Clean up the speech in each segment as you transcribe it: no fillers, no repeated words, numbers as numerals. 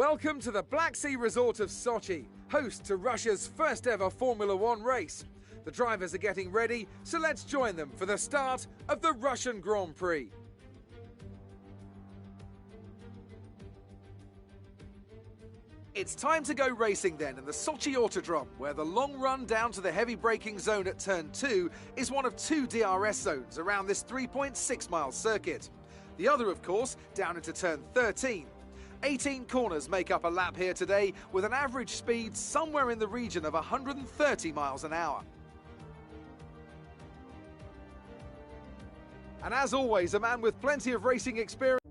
Welcome to the Black Sea resort of Sochi, host to Russia's first ever Formula One race. The drivers are getting ready, so let's join them for the start of the Russian Grand Prix. It's time to go racing then in the Sochi Autodrome, where the long run down to the heavy braking zone at turn 2 is one of 2 DRS zones around this 3.6 mile circuit. The other, of course, down into turn 13. 18 corners make up a lap here today, with an average speed somewhere in the region of 130 miles an hour. And as always, a man with plenty of racing experience.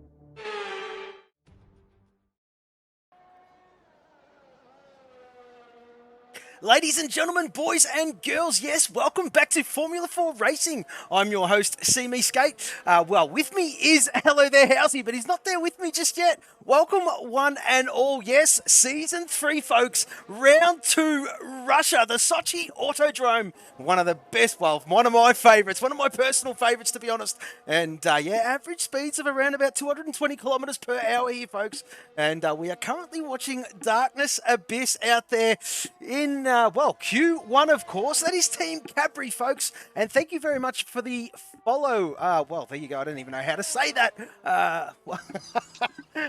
Ladies and gentlemen, boys and girls, yes, welcome back to Formula 4 Racing. I'm your host, See Me Skate. Well, with me is, hello there, Housey, but he's not there with me just yet. Welcome one and all, yes, Season 3, folks, Round 2, Russia, the Sochi Autodrome. One of the best, well, one of my favourites, one of my personal favourites, to be honest. And, yeah, average speeds of around about 220 kilometres per hour here, folks. And we are currently watching Darkness Abyss out there in... well, Q1, of course. That is Team Cadbury, folks. And thank you very much for the follow. Well, there you go. I don't even know how to say that.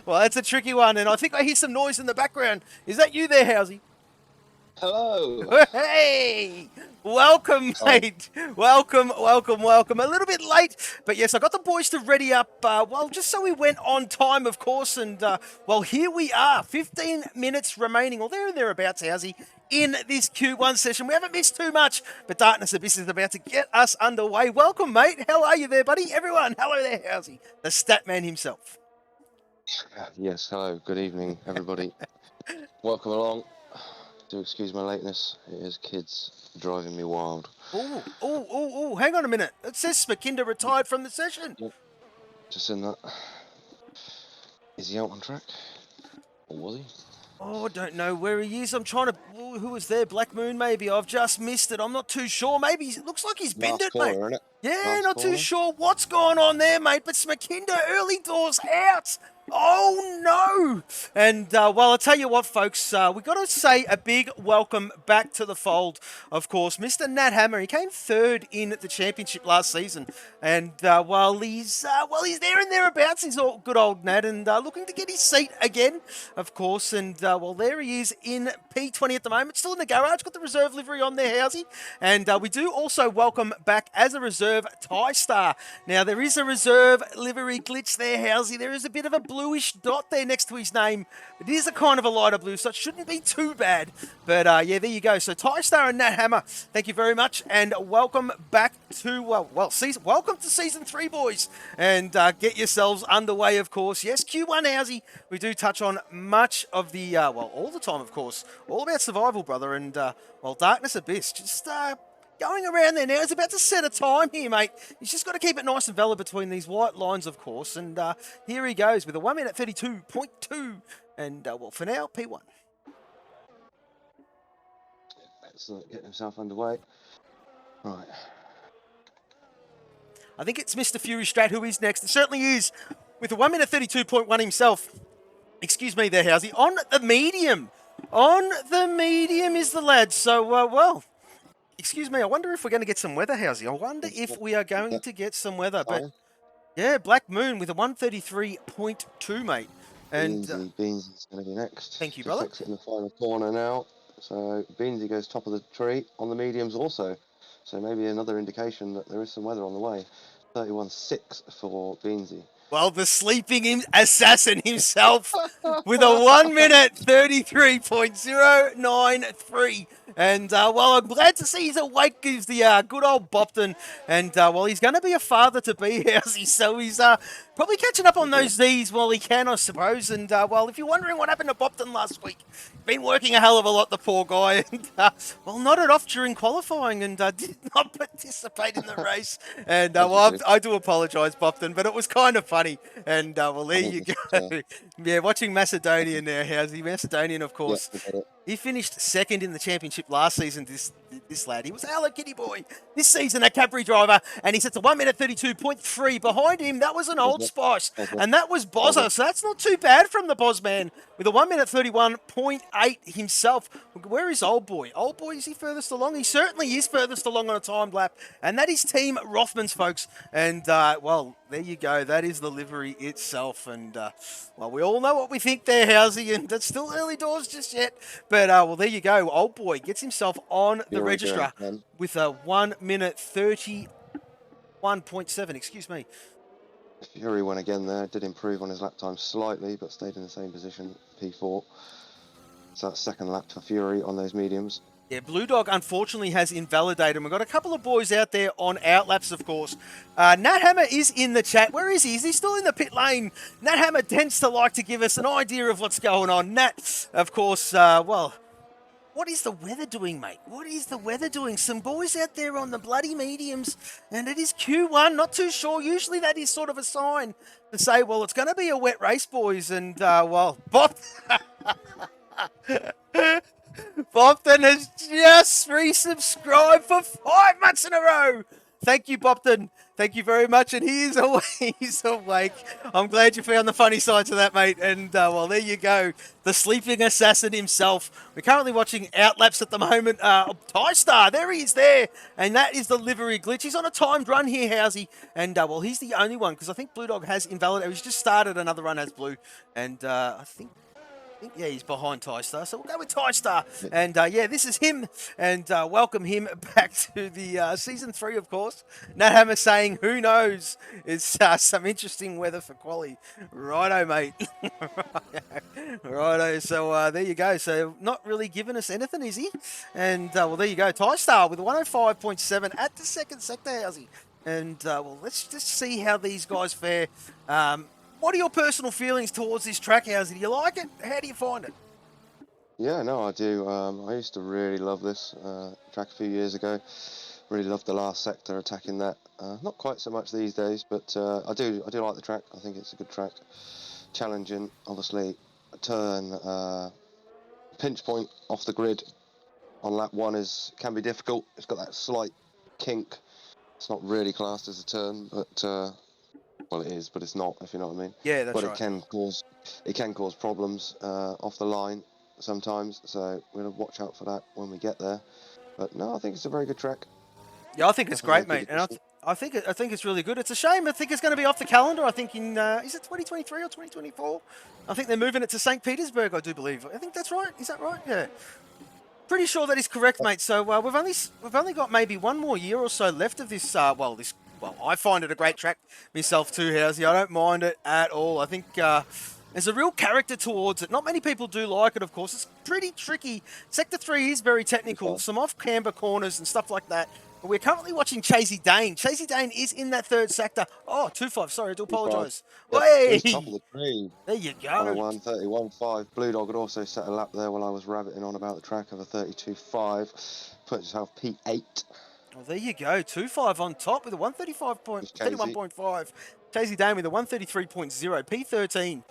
Well, that's a tricky one. And I think I hear some noise in the background. Is that you there, Housey? Hello. Hey! Welcome, mate. Welcome. A little bit late, but yes, I got the boys to ready up, well, just so we went on time, of course, and, well, here we are, 15 minutes remaining, or there and thereabouts, Housey, in this Q1 session. We haven't missed too much, but Darkness Abyss is about to get us underway. Welcome, mate. How are you there, buddy? Everyone, hello there, Housey, the stat man himself. Yes, hello. Good evening, everybody. Welcome along. Do excuse my lateness. It is kids driving me wild. Oh, hang on a minute. It says Smakinda retired from the session. Yep. Just in that. Is he out on track? Or was he? Oh, I don't know where he is. I'm trying to... Who was there? Black Moon, maybe? I've just missed it. I'm not too sure. Maybe it looks like he's binned it, mate. Isn't it? Yeah, Last not corner. too sure what's going on there, mate. But Smakinda early doors out. Oh, no. And, well, I'll tell you what, folks. We've got to say a big welcome back to the fold, of course. Mr. Nat Hammer, he came third in the championship last season. And, well, he's there and thereabouts. He's all good old Nat and looking to get his seat again, of course. And, well, there he is in P20 at the moment. Still in the garage. Got the reserve livery on there, Housey. And we do also welcome back as a reserve Ty Star. Now, there is a reserve livery glitch there, Housey. There is a bit of a bluish dot there next to his name. It is a kind of a lighter blue, so it shouldn't be too bad. But yeah, there you go. So Ty Star and Nat Hammer, thank you very much, and welcome back to welcome to season 3, boys, and get yourselves underway, of course. Yes, Q1 Housey. We do touch on much of the well, all the time, of course, all about survival, brother, and well, Darkness Abyss. Just going around there now. He's about to set a time here, mate. He's just got to keep it nice and valid between these white lines, of course. And here he goes with a 1 minute 32.2. And, well, for now, P1. Excellent. Getting himself underway. Right. I think it's Mr. Fury Strat who is next. It certainly is with a 1 minute 32.1 himself. Excuse me there, Housey. On the medium. On the medium is the lad. So, well... Excuse me, I wonder if we're going to get some weather, Housey. I wonder if we are going to get some weather. But yeah, Black Moon with a 133.2, mate. And Beansy's going to be next. Thank you, brother. Exit in the final corner now. So Beansy goes top of the tree on the mediums also. So maybe another indication that there is some weather on the way. 31.6 for Beansy. Well, the sleeping assassin himself with a 1 minute 33.093. And, well, I'm glad to see he's awake, gives the good old Bopton. And, well, he's going to be a father-to-be, Housey, so he's probably catching up on those Z's while he can, I suppose. And, well, if you're wondering what happened to Bopton last week, been working a hell of a lot, the poor guy. And, well, nodded off during qualifying and did not participate in the race. And, well, I do apologise, Bopton, but it was kind of funny. And, well, there you go. Yeah, watching Macedonian there, Housey. Macedonian, of course. He finished second in the championship last season, this lad. He was Hello Kitty Boy this season, a Capri driver, and he's at the 1 minute 32.3. Behind him, that was an Old Spice, and that was Bozza, so that's not too bad from the Bozman with a 1 minute 31.8 himself. Where is Old Boy? Old Boy, is he furthest along? He certainly is furthest along on a timed lap, and that is Team Rothmans, folks. And, well, there you go. That is the livery itself, and, well, we all know what we think there, Housey, and that's still early doors just yet. But, well, there you go. Old Boy gets himself on the registrar with a 1 minute 31.7, excuse me. Fury won again there, did improve on his lap time slightly, but stayed in the same position, P4. So that's second lap for Fury on those mediums. Yeah, Blue Dog unfortunately has invalidated. We've got a couple of boys out there on outlaps, of course. Nat Hammer is in the chat. Where is he? Is he still in the pit lane? Nat Hammer tends to like to give us an idea of what's going on. Nat, of course, well, what is the weather doing, mate? What is the weather doing? Some boys out there on the bloody mediums, and it is Q1. Not too sure. Usually that is sort of a sign to say, well, it's going to be a wet race, boys. And, well, Bob... Bopton has just resubscribed for 5 months in a row. Thank you, Bopton. Thank you very much. And he is always awake. I'm glad you found the funny side to that, mate. And, well, there you go. The sleeping assassin himself. We're currently watching outlaps at the moment. Ty-Star, there he is there. And that is the livery glitch. He's on a timed run here, Housey. And, well, he's the only one because I think Blue Dog has invalidated. He's just started another run as Blue. And I think, yeah, he's behind Ty-Star, so we'll go with Ty-Star. And, yeah, this is him, and welcome him back to the Season 3, of course. Nat Hammer saying, who knows? It's some interesting weather for quali. Righto, mate. Righto, so there you go. So not really giving us anything, is he? And, well, there you go. Ty-Star with a 105.7 at the second sector, Housey. And, well, let's just see how these guys fare. What are your personal feelings towards this track, Housey? Do you like it? How do you find it? Yeah, no, I do. I used to really love this track a few years ago. Really loved the last sector, attacking that. Not quite so much these days, but I do like the track. I think it's a good track. Challenging, obviously. A turn, pinch point off the grid on lap 1 can be difficult. It's got that slight kink. It's not really classed as a turn, but well, it is, but it's not, if you know what I mean. Yeah, that's right. But it can cause problems off the line sometimes, so we're going to watch out for that when we get there. But no, I think it's a very good track. Yeah, I think it's great, mate. And I think it's really good. It's a shame. I think it's going to be off the calendar. I think in, is it 2023 or 2024? I think they're moving it to St. Petersburg, I do believe. I think that's right. Is that right? Yeah. Pretty sure that is correct, mate. So we've only got maybe one more year or so left of this, well, I find it a great track myself too, Housey. I don't mind it at all. I think there's a real character towards it. Not many people do like it, of course. It's pretty tricky. Sector 3 is very technical. Some off-camber corners and stuff like that. But we're currently watching Chasey Dane. Chasey Dane is in that third sector. Oh, 2-5. Sorry, I do apologise. Hey! Top of the tree. There you go. 31.5. Blue Dog had also set a lap there while I was rabbiting on about the track of a 32.5. Put himself P8. Well, there you go. 2-5 on top with a 131.5. Chasey Dane with a 133.0. P13.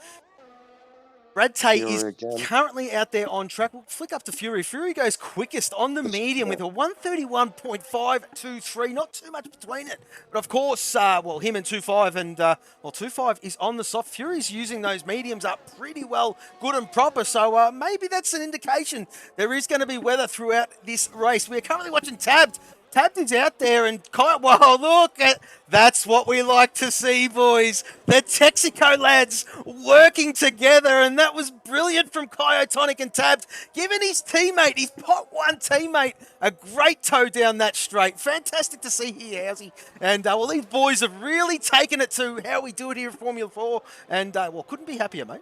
Brad Tate is currently out there on track. We'll flick up to Fury. Fury goes quickest on the medium with a 131.523. Not too much between it. But of course, well, him and 2-5. And, well, 2-5 is on the soft. Fury's using those mediums up pretty well, good and proper. So maybe that's an indication there is going to be weather throughout this race. We're currently watching Tabbed. Tabbed is out there and wow, look, that's what we like to see, boys. The Texaco lads working together, and that was brilliant from Kyotonic and Tabbed, giving his teammate, his pot 1 teammate, a great tow down that straight. Fantastic to see here, Housey. And, well, these boys have really taken it to how we do it here at Formula 4, and, well, couldn't be happier, mate.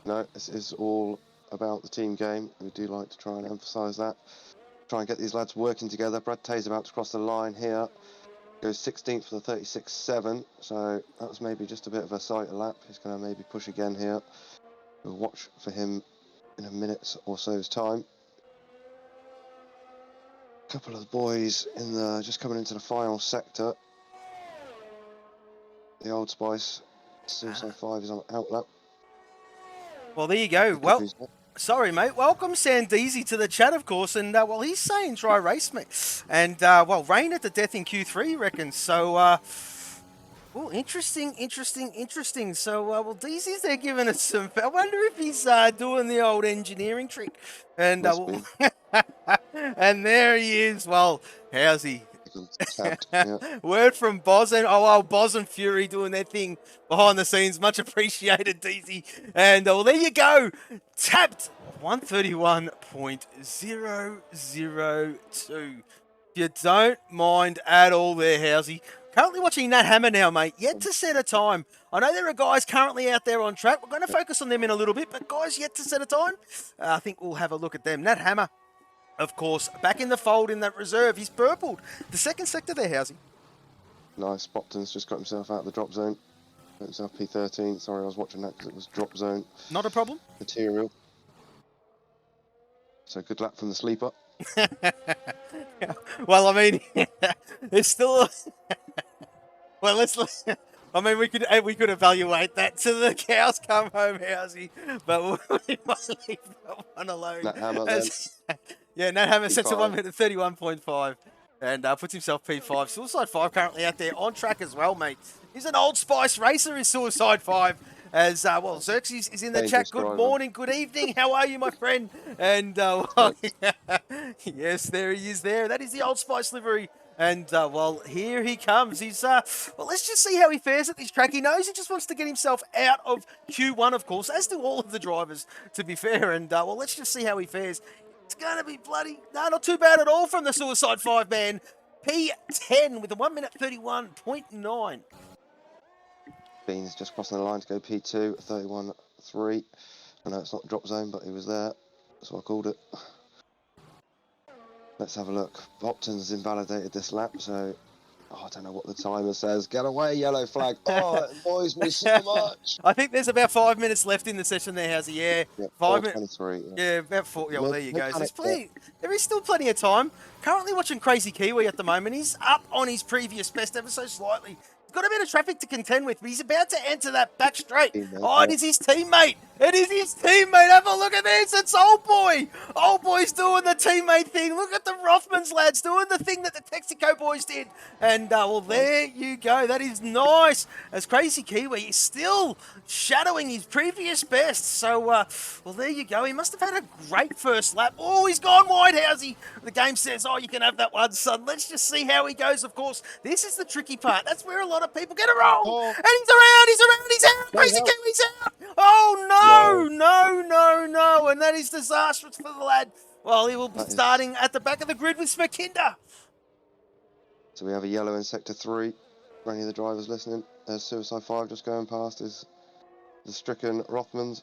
No, this is all about the team game. We do like to try and emphasise that. Try and get these lads working together. Brad Tay's about to cross the line here. Goes 16th for the 36.7, so that was maybe just a bit of a sighter lap. He's going to maybe push again here. We'll watch for him in a minute or so's time. A couple of the boys in the just coming into the final sector. The Old Spice, Suicide 5 is on outlap. Well, there you go. Well, Sorry, mate. Welcome, Sandeezy, to the chat, of course. And, well, he's saying try race me. And, well, rain at the death in Q3, he reckons. So, well, interesting. So, well, DZ's there giving us some... I wonder if he's doing the old engineering trick. And, well, and there he is. Well, how's he? Tapped, yeah. Word from Boz and Boz and Fury doing their thing behind the scenes. Much appreciated, DZ. And well, there you go. Tapped 131.002. You don't mind at all there, Housey. Currently watching Nat Hammer now, mate. Yet to set a time. I know there are guys currently out there on track. We're going to focus on them in a little bit, but guys yet to set a time. I think we'll have a look at them. Nat Hammer, of course, back in the fold in that reserve. He's purpled. The second sector there, Housey. Nice. Bopton's just got himself out of the drop zone. Got himself P13. Sorry, I was watching that because it was drop zone. Not a problem. Material. So good luck from the sleeper. Well, I mean, it's still... Well, let's... I mean, we could evaluate that to the cows come home, Housey, but we might leave that one alone. Nat Hammer, then. Yeah, Nat Hammer sets a P5. 1 minute 31.5 and puts himself P5. Suicide 5 currently out there on track as well, mate. He's an Old Spice racer in Suicide 5. As, well, Xerxes is in the chat. Good morning, good evening. How are you, my friend? And, well, yes, there he is there. That is the Old Spice livery. And, well, here he comes. He's, well, let's just see how he fares at this track. He knows he just wants to get himself out of Q1, of course, as do all of the drivers, to be fair. And, well, let's just see how he fares. It's going to be bloody... No, not too bad at all from the Suicide 5 man. P10 with a 1 minute 31.9. Beans just crossing the line to go P2, 31.3. I know it's not drop zone, but he was there, so I called it. Let's have a look. Bopton's invalidated this lap, so I don't know what the timer says. Get away, yellow flag. Oh, it annoys me so much. I think there's about 5 minutes left in the session there, Housey. Yeah, 5 minutes. Yeah, about 4. Yeah, well, there you go. So there is still plenty of time. Currently watching Crazy Kiwi at the moment. He's up on his previous best ever so slightly. He's got a bit of traffic to contend with, but he's about to enter that back straight. Oh, it is his teammate. It is his teammate. Have a look at this. It's Old Boy. Old Boy's doing the teammate thing. Look at the Rothmans lads doing the thing that the Texaco boys did. And, well, there you go. That is nice. As Crazy Kiwi is still shadowing his previous best. So, well, there you go. He must have had a great first lap. Oh, he's gone wide, Housey. The game says, oh, you can have that one, son. Let's just see how he goes, of course. This is the tricky part. That's where a lot of people get it wrong. Oh. And he's out. Crazy Kiwi's out. Oh, no. No. And that is disastrous for the lad. Well, he will be starting at the back of the grid with Smakinda. So we have a yellow in Sector 3. For any of the drivers listening, there's Suicide 5 just going past the stricken Rothmans.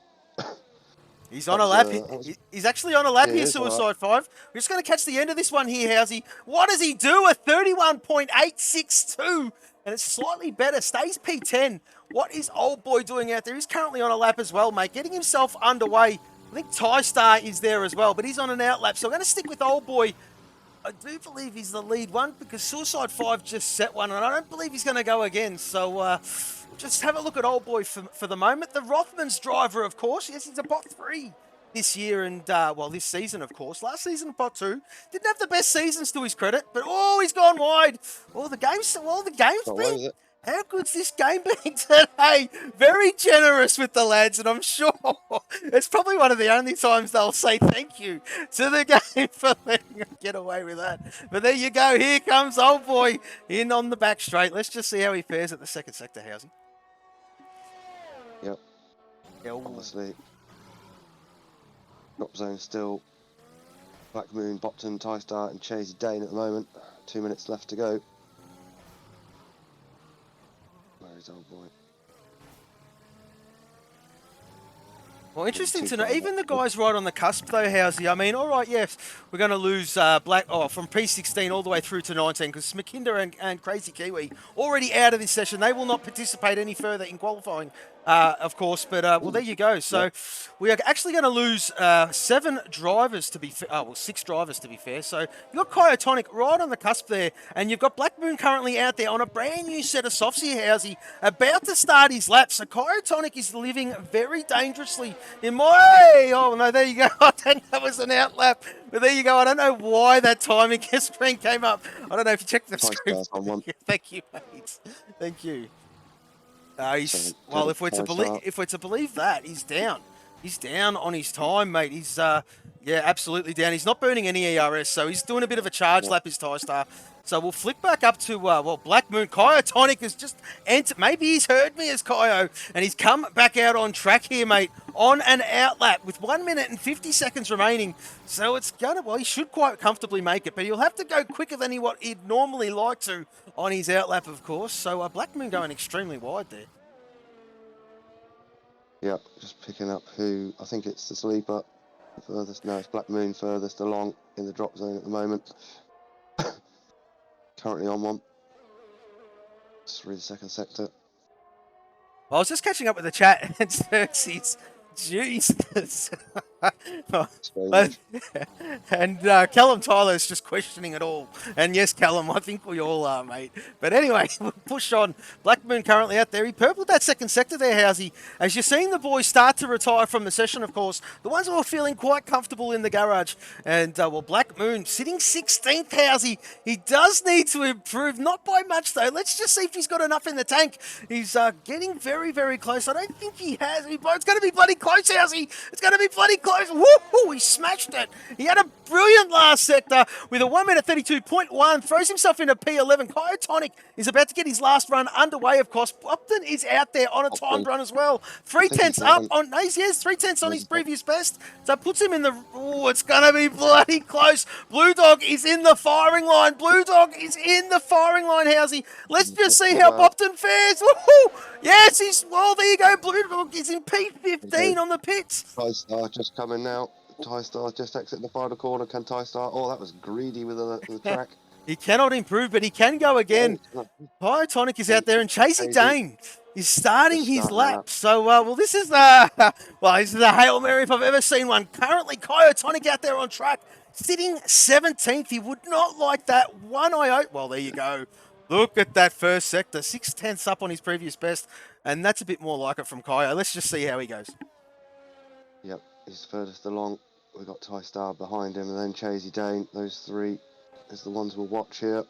He's on a lap. He's actually on a lap here, Suicide 5. We're just going to catch the end of this one here, Housey. What does he do? A 31.862. And it's slightly better. Stays P10. What is Old Boy doing out there? He's currently on a lap as well, mate. Getting himself underway. I think Ty Star is there as well, but he's on an out lap. So I'm going to stick with Old Boy. I do believe he's the lead one because Suicide 5 just set one, and I don't believe he's going to go again. So just have a look at Old Boy for the moment. The Rothmans driver, of course. Yes, he's a pot 3 this year and, well, this season, of course. Last season, pot 2. Didn't have the best seasons to his credit, but, oh, he's gone wide. Oh, the game's been... How good's this game been today? Very generous with the lads, and I'm sure it's probably one of the only times they'll say thank you to the game for letting them get away with that. But there you go. Here comes Old Boy in on the back straight. Let's just see how he fares at the second sector, Housing. Yep. Obviously. Drop zone still. Black Moon, Bopton, Ty Star, and Chasey Dane at the moment. 2 minutes left to go. Old Boy. Well, interesting to know. Even the guys right on the cusp, though, Housey. I mean, all right, yes, we're going to lose from P16 all the way through to 19 because Smakinda and Crazy Kiwi already out of this session. They will not participate any further in qualifying. of course. But well, there you go. So we are actually going to lose 7 drivers to be well, 6 drivers to be fair. So you've got Kyotonic right on the cusp there, and you've got Black Moon currently out there on a brand new set of softs here, Housey, about to start his lap. So Kyotonic is living very dangerously in my... Oh, no, there you go. I think that was an out lap. But there you go. I don't know why that timing screen came up. I don't know if you checked the screen. Thank you, mate. Thank you. Well, if we're to believe that, he's down. He's down on his time, mate. He's yeah, absolutely down. He's not burning any ERS, so he's doing a bit of a charge lap, his TieStar. So we'll flick back up to well, Black Moon. Kyotonic has just entered. Maybe he's heard me as Kyo, and he's come back out on track here, mate, on an out lap with 1 minute and 50 seconds remaining. So it's gonna, well, he should quite comfortably make it, but he'll have to go quicker than what he'd normally like to on his out lap, of course. So Black Moon going extremely wide there. Yeah, just picking up who, I think it's the sleeper furthest, no, it's Black Moon furthest along in the drop zone at the moment. Currently on one. Through the second sector. I was just catching up with the chat, and Xerxes, Jesus. And Callum Tyler's just questioning it all. And yes, Callum, I think we all are, mate. But anyway, we'll push on. Black Moon currently out there. He purpled that second sector there, Housey. As you're seeing the boys start to retire from the session, of course, the ones who are feeling quite comfortable in the garage. And, well, Black Moon sitting 16th, Housey. He does need to improve, not by much, though. Let's just see if he's got enough in the tank. He's getting very, very close. I don't think he has. It's going to be bloody close, Housey. It's going to be bloody close. Woo-hoo, he smashed it. He had a brilliant last sector with a 1 minute 32.1. Throws himself into P11. Kyotonic is about to get his last run underway, of course. Upton is out there on a timed run as well. 3/10 up on... No, he has 3/10 on his previous best. So it puts him in the... Oh, it's going to be bloody close. Blue Dog is in the firing line. Blue Dog is in the firing line, Housey. Let's just see how Upton fares. Woohoo! Yes, he's... Well, there you go. Blue Dog is in P15 on the pits. TieStar just coming now. TieStar just exiting the final corner. Can TieStar? Oh, that was greedy with the track. He cannot improve, but he can go again. Kyotonic is out there, and Chasey Dane is starting his lap. So, well, this is well, this is a Hail Mary if I've ever seen one. Currently, Kyotonic out there on track, sitting 17th. He would not like that one iota. Well, there you go. Look at that first sector, 6/10 up on his previous best, and that's a bit more like it from Kyo. Let's just see how he goes. Yep, he's furthest along. We've got TieStar behind him, and then Chasey Dane. Those three is the ones we'll watch here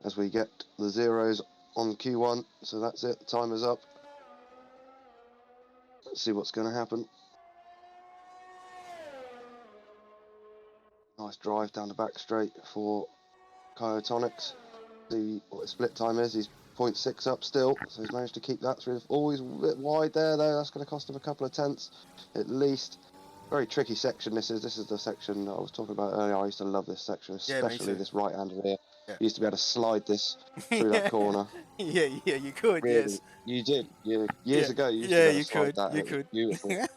as we get the zeros on Q1. So that's it, the timer's up. Let's see what's going to happen. Nice drive down the back straight for Kyotonics. See what his split time is. He's 0.6 up still, so he's managed to keep that through. Always a bit wide there, though. That's going to cost him a couple of tenths at least. Very tricky section this is. This is the section I was talking about earlier. I used to love this section, especially this right-hand rear. Yeah. You used to be able to slide this through that corner. Yeah, you could, really, yes. You did. Years ago, you used to be able to slide that. You could. Beautiful.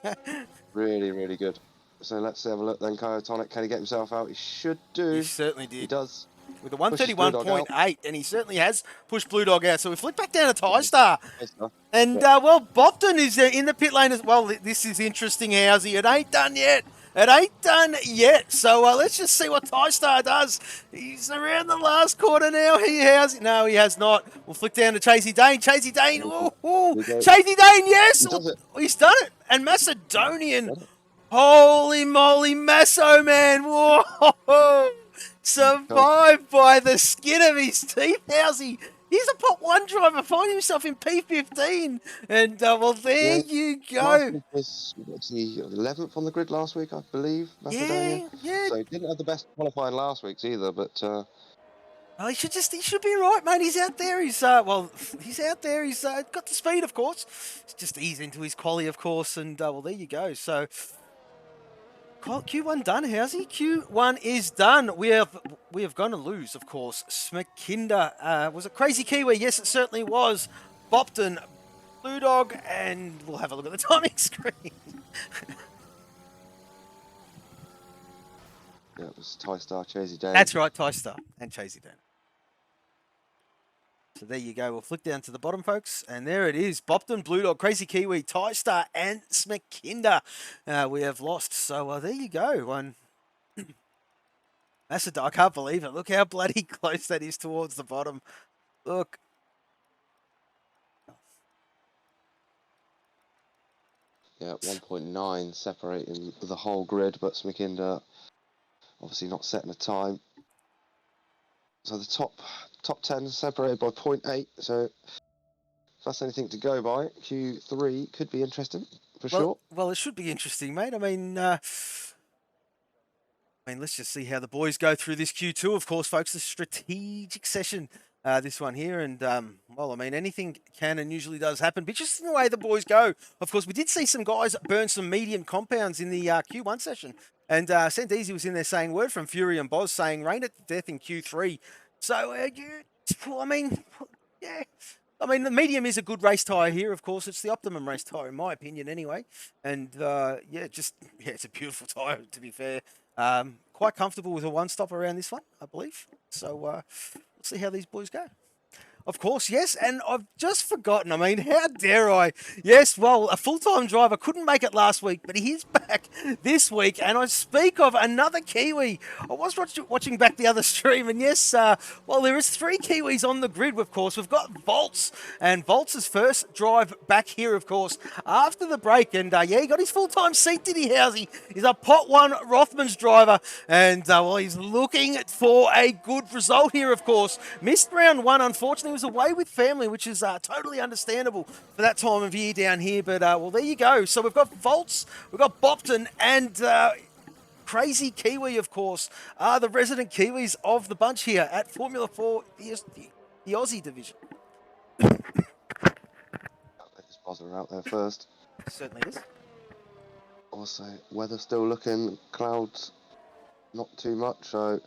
Really, really good. So let's have a look then. Kyotonic, can he get himself out? He should do. He certainly did. He does. With a 131.8, and he certainly has pushed Blue Dog out. So we flick back down to TieStar. And, well, Bopton is in the pit lane as well. This is interesting, Housey. It ain't done yet. It ain't done yet. So let's just see what TieStar does. He's around the last corner now. He has... No, he has not. We'll flick down to Chasey Dane. Chasey Dane. Ooh. Chasey Dane, yes. He's done it. And Macedonian. Holy moly, Masso, man. Whoa. Survived by the skin of his teeth, Housey. He's a pot 1 driver, finding himself in P15. And, well, there you go. Was he 11th on the grid last week, I believe, Macedonia? Yeah. So he didn't have the best qualifying last week's either, but... he should be right, mate. He's out there. He's he's out there. He's got the speed, of course. It's just ease into his quali, of course. And, well, there you go. So... Q1 done, Housey. Q1 is done. We have gone to lose, of course. Smakinda. Was it Crazy Kiwi? Yes, it certainly was. Bopton, Blue Dog, and we'll have a look at the timing screen. Yeah, it was TieStar, Chasey Dane. That's right, TieStar and Chasey Dane. So there you go. We'll flick down to the bottom, folks. And there it is. Bopton, Blue Dog, Crazy Kiwi, Tie Star, and Smakinda. We have lost. So there you go. I can't believe it. Look how bloody close that is towards the bottom. Look. Yeah, 1.9 separating the whole grid, but Smakinda obviously not setting a time. So the top 10 separated by 0.8. So if that's anything to go by, Q3 could be interesting for sure. Well, it should be interesting, mate. I mean, let's just see how the boys go through this Q2. Of course, folks, the strategic session. This one here, and well, I mean, anything can and usually does happen, but just in the way the boys go. Of course, we did see some guys burn some medium compounds in the Q1 session, and Sandeezy was in there saying word from Fury and Boz saying rain it to death in Q3. So, I mean, yeah. I mean, the medium is a good race tyre here, of course. It's the optimum race tyre, in my opinion, anyway. And, it's a beautiful tyre, to be fair. Quite comfortable with a one-stop around this one, I believe. So, we'll see how these boys go. Of course, yes, and I've just forgotten. I mean, how dare I? Yes, well, a full-time driver couldn't make it last week, but he is back this week. And I speak of another Kiwi. I was watching back the other stream, and yes, well, there is 3 Kiwis on the grid, of course. We've got Volts, and Volts' first drive back here, of course, after the break. And, he got his full-time seat, did he, Housey? He's a pot 1 Rothmans driver, and, well, he's looking for a good result here, of course. Missed round 1, unfortunately. Was away with family, which is totally understandable for that time of year down here. But, well, there you go. So we've got Volts, we've got Bopton, and Crazy Kiwi, of course, are the resident Kiwis of the bunch here at Formula 4, the Aussie division. Let's bother out there first. Certainly is. Also, weather still looking, clouds not too much, so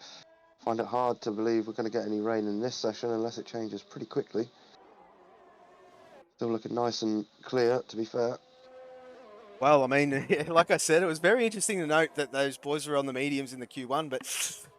find it hard to believe we're going to get any rain in this session unless it changes pretty quickly. Still looking nice and clear, to be fair. Well, I mean, like I said, it was very interesting to note that those boys were on the mediums in the Q1, but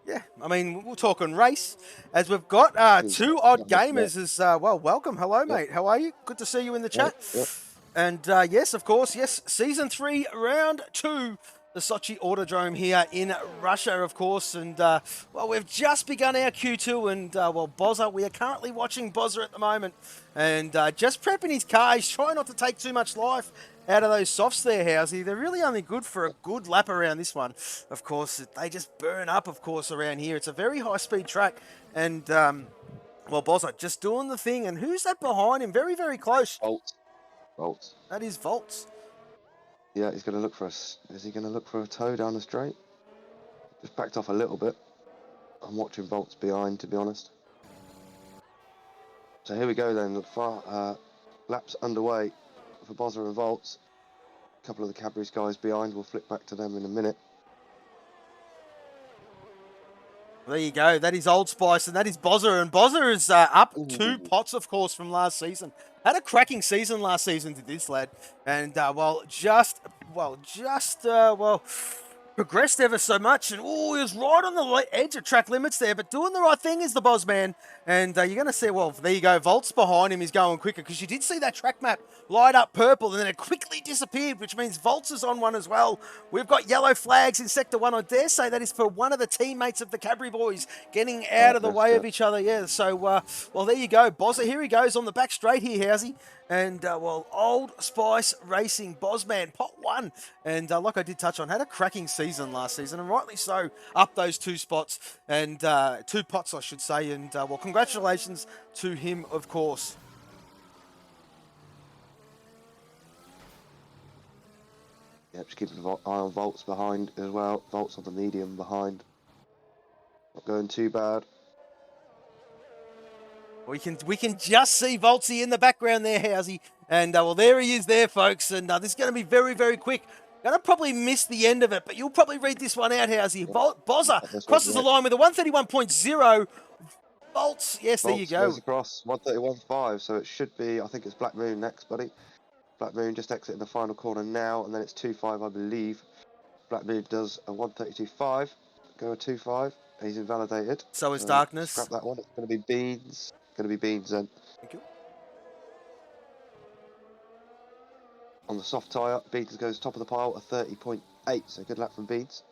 yeah, I mean, we'll talk on race as we've got 2 odd gamers as well. Welcome. Hello, mate. How are you? Good to see you in the chat. Yep. And yes, of course, yes, Season 3, Round 2. The Sochi Autodrome here in Russia, of course. And, well, we've just begun our Q2. And, well, Bozza, we are currently watching Bozza at the moment. And just prepping his car. He's trying not to take too much life out of those softs there, Housey. They're really only good for a good lap around this one. Of course, they just burn up, of course, around here. It's a very high-speed track. And, well, Bozza just doing the thing. And who's that behind him? Very, very close. Volts. That is Volts. Yeah, he's going to look for us. Is he going to look for a toe down the straight? Just backed off a little bit. I'm watching Volts behind, to be honest. So here we go then. Laps underway for Bozza and Volts. A couple of the Cadbury's guys behind. We'll flip back to them in a minute. There you go. That is Old Spice, and that is Bozza. And Bozza is up 2 pots, of course, from last season. Had a cracking season last season, did this lad. And, progressed ever so much. And, he was right on the edge of track limits there. But doing the right thing is the Boz man. And you're going to see, well, there you go. Volts behind him is going quicker because you did see that track map light up purple and then it quickly disappeared, which means Volts is on one as well. We've got yellow flags in Sector 1. I dare say that is for one of the teammates of the Cadbury boys getting out of the way of each other. Yeah, so, well, there you go. Bozza, here he goes on the back straight here, Housey. And, well, Old Spice Racing, Bozman, pot 1. And like I did touch on, had a cracking season last season, and rightly so, up those 2 spots, and 2 pots, I should say. And, well, congratulations to him, of course. Yep, just keeping an eye on Volts behind as well. Volts on the medium behind. Not going too bad. We can just see Voltsy in the background there, Housey. And, well, there he is there, folks. And this is going to be very, very quick. Going to probably miss the end of it, but you'll probably read this one out, Housey. Bozza crosses the line with a 131.0. Volts, yes, there you go. Goes across 131.5, so it should be, I think it's Black Moon next, buddy. Black Moon just exiting the final corner now, and then it's 2.5, I believe. Black Moon does a 132.5, go a 2.5. He's invalidated. So is Darkness. Scrap that one. It's going to be Beans. going to be Beans then. Thank you. On the soft tyre, Beans goes top of the pile at 30.8, so good lap from Beans.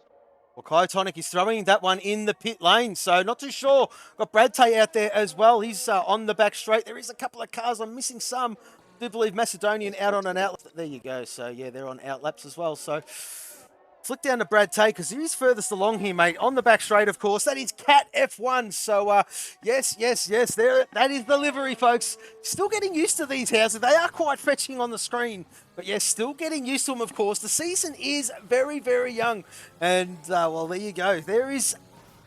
Well, Kyotonic is throwing that one in the pit lane, so not too sure. Got Brad Tay out there as well. He's on the back straight. There is a couple of cars. I'm missing some. I do believe Macedonian out on an outlap. There you go. So, yeah, they're on outlaps as well. So, flick down to Brad Tay because he's furthest along here, mate. On the back straight, of course. That is Cat F1. So, yes. There, that is the livery, folks. Still getting used to these houses. They are quite fetching on the screen. But, yes, still getting used to them, of course. The season is very, very young. And, well, there you go. There is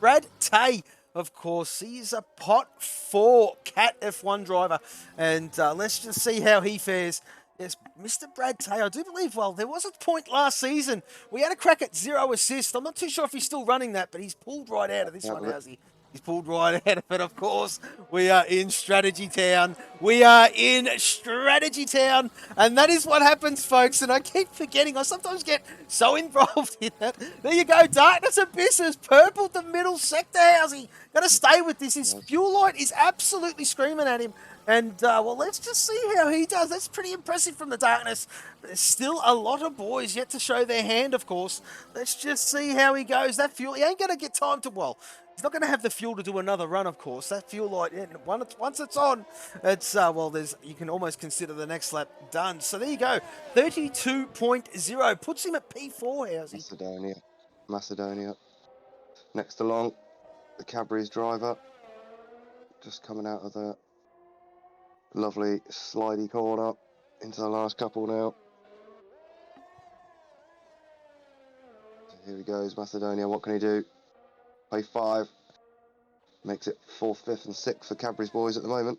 Brad Tay. Of course, he's a pot 4 Cat F1 driver. And let's just see how he fares. Yes, Mr. Brad Tay, I do believe, well, there was a point last season. We had a crack at 0 assists. I'm not too sure if he's still running that, but he's pulled right out of this one, has he? He's pulled right out of it, of course. We are in Strategy Town. And that is what happens, folks. And I keep forgetting. I sometimes get so involved in that. There you go. Darkness Abyss has purpled the middle sector, Housey. Got to stay with this. His fuel light is absolutely screaming at him. And, well, let's just see how he does. That's pretty impressive from the darkness. There's still a lot of boys yet to show their hand, of course. Let's just see how he goes. That fuel, he ain't going to get time to, well, he's not going to have the fuel to do another run, of course. That fuel light, once it's on, it's, well, you can almost consider the next lap done. So there you go. 32.0 puts him at P4, Housey. Macedonia. Next along, the Cadbury's driver. Just coming out of the lovely slidey corner into the last couple now. So here he goes, Macedonia. What can he do? P5 makes it 4th, 5th, and 6th for Cadbury's boys at the moment.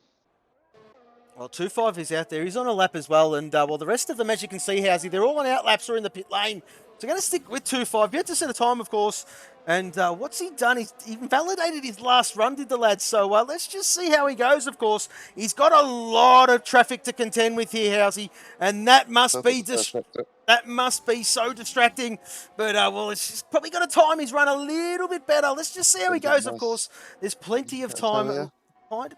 Well, 2.5 is out there. He's on a lap as well. And, well, the rest of them, as you can see, Housey, they're all on outlaps or in the pit lane. So going to stick with 2.5. Yet to set a time, of course. And what's he done? He invalidated his last run, did the lad. So let's just see how he goes, of course. He's got a lot of traffic to contend with here, Housey. And that must be so distracting. But, well, it's just probably got to time his run a little bit better. Let's just see how he goes, of course. There's plenty of time.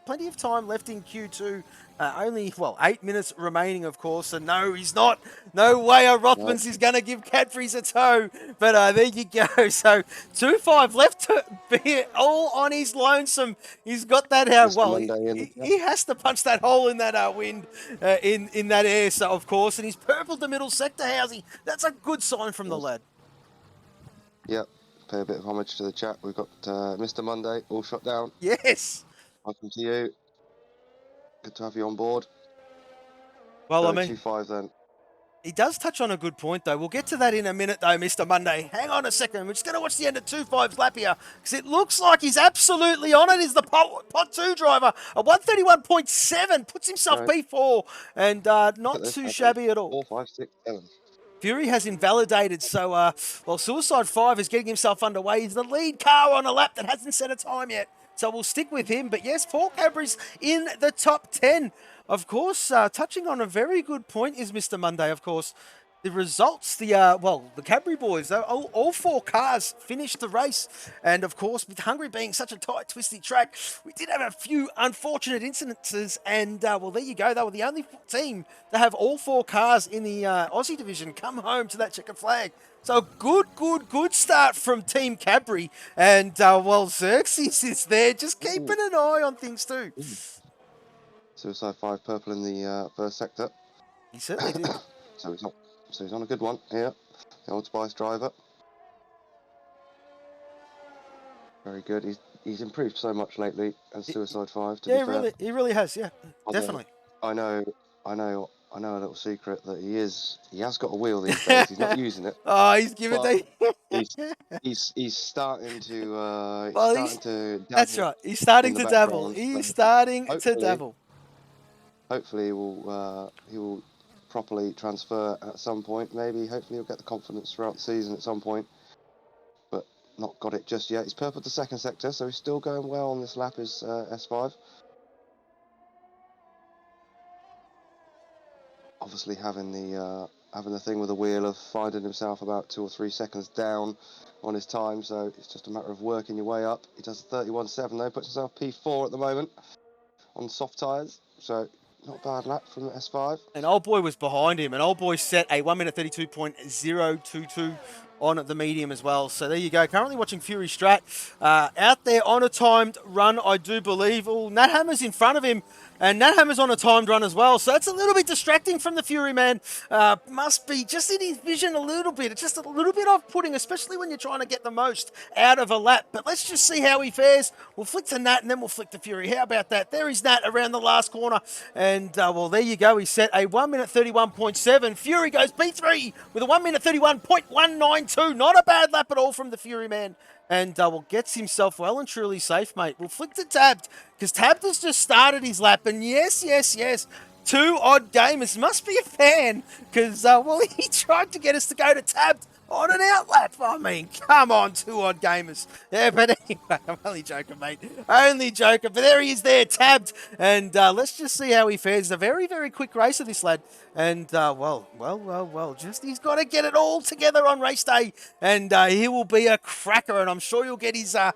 Plenty of time left in Q2. Only, well, 8 minutes remaining, of course. And no, he's not. No way Rothmans is going to give Cadbury's a toe. But there you go. So 2.5 left to be all on his lonesome. He's got that. Well, he has to punch that hole in that wind, in that air. So, of course. And he's purpled the middle sector, Housey. That's a good sign from the lad. Yep. Pay a bit of homage to the chat. We've got Mr. Monday all shot down. Yes. Welcome to you. Good to have you on board. Well, I mean, 2.5 then. He does touch on a good point, though. We'll get to that in a minute, though, Mr. Monday. Hang on a second. We're just going to watch the end of 2.5's lap here, because it looks like he's absolutely on it. Is the pot 2 driver. A 131.7 puts himself P4, and not too shabby at all. 4, 5, 6, 7. Fury has invalidated, so, well, Suicide 5 is getting himself underway. He's the lead car on a lap that hasn't set a time yet. So we'll stick with him. But yes, Paul Cadbury's in the top 10. Of course, touching on a very good point is Mr. Monday, of course. The results, well, the Cadbury boys, all 4 cars finished the race. And, of course, with Hungary being such a tight, twisty track, we did have a few unfortunate incidences. And, well, there you go. They were the only team to have all 4 cars in the Aussie division come home to that checkered flag. So good start from Team Cadbury. And, well, Xerxes is there just keeping an eye on things too. Suicide 5 purple in the first sector. He certainly did. So he's on a good one here. The Old Spice driver. Very good. He's improved so much lately as Suicide 5. To be fair. He really has. Yeah, definitely. I know a little secret that he has got a wheel these days. He's not using it. Oh, he's giving he's starting to dabble. That's right. He's starting to dabble. He's starting to dabble. Hopefully he will properly transfer at some point. Hopefully he'll get the confidence throughout the season at some point. But not got it just yet. He's purpled the second sector, so he's still going well on this lap is S5. Obviously having the thing with the wheel of finding himself about 2 or 3 seconds down on his time, so it's just a matter of working your way up. He does 31.7 though, puts himself P4 at the moment on soft tyres, so not a bad lap from the S5. And Old Boy was behind him, and Old Boy set a 1 minute 32.022 on the medium as well. So there you go. Currently watching Fury Strat out there on a timed run, I do believe. Oh, Nat Hammer's in front of him, and Nat Hammer's on a timed run as well. So that's a little bit distracting from the Fury man. Must be just in his vision a little bit. It's just a little bit off-putting, especially when you're trying to get the most out of a lap. But let's just see how he fares. We'll flick to Nat, and then we'll flick to Fury. How about that? There is Nat around the last corner. And, well, there you go. He set a 1 minute 31.7. Fury goes P3 with a 1 minute 31.192. Not a bad lap at all from the Fury man. And well, gets himself well and truly safe, mate. We'll flick to Tabbed, because Tabbed has just started his lap. And yes, 2 odd gamers must be a fan, because, well, he tried to get us to go to Tabbed on an out lap. I mean, come on, 2 odd gamers. Yeah, but anyway, I'm only joking, mate. Only joking. But there he is there, Tabbed. And let's just see how he fares. A very, very quick racer, this lad. And, well, just he's got to get it all together on race day. And he will be a cracker. And I'm sure you'll get his, I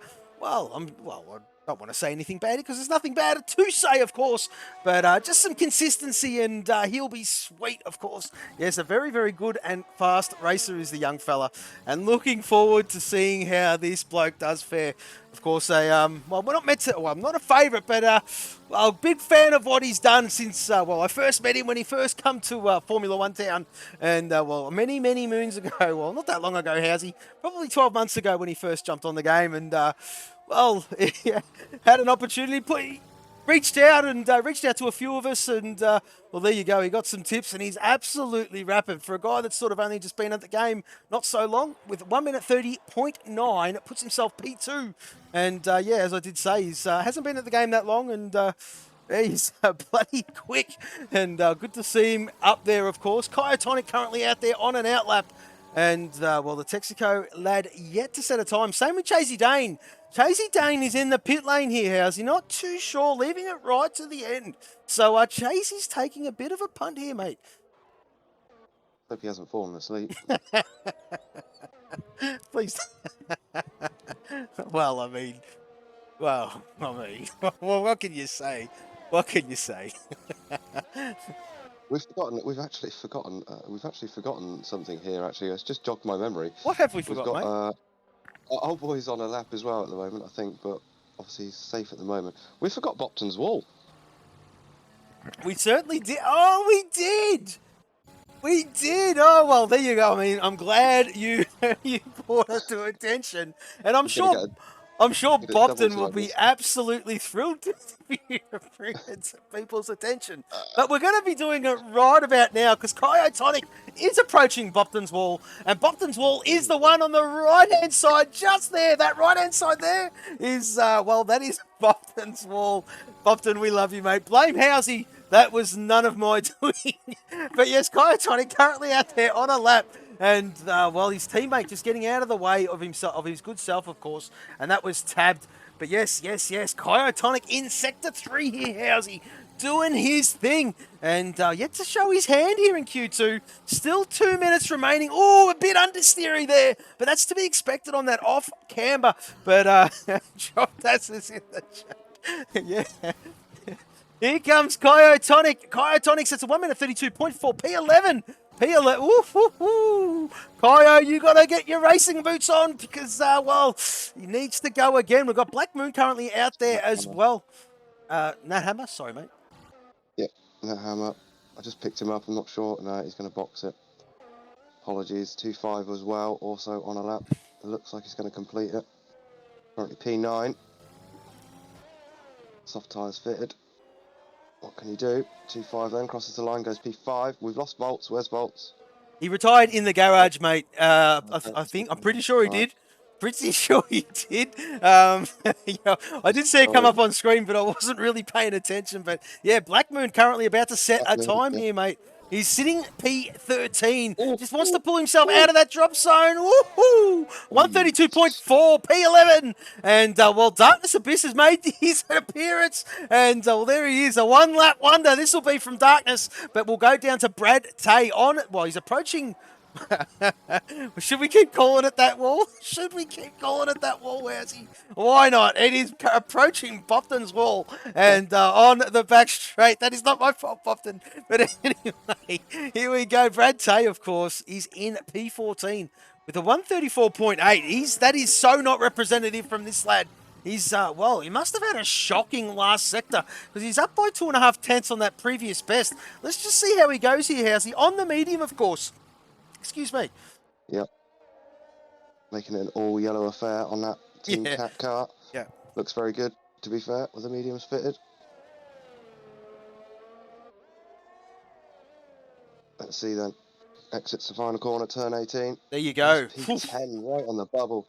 don't want to say anything bad because there's nothing bad to say, of course, but just some consistency, and he'll be sweet, of course. Yes, a very, very good and fast racer is the young fella, and looking forward to seeing how this bloke does fare. Of course, well, we're not meant to. Well, I'm not a favourite, but a big fan of what he's done since. Well, I first met him when he first come to Formula One town, and well, many, many moons ago. Well, not that long ago, Housey. Probably 12 months ago when he first jumped on the game, and well, he had an opportunity. Reached out to a few of us, and well, there you go. He got some tips, and he's absolutely rapid for a guy that's sort of only just been at the game not so long. With 1 minute 30.9, it puts himself P2. And yeah, as I did say, he's hasn't been at the game that long, and he's bloody quick. And good to see him up there, of course. Kyotonic currently out there on an out lap. And, well, the Texaco lad yet to set a time. Same with Chasey Dane. Chasey Dane is in the pit lane here, Housey. Not too sure, leaving it right to the end. So Chasey's taking a bit of a punt here, mate. Hope he hasn't fallen asleep. Please. Well, I mean, well, what can you say? What can you say? We've actually forgotten something here. Actually, it's just jogged my memory. What have we forgotten, mate? Old Boy's on a lap as well at the moment, I think, but obviously he's safe at the moment. We forgot Bopton's wall. We certainly did. Oh, we did. We did. Oh, well, there you go. I mean, I'm glad you brought it to attention, and I'm sure Bopton will be absolutely thrilled to bring it to people's attention. But we're going to be doing it right about now, because Kyotonic is approaching Bopton's wall, and Bopton's wall is the one on the right-hand side, just there. That right-hand side there is, well, that is Bopton's wall. Bopton, we love you, mate. Blame Housey. That was none of my doing. But yes, Kyotonic currently out there on a lap. And, well, his teammate just getting out of the way of himself, of his good self, of course. And that was Tabbed. But yes. Kyotonic in Sector 3 here, Housey, doing his thing. And yet to show his hand here in Q2. Still 2 minutes remaining. Oh, a bit understeery there. But that's to be expected on that off camber. But, that's in the chat. Yeah. Here comes Kyotonic. Kyotonic sets a 1 minute 32.4. P11. Kyo, you got to get your racing boots on, because, well, he needs to go again. We've got Black Moon currently out there as well. Nat Hammer, sorry, mate. Yep, Nat Hammer. I just picked him up. I'm not sure. No, he's going to box it. Apologies. 2.5 as well, also on a lap. It looks like he's going to complete it. Currently P9. Soft tyres fitted. What can he do? 2.5 then, crosses the line, goes P5. We've lost Bolts. Where's Bolts? He retired in the garage, mate. I'm pretty sure he did. Pretty sure he did. I did see it come up on screen, but I wasn't really paying attention. But yeah, Black Moon currently about to set a time here, mate. He's sitting P13. Just wants to pull himself out of that drop zone. Woohoo! 132.4, P11. And, well, Darkness Abyss has made his appearance. And, well, there he is. A one-lap wonder. This will be from Darkness. But we'll go down to Brad Tay on. Well, he's approaching Should we keep calling it that wall? Should we keep calling it that wall, Wowsy? Why not? It is approaching Bofton's wall and on the back straight. That is not my fault, Bofton. But anyway, here we go. Brad Tay, of course, is in P14 with a 134.8. That is so not representative from this lad. He's, well, he must have had a shocking last sector because he's up by 2.5 tenths on that previous best. Let's just see how he goes here, Housey. On the medium, of course. Excuse me. Yep. Making it an all yellow affair on that Team Cat car. Yeah. Looks very good, to be fair, with the mediums fitted. Let's see then. Exits the final corner, turn 18. There you go. P10 right on the bubble.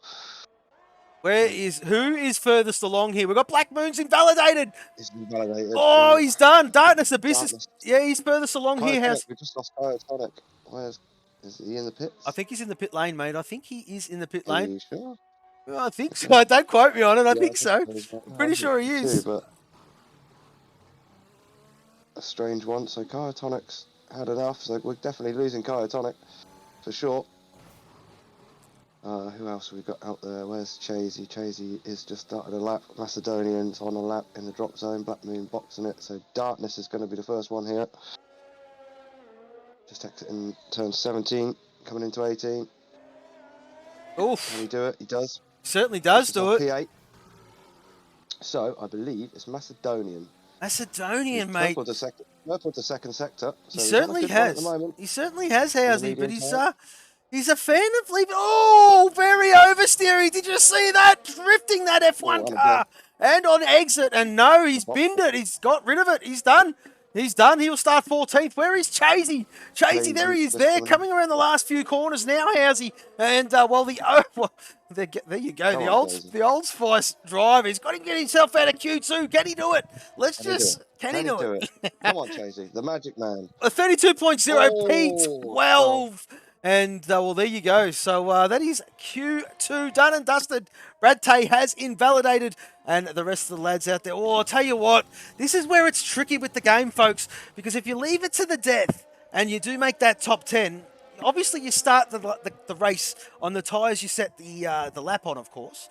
Who is furthest along here? We've got Black Moon's invalidated. He's invalidated. Oh, he's done. Darkness, the business. Yeah, he's furthest along here. We just lost Kyotonic. Is he in the pits? I think he's in the pit lane, mate. I think he is in the pit lane. Are you sure? Well, I think so. Don't quote me on it. I think so. I'm pretty sure he is. But a strange one. So Kyotonic's had enough. So we're definitely losing Kyotonic for sure. Who else have we got out there? Where's Chasey? Chasey is just started a lap. Macedonian's on a lap in the drop zone. Black Moon boxing it. So Darkness is going to be the first one here. Just exiting turn 17, coming into 18. Oof. Can he do it? He does. Certainly does do it. P8. So I believe it's Macedonian. Macedonian, mate. Purple to second sector. So he certainly has. He certainly has, Housey, but he's a fan of leaving. Oh, very oversteery. Did you see that? Drifting that F1 car. And on exit. And no, he's binned it. He's got rid of it. He's done. He's done. He'll start 14th. Where is Chasey? Chasey, there he is there, coming around the last few corners now, Housey. And, there you go. The old Spice driver. He's got to get himself out of Q2. Can he do it? Can he do it? Come on, Chasey. The magic man. A 32.0 P12. And, well, there you go. So that is Q2 done and dusted. Brad Tay has invalidated, and the rest of the lads out there. Oh, I'll tell you what, this is where it's tricky with the game, folks, because if you leave it to the death and you do make that top 10, obviously you start the race on the tyres you set the lap on, of course.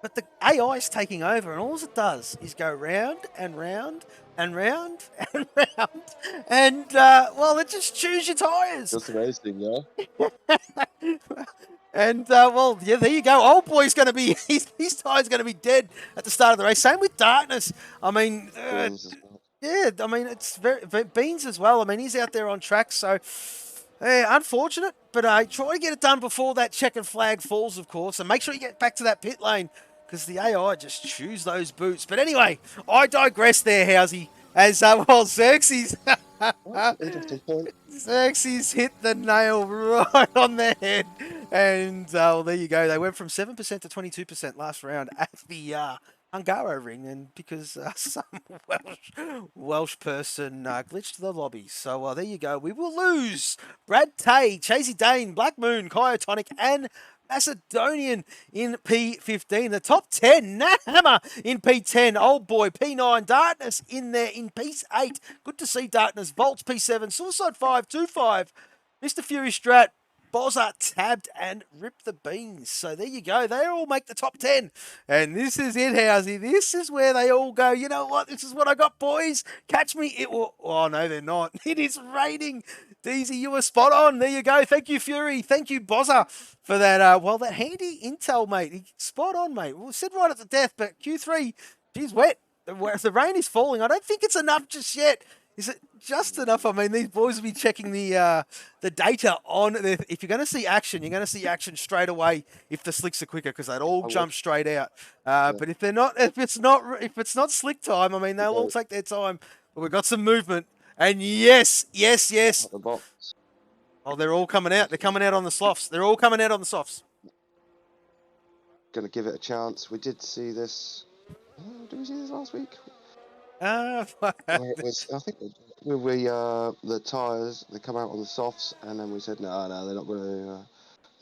But the AI is taking over, and all it does is go round and round and round and round. And, well, it just chews your tyres. Just racing, yeah. And, well, yeah, there you go. Old boy's going to be, his tyre's going to be dead at the start of the race. Same with Darkness. I mean, yeah, I mean, it's very Beans as well. I mean, he's out there on track, so unfortunate. But try to get it done before that checkered flag falls, of course, and make sure you get back to that pit lane, because the AI just chews those boots. But anyway, I digress there, Housey. As, well, Xerxes... Interesting point. Xerxes hit the nail right on the head. And, well, there you go. They went from 7% to 22% last round at the Hungaro ring, and because some Welsh person glitched the lobby. So there you go. We will lose Brad Tay, Chasey Dane, Black Moon, Kyotonic, and Macedonian in P15. The top 10, Nat Hammer in P10. Old boy, P9. Darkness in there in P8. Good to see Darkness. Volts, P7. Suicide 5, 2-5. Mr. Fury Strat, Bozza tabbed and ripped the beans. So there you go. They all make the top 10. And this is it, Housey. This is where they all go, you know what? This is what I got, boys. Catch me. It will. Oh, no, they're not. It is raining. Deezy, you were spot on. There you go. Thank you, Fury. Thank you, Bozza, for that. Well, that handy intel, mate. Spot on, mate. We said right at the death, but Q3, geez, wet. The rain is falling. I don't think it's enough just yet. Is it just enough? I mean, these boys will be checking the data on. If you're going to see action, you're going to see action straight away if the slicks are quicker, because they'd all jump straight out. But if it's not slick time, I mean, they'll all take their time. But we've got some movement, and yes. The box. Oh, they're all coming out. They're coming out on the softs. They're all coming out on the softs. Going to give it a chance. We did see this. Did we see this last week? I think the tyres, they come out on the softs, and then we said no, they're not going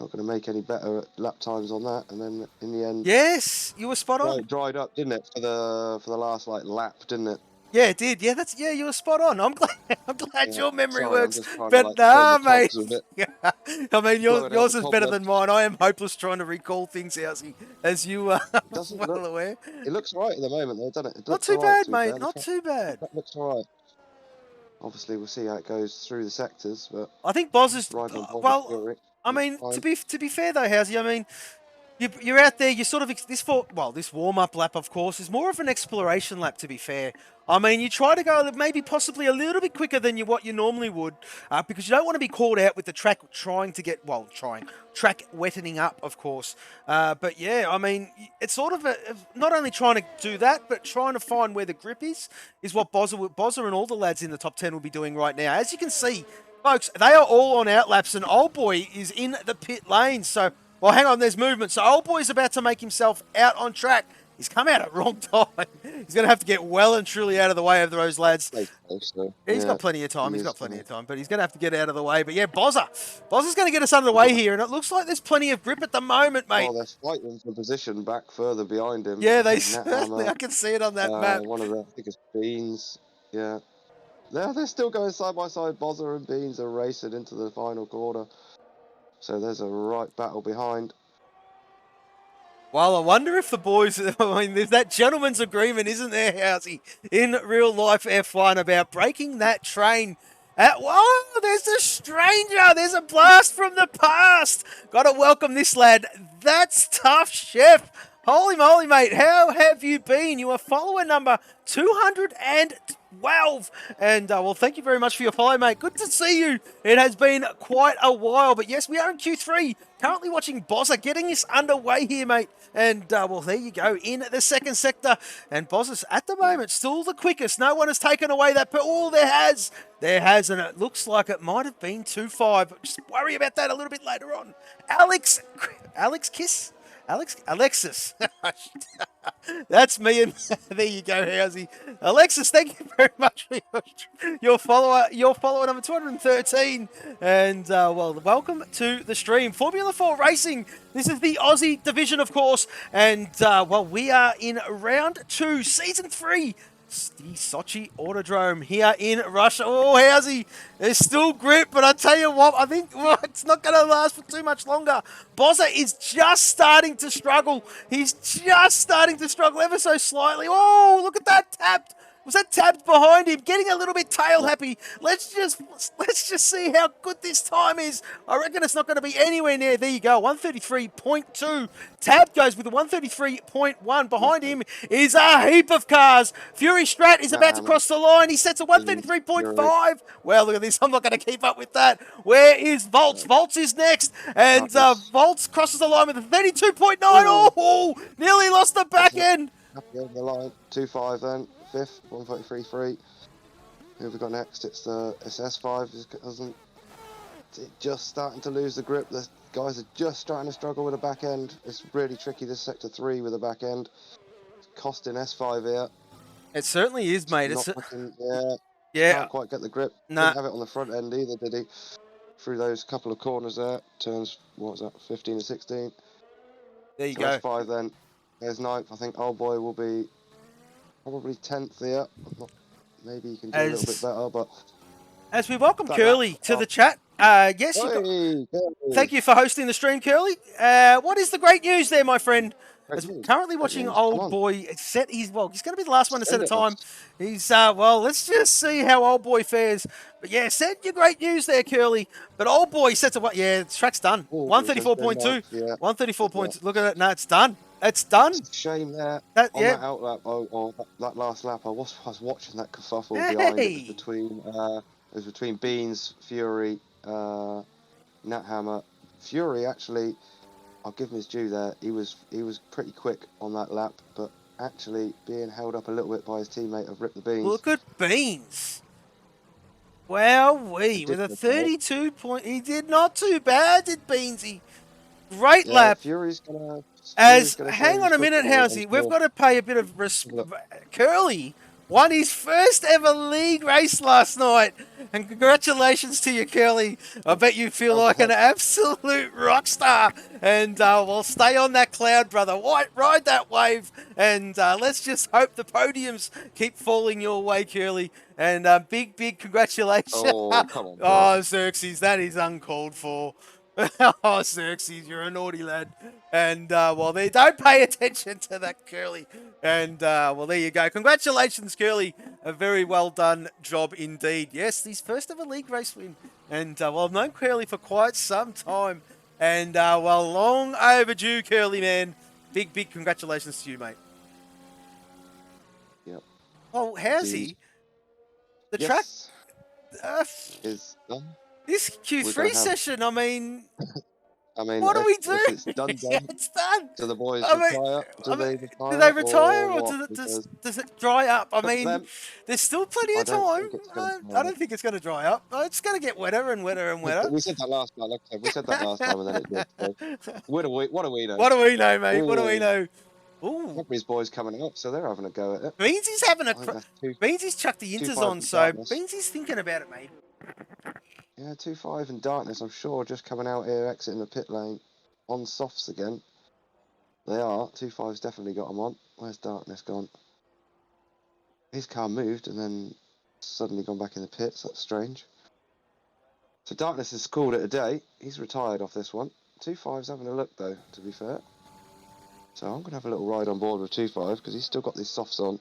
to make any better lap times on that, and then in the end, yes, you were spot on. It dried up, didn't it, for the last lap, didn't it? Yeah, it did. Yeah, you were spot on. I'm glad. I'm glad Yeah. your memory Sorry, I'm works. just trying to But like turn nah, the mate. cogs a bit, I mean, blowing out yours the is better than cobwebs. mine. I am hopeless trying to recall things, Housey, as you are It doesn't well look. aware. It looks all right at the moment, though, doesn't it? It Not looks too all right. bad, To be mate. fair, Not too bad. track looks all right. Obviously, we'll see how it goes through the sectors, but I think Boz is. just riding on Boz's Well, Fury. I Looks mean, fine. to be fair though, Housey, I mean, you're out there. You sort of this warm up lap, of course, is more of an exploration lap. To be fair, I mean, you try to go maybe possibly a little bit quicker than what you normally would, because you don't want to be caught out with the track trying to get track wetting up, of course. But yeah, I mean, it's sort of not only trying to do that, but trying to find where the grip is what Bozza and all the lads in the top 10 will be doing right now. As you can see, folks, they are all on outlaps, and Old Boy is in the pit lane. So, well, hang on, there's movement. So, Old Boy's about to make himself out on track. He's come out at the wrong time. He's going to have to get well and truly out of the way of those lads. So, He's yeah, got plenty of time. he He's is got plenty of time, but he's going to have to get out of the way. But yeah, Bozza's going to get us under the way here, and it looks like there's plenty of grip at the moment, mate. Oh, they're fighting for position back further behind him. Yeah, they Nat certainly. Hammer, I can see it on that map. one of the, I think it's Beans. Yeah. They're still going side by side. Bozza and Beans are racing into the final quarter. So there's a right battle behind. Well, I wonder if the boys, I mean, there's that gentleman's agreement, isn't there, Housey, in real life F1 about breaking that train. Whoa, there's a stranger. There's a blast from the past. Got to welcome this lad. That's tough, Chef. Holy moly, mate. How have you been? You are follower number 212. And, well, thank you very much for your follow, mate. Good to see you. It has been quite a while. But, yes, we are in Q3. Currently watching Bozza getting us underway here, mate. And, well, there you go, in the second sector. And Bozza's, at the moment, still the quickest. No one has taken away that. Oh, there has. There has, and it looks like it might have been 2-5. Just worry about that a little bit later on. Alexis. That's me, and there you go, Housey. Alexis, thank you very much for your follower number 213. And, well, welcome to the stream. Formula 4 Racing. This is the Aussie division, of course. And, well, we are in round 2, season 3. The Sochi Autodrome here in Russia. Oh, Housey, there's still grip, but I tell you what, I think it's not going to last for too much longer. Bozza is just starting to struggle. He's just starting to struggle ever so slightly. Oh, look at that tapped. Was that tapped behind him? Getting a little bit tail happy. Let's just see how good this time is. I reckon it's not going to be anywhere near. There you go, 133.2. Tab goes with a 133.1. Behind him is a heap of cars. Fury Strat is about to cross the line. He sets a 133.5. Well, look at this. I'm not going to keep up with that. Where is Volts? Volts is next. And Volts crosses the line with a 32.9. Oh, nearly lost the back end. Happy over the line. 2-5 then. 5th, 133.3. Who have we got next? It's S5. It's just starting to lose the grip. The guys are just starting to struggle with the back end. It's really tricky, this sector 3 with the back end. It's costing S5 here. It certainly is, mate. Yeah. Can't quite get the grip. Nah. Didn't have it on the front end either, did he? Through those couple of corners there. Turns, what was that, 15 and 16. There you go. S5 then. There's 9th. I think Old Boy will be probably 10th here. Maybe he can do a little bit better, but... As we welcome Curly to the chat. Yes, thank you for hosting the stream, Curly. What is the great news there, my friend? Currently watching Old Boy set he's going to be the last one to set a time. He's well, let's just see how Old Boy fares. But yeah, set your great news there, Curly. But Old Boy sets a the track's done. 134.2. Yeah. 134 points. Look at it. No, it's done. It's done. It's a shame there. That outlap, that last lap, I was watching that kerfuffle behind it. It was between Beans, Fury, Nat Hammer. Fury actually, I'll give him his due there. He was pretty quick on that lap, but actually being held up a little bit by his teammate of Rip the Beans. Look at Beans. Wowee, with a 32 point, he did not too bad, did Beansy. Great lap. Fury's gonna hang on a minute, Housey. We've got to pay a bit of respect. Curly won his first ever league race last night. And congratulations to you, Curly. I bet you feel like an absolute rock star. And we'll stay on that cloud, brother. Ride that wave. And let's just hope the podiums keep falling your way, Curly. And big congratulations. Oh, come on. Oh, Xerxes, that is uncalled for. Oh, Xerxes, you're a naughty lad. And, well, they don't pay attention to that, Curly. And, well, there you go. Congratulations, Curly. A very well done job indeed. Yes, his first ever league race win. And, well, I've known Curly for quite some time. And, well, long overdue, Curly, man. Big congratulations to you, mate. Yep. Oh, how's he? The track is done. This Q3 session, I mean, what do we do? It's done. It's done. Do the boys retire? Do they retire or does it dry up? I mean, them, there's still plenty of time. I don't think it's going to dry up. It's going to get wetter and wetter and wetter. We said that last time. Like I said, we said that last time and then it did. So. What do we know? What do we know, mate? Ooh. What do we know? Ooh. Company's boys coming up, so they're having a go at it. Beansy's having a... Beansy's chucked the inters on, so Beansy's thinking about it, mate. Yeah, 2-5 and Darkness, I'm sure, just coming out here, exiting the pit lane on softs again. They are. 2-5's definitely got them on. Where's Darkness gone? His car moved and then suddenly gone back in the pits. That's strange. So Darkness has called it a day. He's retired off this one. 2-5's having a look, though, to be fair. So I'm going to have a little ride on board with 2-5 because he's still got these softs on.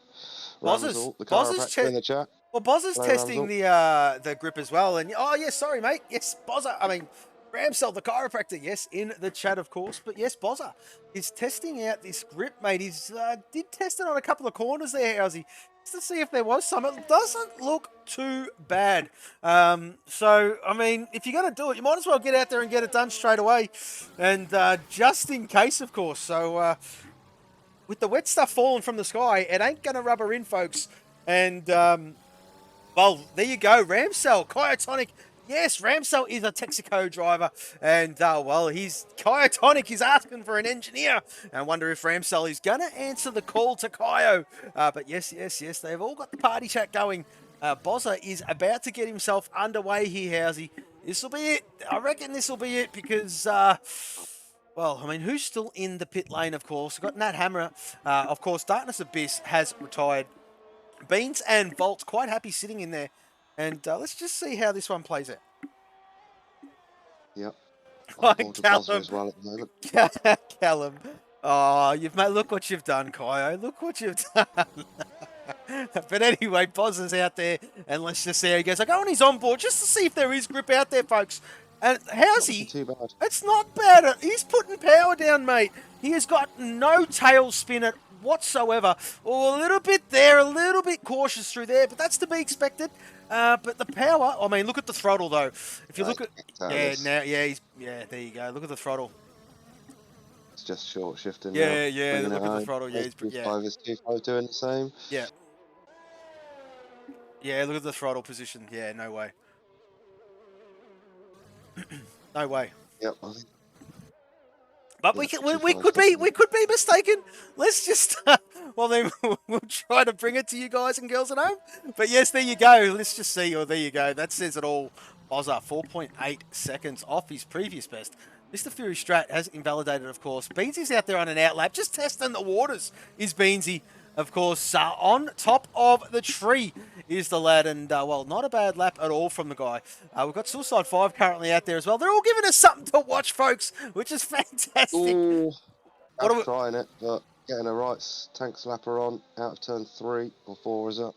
Ramsel, the chiropractor in the chat. Well, Bozzer's testing the grip as well. And oh, yes, sorry, mate. Yes, Bozzer. I mean, Ramsel, the chiropractor, yes, in the chat, of course. But yes, Bozzer is testing out this grip, mate. He's did test it on a couple of corners there, Howsy, just to see if there was some. It doesn't look too bad. So, I mean, if you're going to do it, you might as well get out there and get it done straight away. And just in case, of course. So, with the wet stuff falling from the sky, it ain't going to rubber in, folks. And... well, there you go, Ramsel, Kyotonic. Yes, Ramsel is a Texaco driver, and, well, he's Kyotonic is asking for an engineer. I wonder if Ramsel is going to answer the call to Kyo. But yes, they've all got the party chat going. Bozza is about to get himself underway here, Housey. This will be it. I reckon this will be it because... well, I mean, who's still in the pit lane, of course? We've got Nat Hammer. Of course, Darkness Abyss has retired. Beans and Volt quite happy sitting in there. And let's just see how this one plays out. Yep. Callum. As well at the moment. Callum. Oh, look what you've done, Kyo. Look what you've done. But anyway, Bozzer's out there. And let's just see how he goes. I go on his onboard just to see if there is grip out there, folks. And how's he? Too bad. It's not bad. He's putting power down, mate. He has got no tail spin at whatsoever. Or a little bit there, a little bit cautious through there, but that's to be expected. But the power, I mean, look at the throttle though. If you look at, there you go. Look at the throttle. It's just short shifting. Yeah. Look at the throttle. Yeah, is 2-5 doing the same. Yeah. Yeah, look at the throttle position. Yeah, no way. No way. Yep. I think. But we could be mistaken. Let's just well then we'll try to bring it to you guys and girls at home. But yes, there you go. Let's just see. Oh, there you go. That says it all. Bozza 4.8 seconds off his previous best. Mr. Fury Strat has invalidated, of course. Beansy's out there on an outlap, just testing the waters. Is Beansy, of course, on top of the tree is the lad, and well, not a bad lap at all from the guy. We've got Suicide 5 currently out there as well. They're all giving us something to watch, folks, which is fantastic. Ooh, I'm trying it, but getting a right tank slapper on out of turn 3 or 4, is it?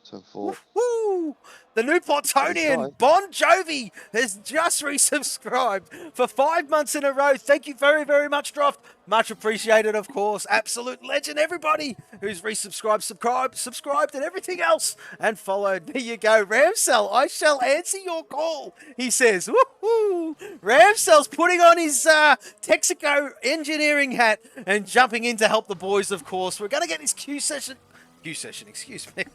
Turn 4. Woo! The new Plutonian, Bon Jovi, has just resubscribed for 5 months in a row. Thank you very, very much, Droft. Much appreciated, of course. Absolute legend, everybody who's resubscribed, subscribed, and everything else, and followed. There you go. Ramsel, I shall answer your call, he says. Woohoo! Ramsel's putting on his Texaco engineering hat and jumping in to help the boys, of course. We're going to get this Q session, excuse me.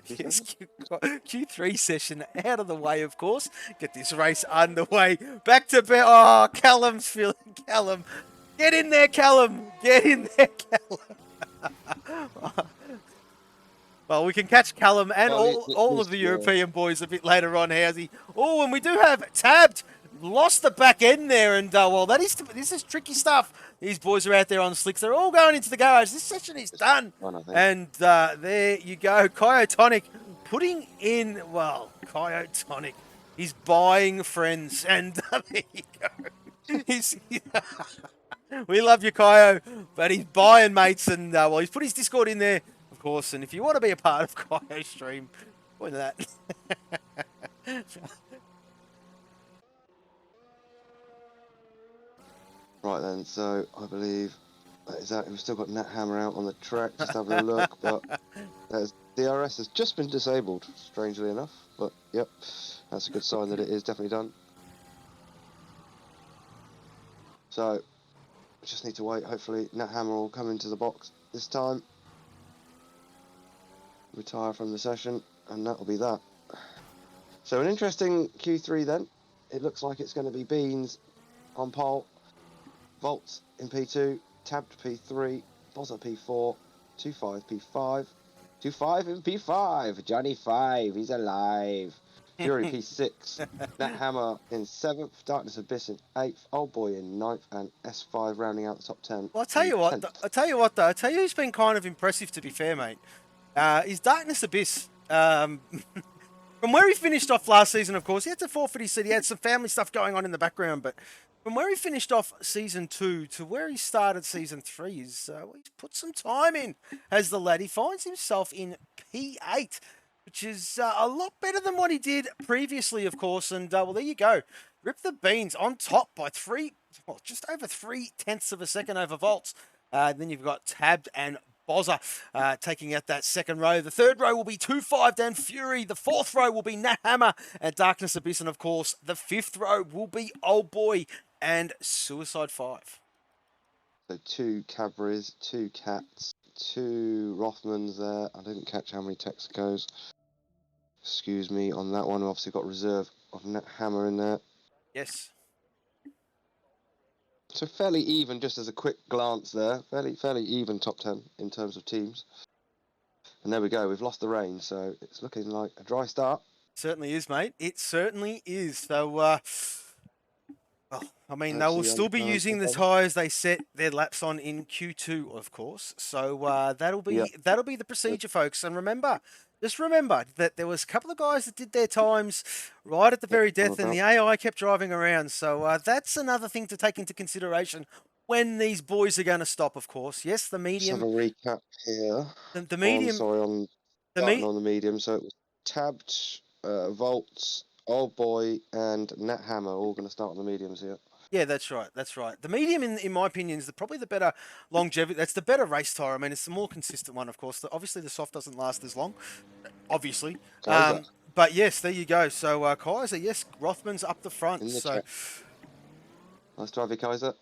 Yes, Q3 session out of the way, of course. Get this race underway. Back to bed. Oh, Callum's feeling. Callum. Get in there, Callum. Get in there, Callum. Well, we can catch Callum and Well, all of the European boys a bit later on, Housey. Oh, and we do have Tabbed. Lost the back end there, and well, this is tricky stuff. These boys are out there on slicks. They're all going into the garage. This session is done. And there you go. Kyotonic putting in, well, Kyotonic. He's buying friends, and there you go. We love you, Kyo, but he's buying mates, and well, he's put his Discord in there, of course. And if you want to be a part of Kyo's stream, point to that. Right then, so I believe that is that. We've still got Nat Hammer out on the track, just having a look, but DRS has just been disabled, strangely enough. But yep, that's a good sign that it is definitely done. So we just need to wait. Hopefully, Nat Hammer will come into the box this time, retire from the session, and that will be that. So an interesting Q3 then. It looks like it's going to be Beans on pole. Volts in P2, Tabbed P3, Bozza P4, 25 P5, 25 in P5, Johnny 5, he's alive. Fury P6, Nat Hammer in 7th, Darkness Abyss in 8th, Old Boy in 9th, and S5 rounding out the top 10. Well, I'll tell you who's been kind of impressive, to be fair, mate. Is Darkness Abyss. From where he finished off last season, of course, he had to forfeit his seat. He had some family stuff going on in the background, but from where he finished off season 2 to where he started season 3, he's put some time in as the lad. He finds himself in P8, which is a lot better than what he did previously, of course. And, well, there you go. Rip the Beans on top by just over 0.3 of a second over Volts. Then you've got Tabbed and Bozza taking out that second row. The third row will be 2-5 Dan Fury. The fourth row will be Nat Hammer and Darkness Abyss. And, of course, the fifth row will be Old Boy and Suicide 5. So 2 Cabris, 2 Cats, 2 Rothmans there. I didn't catch how many Texacos. Excuse me on that one. We've obviously got reserve of Nat Hammer in there. Yes. So fairly even, just as a quick glance there. Fairly even top 10 in terms of teams. And there we go. We've lost the rain, so it's looking like a dry start. Certainly is, mate. It certainly is. So, well, I mean, they will still be using the tyres they set their laps on in Q2, of course. So that'll be the procedure, folks. And just remember that there was a couple of guys that did their times right at the very death, and the AI kept driving around. So that's another thing to take into consideration when these boys are going to stop, of course. Yes, the medium. Let's have a recap here. The medium. On the medium. So it was Tabbed, Volts, Old Boy, and Nat Hammer all going to start on the mediums here. Yeah, that's right. That's right. The medium, in my opinion, is probably the better longevity. That's the better race tire. I mean, it's the more consistent one, of course. Obviously, the soft doesn't last as long, obviously. But yes, there you go. So, Kaiser, yes, Rothman's up the front. Nice drive, Kaiser.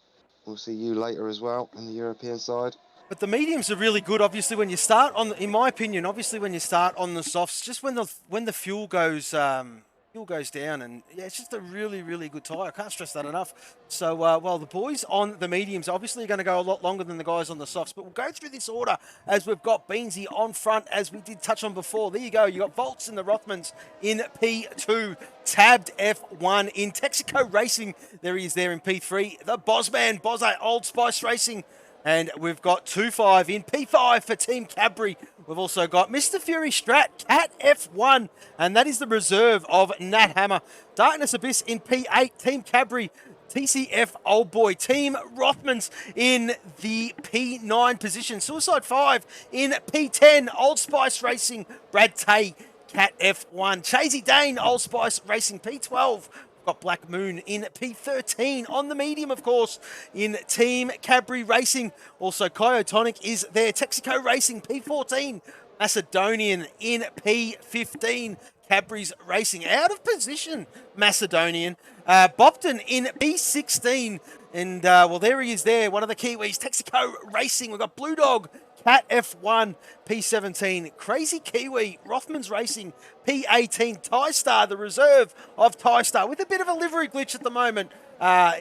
We'll see you later as well on the European side. But the mediums are really good, obviously, when you start on, in my opinion, obviously when you start on the softs, just when the fuel goes down, and yeah, it's just a really, really good tyre. I can't stress that enough. So, well, the boys on the mediums obviously are going to go a lot longer than the guys on the softs, but we'll go through this order as we've got Beansy on front, as we did touch on before. There you go. You got Volts in the Rothmans in P2, Tabbed F1 in Texaco Racing. There he is there in P3. The Bozman, Bozza, Old Spice Racing. And we've got 2-5 in P5 for Team Cadbury. We've also got Mr. Fury Strat, Cat F1, and that is the reserve of Nat Hammer. Darkness Abyss in P8, Team Cadbury, TCF Old Boy. Team Rothmans in the P9 position. Suicide 5 in P10, Old Spice Racing, Brad Tay, Cat F1. Chasey Dane, Old Spice Racing, P12. Got Black Moon in P13 on the medium, of course, in Team Cadbury Racing. Also, Kyotonic is there. Texaco Racing, P14. Macedonian in P15. Cadbury's Racing out of position. Macedonian. Bopton in P16. And, well, there he is there. One of the Kiwis. Texaco Racing. We've got Blue Dog. Cat F1, P17, Crazy Kiwi, Rothmans Racing, P18, TieStar, the reserve of TieStar, with a bit of a livery glitch at the moment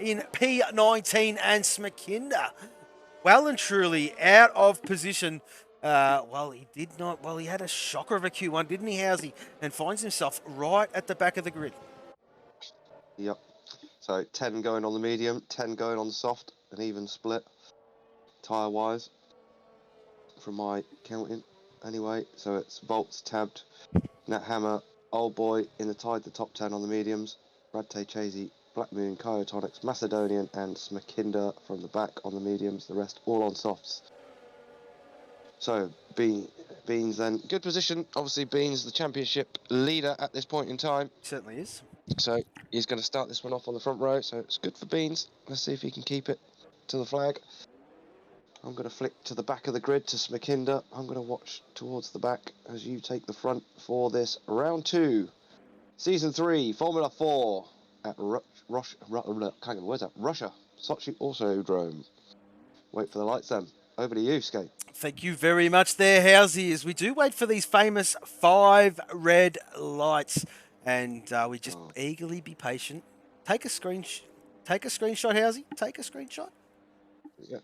in P19, and Smakinda, well and truly out of position. Well, he did not. Well, he had a shocker of a Q1, didn't he, Housey? And finds himself right at the back of the grid. Yep. So 10 going on the medium, 10 going on the soft, an even split, tyre-wise, from my counting. Anyway, so it's Volts, Tabbed, Nat Hammer, Old Boy in the tied the top 10 on the mediums, Radte Chasey, Black Moon, Kyotonics, Macedonian, and Smakinda from the back on the mediums, the rest all on softs. So, Beans then, good position. Obviously, Beans, the championship leader at this point in time. Certainly is. So, he's going to start this one off on the front row, so it's good for Beans. Let's see if he can keep it to the flag. I'm going to flick to the back of the grid to Smakinda. I'm going to watch towards the back as you take the front for this round 2. Season 3, Formula 4 at Russia, Sochi Autodrome. Wait for the lights then. Over to you, Skate. Thank you very much there, Housey, as we do wait for these famous 5 red lights. And we just eagerly be patient. Take a screenshot, Housey. Take a screenshot. Yeah.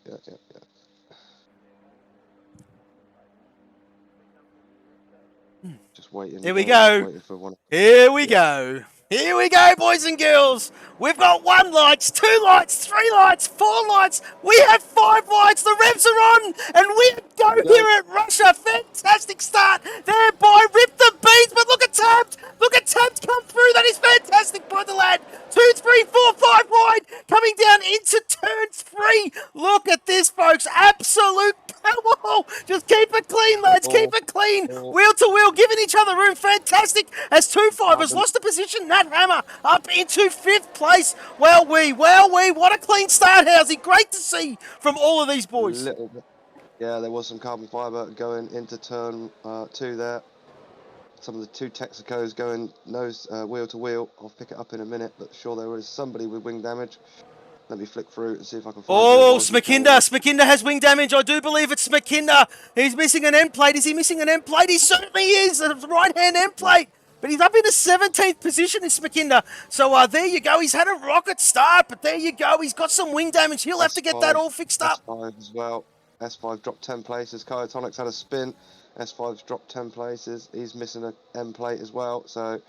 Just waiting. Here we go. Waiting for one. Here we go. Here we go, boys and girls. We've got 1 light, 2 lights, 3 lights, 4 lights. We have 5 lights. The revs are on, and we go here at Russia. Fantastic start there by Rip the Beans, but look at Tabbed. Look at Tabbed come through. That is fantastic by the lad. 2, 3, 4, 5 wide, coming down into turn 3. Look at this, folks. Absolute power. Just keep it clean, lads. Keep it clean. Wheel to wheel, giving each other room. Fantastic. As 2-5 has lost the position. Nat Hammer up into 5th place. Well, what a clean start, Housey. Great to see from all of these boys. Little bit. Yeah, there was some carbon fibre going into turn 2 there. Some of the 2 Texacos going nose wheel to wheel. I'll pick it up in a minute, but sure there is somebody with wing damage. Let me flick through and see if I can find. Oh, Smakinda has wing damage. I do believe it's Smakinda. He's missing an end plate. Is he missing an end plate? He certainly is. A right-hand end plate. But he's up in the 17th position, is Smakinda. So there you go. He's had a rocket start, but there you go. He's got some wing damage. He'll have to get that all fixed up. S5 as well. S5 dropped 10 places. Kyotonics had a spin. S5's dropped 10 places. He's missing an end plate as well. So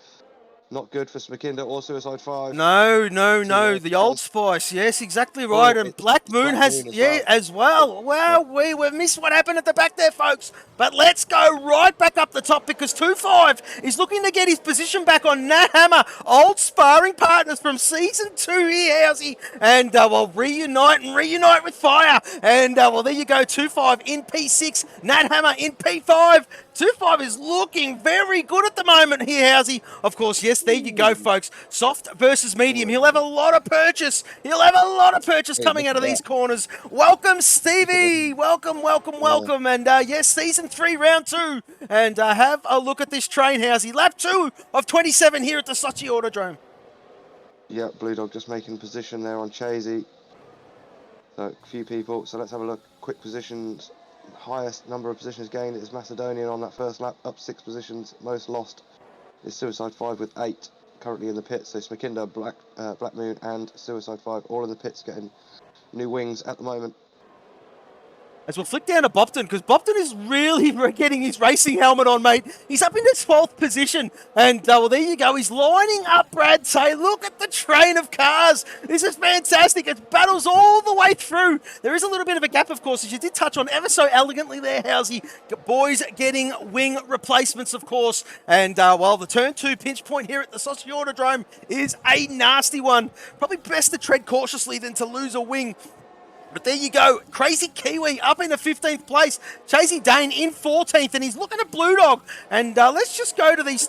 not good for Smakinda or Suicide 5. No. The Old Spice. Yes, exactly right. And Black Moon has, as well. Well, we've missed what happened at the back there, folks. But let's go right back up the top because 2-5 is looking to get his position back on Nat Hammer. Old sparring partners from Season 2 here, Housey. And we'll reunite with fire. And well, there you go. 2-5 in P6. Nat Hammer in P5. 2-5 is looking very good at the moment here, Housey. Of course, yes, there you go, folks. Soft versus medium. He'll have a lot of purchase. Coming out of these corners. Welcome, Stevie. Welcome. And yes, Season 3, Round 2. And have a look at this train, Housey. Lap 2 of 27 here at the Sochi Autodrome. Yeah, Blue Dog just making position there on Chasey. So, a few people. So let's have a look. Quick positions. Highest number of positions gained is Macedonian on that first lap, up 6 positions. Most lost is Suicide 5 with 8 currently in the pits. So Smakinda, Black Moon and Suicide 5 all in the pits getting new wings at the moment. As we'll flick down to Bopton, because Bopton is really getting his racing helmet on, mate. He's up in the 12th position. And, well, there you go. He's lining up Brad Tay. Look at the train of cars. This is fantastic. It battles all the way through. There is a little bit of a gap, of course, as you did touch on ever so elegantly there, Housey. Boys getting wing replacements, of course. And, well, the turn 2 pinch point here at the Sochi Autodrome is a nasty one. Probably best to tread cautiously than to lose a wing. But there you go. Crazy Kiwi up in the 15th place. Chasey Dane in 14th, and he's looking at Blue Dog. And let's just go to these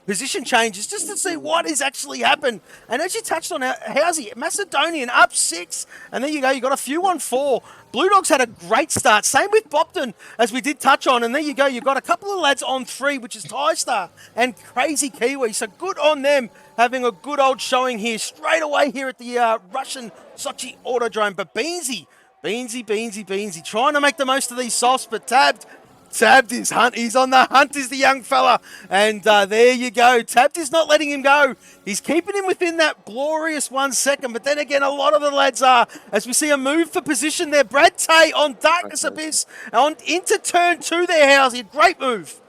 position changes just to see what has actually happened. And as you touched on, Housey, Macedonian up 6. And there you go. You got a few on 4. Blue Dog's had a great start. Same with Bopton, as we did touch on. And there you go. You've got a couple of lads on 3, which is TieStar and Crazy Kiwi. So good on them, having a good old showing here straight away here at the Russian Sochi Autodrome. But Beansy, trying to make the most of these softs, but Tabbed Tabbed is hunt. He's on the hunt, is the young fella. And there you go. Tabbed is not letting him go. He's keeping him within that glorious 1 second. But then again, a lot of the lads are, as we see a move for position there. Brad Tay on Darkness Abyss on into turn 2 there, Housey. Great move.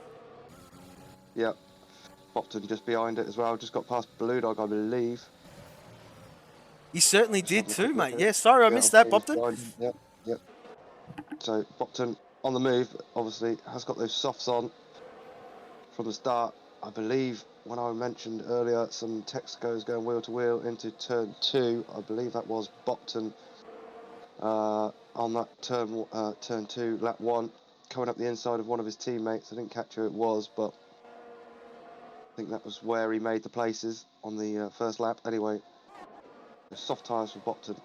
Yep. Bopton just behind it as well. Just got past Blue Dog, I believe. He certainly did too, mate. Yeah, sorry I missed that, Bopton. Yep, yep. So Bopton on the move, obviously, has got those softs on from the start. I believe when I mentioned earlier some Texacos going wheel to wheel into turn 2, I believe that was Bopton on that turn 2, lap 1, coming up the inside of one of his teammates. I didn't catch who it was, but I think that was where he made the places on the first lap. Anyway, soft tyres for Bopton.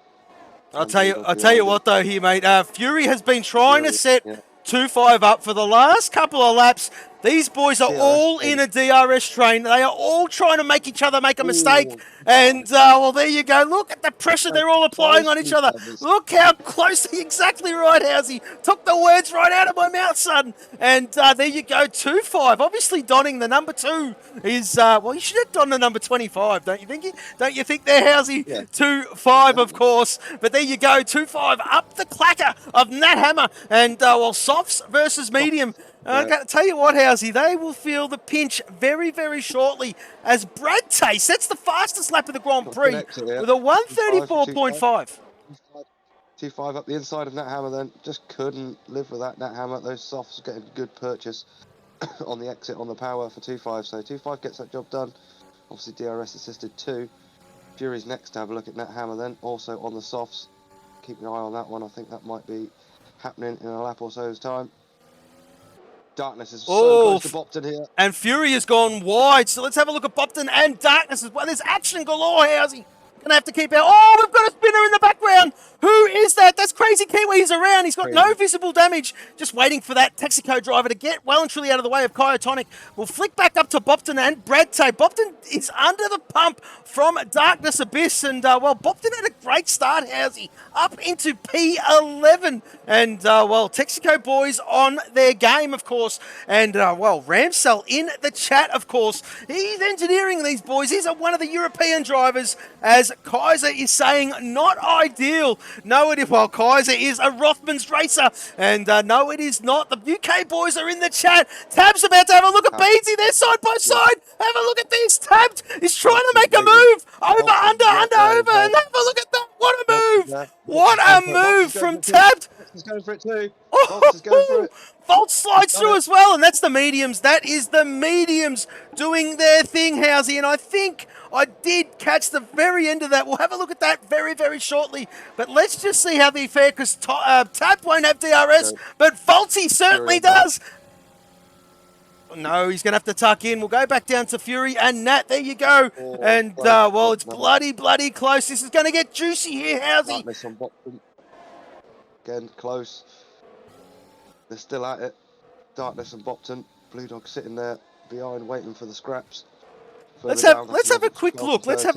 I'll tell you what though here, mate. Fury has been trying to set 2-5 up for the last couple of laps. These boys are all in a DRS train. They are all trying to make each other make a mistake. And, well, there you go. Look at the pressure they're all applying on each other. Look how close. Exactly right, Housey. Took the words right out of my mouth, son. And there you go, 2-5. Obviously, donning the number 2 is, well, you should have donned the number 25, don't you think? Don't you think there, Housey? Yeah. 2-5, of course. But there you go, 2-5 up the clacker of Nat Hammer. And, well, softs versus medium. I got to tell you what, Housey, they will feel the pinch very, very shortly as Brad Tay sets the fastest lap of the Grand Prix with a 134.5. 2-5 up the inside of Nat Hammer then. Just couldn't live with that Nat Hammer. Those softs getting good purchase on the exit on the power for 2-5. So 2-5 gets that job done. Obviously DRS assisted too. Fury's next to have a look at Nat Hammer then. Also on the softs. Keep an eye on that one. I think that might be happening in a lap or so's time. Darkness is so close to Bopton here. And Fury has gone wide. So let's have a look at Bopton and Darkness as well. There's action galore, Housey. Gonna have to keep out. Oh, we've got a spinner in the background. Who is that? That's Crazy Kiwi. He's around. He's got no visible damage. Just waiting for that Texaco driver to get well and truly out of the way of Kyotonic. We'll flick back up to Bopton and Brad Tay. Bopton is under the pump from Darkness Abyss. And, well, Bopton had a great start, Housey. Up into P11. And, well, Texaco boys on their game, of course. And, well, Ramsell in the chat, of course. He's engineering these boys. He's one of the European drivers, as Kaiser is saying not ideal. No, it is. Well, Kaiser is a Rothmans racer. And no, it is not. The UK boys are in the chat. Tab's about to have a look at Beansy. They're side by side. Have a look at this. Tabbed is trying to make a move. Over, under, over. And have a look at that. What a move. What a move from Tabbed. He's going for it too. He's going for it. Volt slides through as well, and that's the mediums. That is the mediums doing their thing, Housey. And I think I did catch the very end of that. We'll have a look at that very, very shortly. But let's just see how they fare, because Tab won't have DRS, but Volty certainly does. No, he's going to have to tuck in. We'll go back down to Fury and Nat. There you go. And, well, it's bloody close. This is going to get juicy here, Housey. Again, close. They're still at it. Darkness and Bopton. Blue Dog sitting there behind, waiting for the scraps. Let's have a quick look. Let's have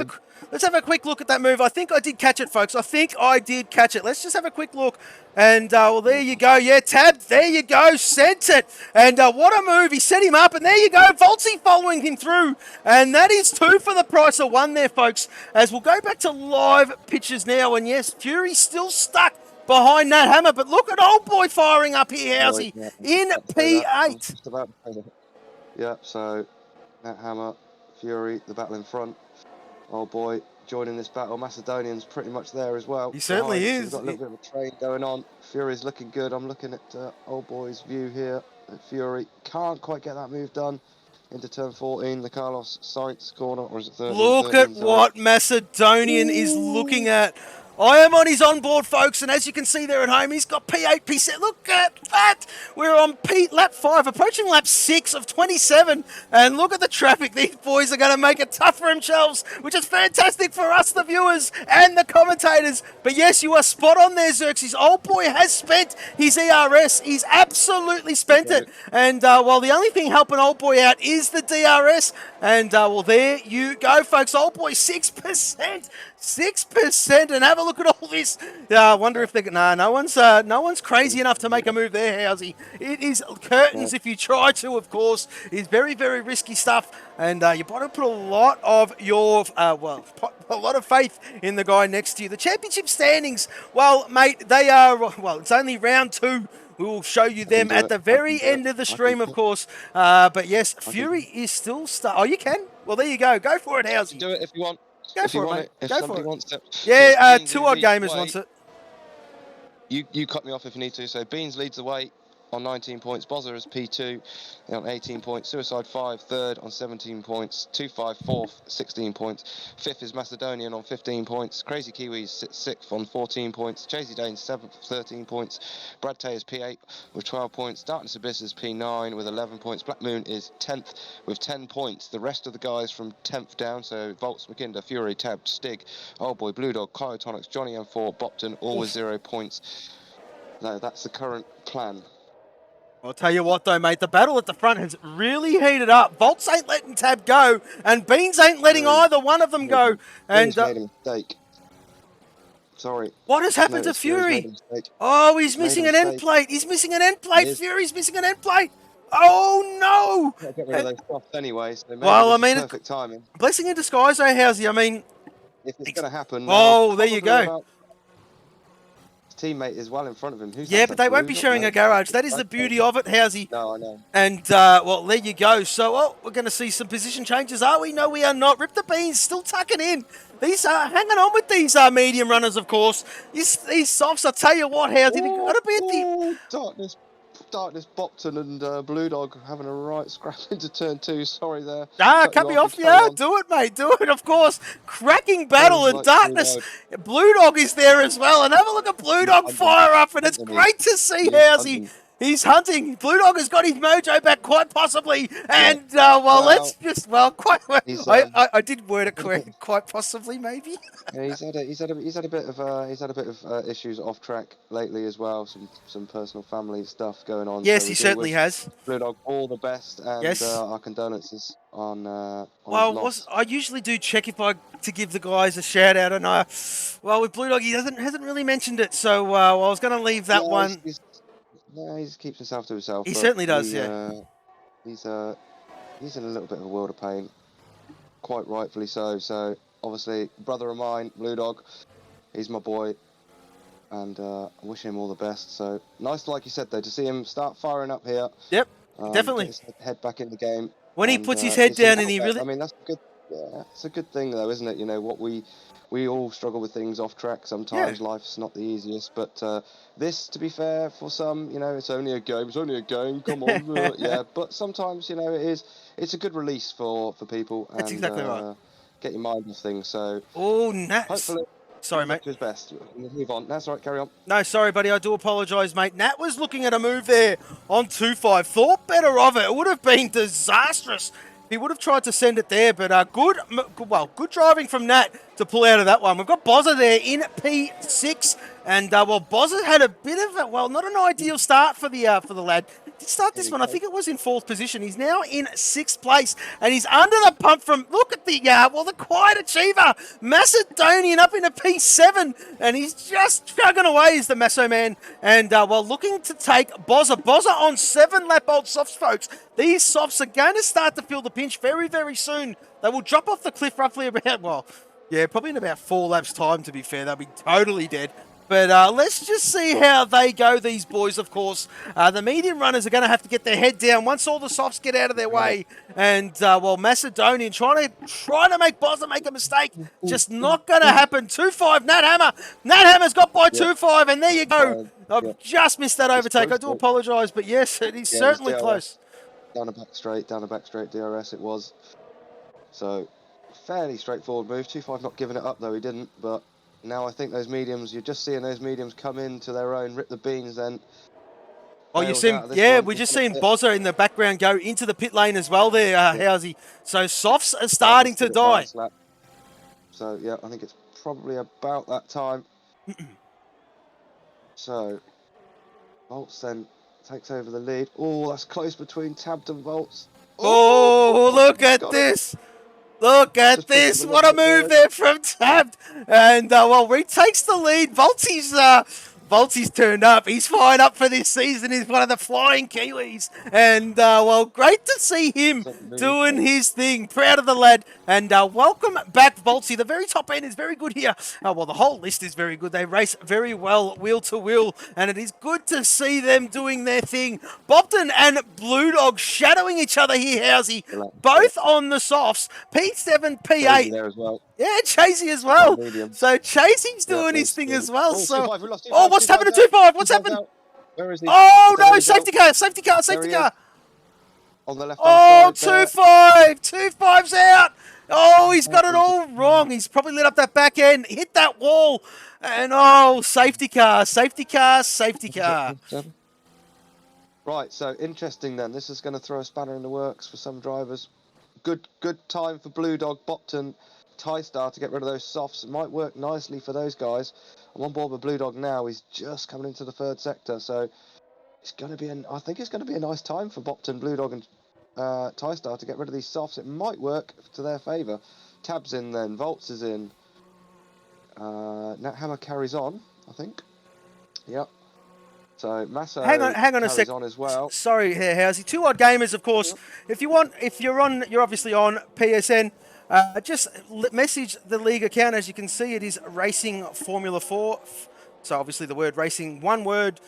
a quick look at that move. I think I did catch it, folks. I think I did catch it. Let's just have a quick look. And, well, there you go. Yeah, Tab, there you go. Sent it. And what a move. He set him up. And there you go. Voltsy following him through. And that is 2 for the price of 1 there, folks. As we'll go back to live pictures now. And, yes, Fury's still stuck behind Nat Hammer. But look at old boy firing up here, Housey, in P8. Yeah, so Nat Hammer, Fury, the battle in front. Old boy joining this battle. Macedonian's pretty much there as well. He certainly is. We've got a little bit of a train going on. Fury's looking good. I'm looking at old boy's view here. Fury can't quite get that move done into turn 14, the Carlos Sainz corner, or is it 13? Look at what Macedonian is looking at. I am on his onboard, folks, and as you can see there at home, he's got P8, P7. Look at that. We're on lap 5, approaching lap 6 of 27. And look at the traffic. These boys are going to make it tough for themselves, which is fantastic for us, the viewers, and the commentators. But yes, you are spot on there, Xerxes. Old boy has spent his ERS. He's absolutely spent it. And, well, the only thing helping old boy out is the DRS. And, well, there you go, folks. Old boy, 6%. 6%, and have a look at all this. I wonder if they can. No one's crazy enough to make a move there, Housey. It is curtains if you try to, of course. It's very, very risky stuff, and you've got to put a lot of your, a lot of faith in the guy next to you. The championship standings, well, mate, they are, well, it's only round 2. We will show you them at the very end of the stream, of course. But yes, Fury is still Oh, you can? Well, there you go. Go for it, Housey. Do it if you want. Go If you for it, want mate. it, if Go for somebody it. wants it. Yeah, Beans Two Odd leads the Gamers way. wants it. You cut me off if you need to. So Beans leads the way on 19 points. Bozza is P2 on 18 points. Suicide 5 third on 17 points. 2-5 fourth, 16 points. Fifth is Macedonian on 15 points. Crazy Kiwis sits 6th on 14 points. Chasey Dane 7th, 13 points. Brad Tay is P8 with 12 points. Darkness Abyss is P9 with 11 points. Black Moon is 10th with 10 points. The rest of the guys from 10th down, so Volts, McKinder, Fury, Tab, Stig, Old Boy, Blue Dog, Kyotonics, Johnny M4, Bopton, all with 0 points. No, that's the current plan. I'll tell you what, though, mate, the battle at the front has really heated up. Volts ain't letting Tab go, and Beans ain't letting either one of them go. And Beans made a mistake. Sorry. What has happened to Fury? Oh, he's missing an end plate. He's missing an end plate. Fury's missing an end plate. Oh, no. Get rid of those softs anyway, so maybe well, I mean, perfect timing. Blessing in disguise, though, Housey. I mean, if it's going to happen. Oh, there you go. Teammate is well in front of him. Yeah, but they won't be sharing a garage. That is the beauty of it, Housey. No, I know. And, well, there you go. So, we're going to see some position changes, are we? No, we are not. Rip the Beans, still tucking in. These are hanging on with these medium runners, of course. These softs, I'll tell you what, Housey, they've got to be at the... Darkness, Bopton and Blue Dog having a right scrap into turn 2. Sorry there. Cut me off. Yeah, do it, mate. Do it, of course. Cracking battle and Darkness. Blue Dog is there as well. And have a look at Blue Dog fire up. And it's great to see Housey. He's hunting. Blue Dog has got his mojo back, quite possibly. And let's just I did word it correct, quite possibly, maybe. Yeah, he's had a bit of issues off track lately as well. Some personal family stuff going on. Yes, so he certainly has. Blue Dog, all the best, and our condolences on. I usually do check to give the guys a shout out, and with Blue Dog he hasn't really mentioned it, so I was going to leave that one. He just keeps himself to himself. He certainly does, he's in a little bit of a world of pain, quite rightfully so. So obviously, brother of mine, Blue Dog, he's my boy, and I wish him all the best. So nice, like you said, though, to see him start firing up here. Yep, definitely. Get his head back in the game. When he puts his head down and he really... I mean, that's good. Yeah, it's a good thing, though, isn't it? You know, what we all struggle with things off track sometimes. Yeah. Life's not the easiest, but this, to be fair, for some, you know, it's only a game, come on. Yeah, but sometimes, you know, it's a good release for people. That's exactly right. Get your mind off things, so... Oh, Nats. Hopefully... Sorry, mate. His best. Move on. That's all right, carry on. No, sorry, buddy. I do apologise, mate. Nat was looking at a move there on 2-5. Thought better of it. It would have been disastrous. He would have tried to send it there, but good driving from Nat to pull out of that one. We've got Bozza there in P6, and Bozza had a bit of not an ideal start for the lad. Did start this one, I think it was in 4th position. He's now in 6th place, and he's under the pump from, look at the quiet achiever, Macedonian up into P7, and he's just chugging away as the Masso man, and looking to take Bozza on 7 lap old softs, folks. These softs are going to start to feel the pinch very, very soon. They will drop off the cliff roughly about, probably in about 4 laps time, to be fair. They'll be totally dead. But let's just see how they go, these boys, of course. The medium runners are going to have to get their head down once all the softs get out of their way. And, Macedonian trying to make Bozza make a mistake. Just not going to happen. 2-5, Nat Hammer. Nat Hammer's got by 2-5, and there you go. I've just missed that overtake. I do apologise, but yes, it is certainly close. Down the back straight, DRS it was. So, fairly straightforward move. 2-5 not giving it up, though, he didn't, but... Now I think those mediums, you're just seeing those mediums come into their own, rip the beans, then... Oh, you've seen, we're just seeing Bozza in the background go into the pit lane as well there, Housey. So softs are starting to die. So, yeah, I think it's probably about that time. So, Volts then takes over the lead. Oh, that's close between Tabs and Volts. Oh, look at this. Look at Just push it this. a What little a bit move more. there from Tab. And, well, retakes the lead. Volty's turned up. He's fired up for this season. He's one of the flying Kiwis. And, well, great to see him doing his thing. Proud of the lad. And welcome back, Volty. The very top end is very good here. Well, the whole list is very good. They race very well, wheel to wheel. And it is good to see them doing their thing. Bopton and Blue Dog shadowing each other here, Housey. Both on the softs. P7, Chasey P8. there as well. Yeah, Chasey as On well. medium. So Chasey's Yeah, doing his that's thing good. as well. Oh, So, 2-5, we lost 2-5, oh, what's happened to 2-5's 2-5? What's 2-5's happened? out. Where is he? Oh, I don't know no, where he's safety out. car, safety car, There safety he car. is. On the left-hand Oh, side 2-5. 2-5's out. Oh, he's got it all wrong. He's probably lit up that back end, hit that wall. And, oh, safety car, safety car, safety car. Right, so interesting then. This is going to throw a spanner in the works for some drivers. Good time for Blue Dog, Bopton, Tystar to get rid of those softs. It might work nicely for those guys. I'm on board with Blue Dog now. He's just coming into the third sector, so it's going to be I think it's going to be a nice time for Bopton, Blue Dog, and Tystar to get rid of these softs. It might work to their favour. Tab's in then, Volts is in. Nat Hammer carries on, I think. Yep. So Massa Hang on a carries sec. on as well. Sorry, here, Housey. Two Odd Gamers, of course. Yep. If you're obviously on PSN. Just message the league account. As you can see, it is Racing Formula 4. So obviously the word racing, one word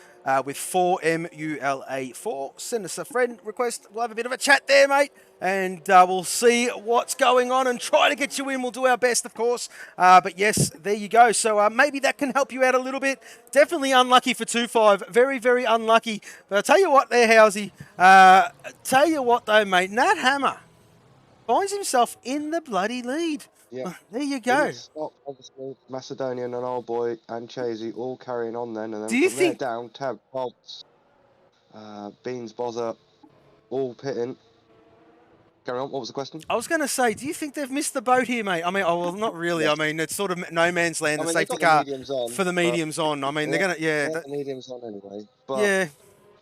with 4MULA4. Send us a friend request. We'll have a bit of a chat there, mate. And we'll see what's going on and try to get you in. We'll do our best, of course. But yes, there you go. So maybe that can help you out a little bit. Definitely unlucky for 2-5. Very, very unlucky. But I'll tell you what there, Housey. Tell you what though, mate. Nat Hammer finds himself in the bloody lead. Yeah. There you go. Stop, obviously, Macedonian and Old Boy and Chasey all carrying on then. And then Do you from think... there down, Tab, Bolts, Beans, Bozza, all pitting. Carry on, what was the question? I was going to say, do you think they've missed the boat here, mate? I mean, oh, well, not really. Yes. I mean, it's sort of no man's land, the safety got car the mediums for the mediums on. I mean, they're going to, they got the mediums on anyway. But, yeah.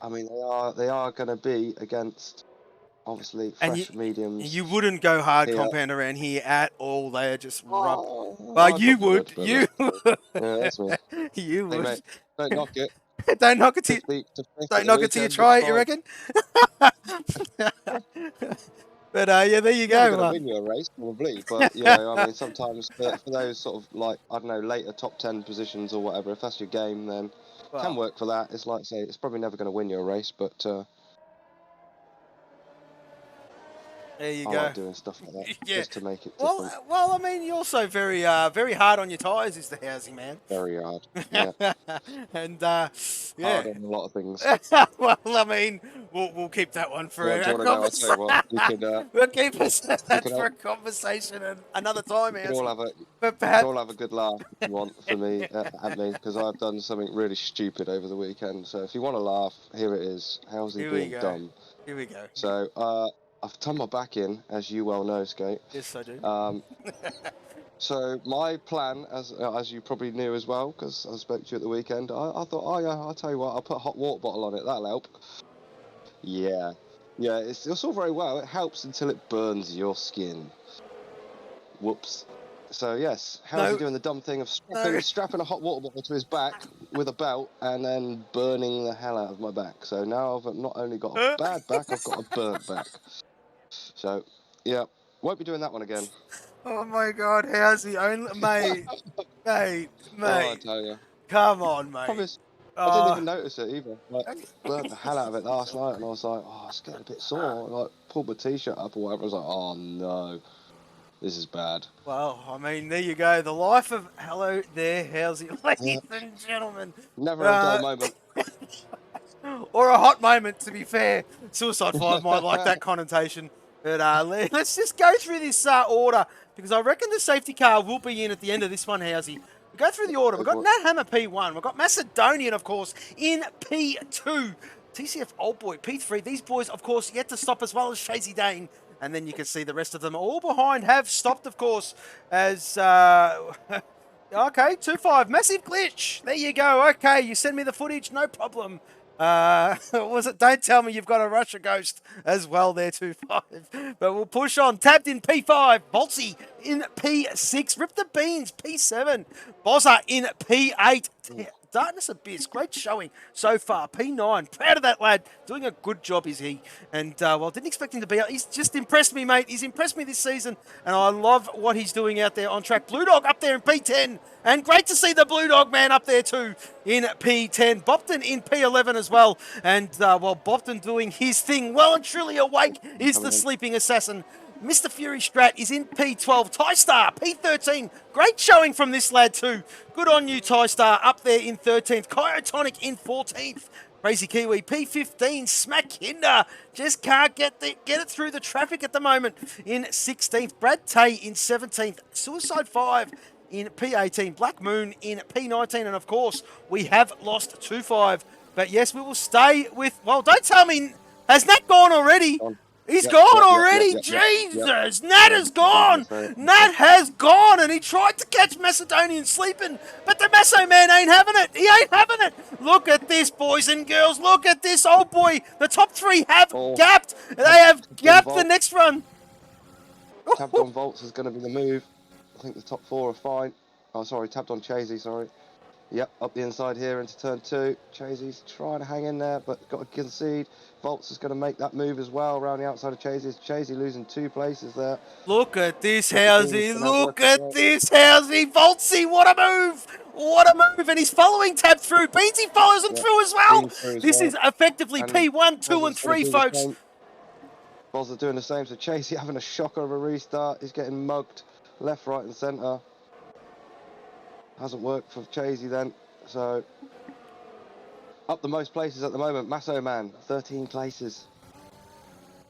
I mean, they are going to be against... Obviously, fresh mediums. You wouldn't go hard compound around here at all. They are just rub. Well, you would. You would. Yeah, that's me. You would. Hey, mate, don't knock it. Don't knock it till you try it, you reckon? But yeah, there you go. I'm going to win you a race, probably. But, yeah, I mean, sometimes for those sort of, like, I don't know, later top 10 positions or whatever, if that's your game, then it can work for that. It's like, say, it's probably never going to win you a race, but... there you go. I like doing stuff like that just to make it different. Well, I mean, you're also very hard on your tyres, is the housing man. Very hard. Yeah. And yeah, hard on a lot of things. Well, I mean, we'll keep that one for a conversation. We'll keep that for a conversation another time. We can all have a good laugh if you want for me at me, because I've done something really stupid over the weekend. So if you want to laugh, here it is. How's he being dumb? Here we go. So I've done my back in, as you well know, Skate. Yes, I do. So my plan, as you probably knew as well, because I spoke to you at the weekend, I thought, oh yeah, I'll tell you what, I'll put a hot water bottle on it, that'll help. Yeah, it's all very well, it helps until it burns your skin. Whoops. So yes, how's he doing the dumb thing of strapping a hot water bottle to his back with a belt and then burning the hell out of my back. So now I've not only got a bad back, I've got a burnt back. So, yeah, won't be doing that one again. Oh my God, how's the only mate? Oh, I tell you. Come on, mate. Promise. I didn't even notice it either. Like, burnt the hell out of it last night, and I was like, oh, it's getting a bit sore. Like, pulled my t-shirt up or whatever. I was like, oh no, this is bad. Well, I mean, there you go. The life of hello there, how's it, ladies and gentlemen. Never a dull moment. Or a hot moment, to be fair. Suicide 5 might like that connotation. But let's just go through this order, because I reckon the safety car will be in at the end of this one, Housey. We go through the order. We've got Nat Hammer P1. We've got Macedonian, of course, in P2. TCF Old Boy, P3. These boys, of course, yet to stop, as well as Shazzy Dane. And then you can see the rest of them all behind have stopped, of course, as... Okay, 2-5. Massive glitch. There you go. Okay, you send me the footage. No problem. Was it? Don't tell me you've got a Russia Ghost as well there, 2-5. But we'll push on. Tabbed in P5. Boltsy in P6. Rip the Beans, P7. Bozza in P8. Darkness Abyss, great showing so far. P9, proud of that lad. Doing a good job, is he? And, well, didn't expect him to be out. He's just impressed me, mate. He's impressed me this season. And I love what he's doing out there on track. Blue Dog up there in P10. And great to see the Blue Dog man up there too in P10. Bopton in P11 as well. And, well, Bopton doing his thing. Well and truly awake is the sleeping assassin. Mr. Fury Strat is in P12. Ty-Star, P13. Great showing from this lad too. Good on you, Ty-Star, up there in 13th. Kyotonic in 14th. Crazy Kiwi, P15. Smack Hinder just can't get it through the traffic at the moment in 16th. Brad Tay in 17th. Suicide 5 in P18. Black Moon in P19. And, of course, we have lost 2-5. But, yes, we will stay with... Well, don't tell me... Has Nat gone already? He's gone already. Jesus, Nat has gone. Nat has gone, and he tried to catch Macedonian sleeping, but the Maso man ain't having it. He ain't having it. Look at this, boys and girls. Look at this, old boy. The top three have gapped. They have gapped the next run. Tabbed on Volts is going to be the move. I think the top four are fine. Oh, sorry, tabbed on Chasey, sorry. Yep, up the inside here into turn 2. Chasey's trying to hang in there, but got to concede. Volts is going to make that move as well around the outside of Chasey. Chasey losing 2 places there. Look at this, Housey. Look at this, Housey. Voltsy, what a move. What a move. And he's following Tab through. Beansy follows him through as well. This is effectively P1, 2 and 3, folks. Boz are doing the same. So Chasey having a shocker of a restart. He's getting mugged left, right and centre. Hasn't worked for Chasey then, so up the most places at the moment. Masso Man, 13 places.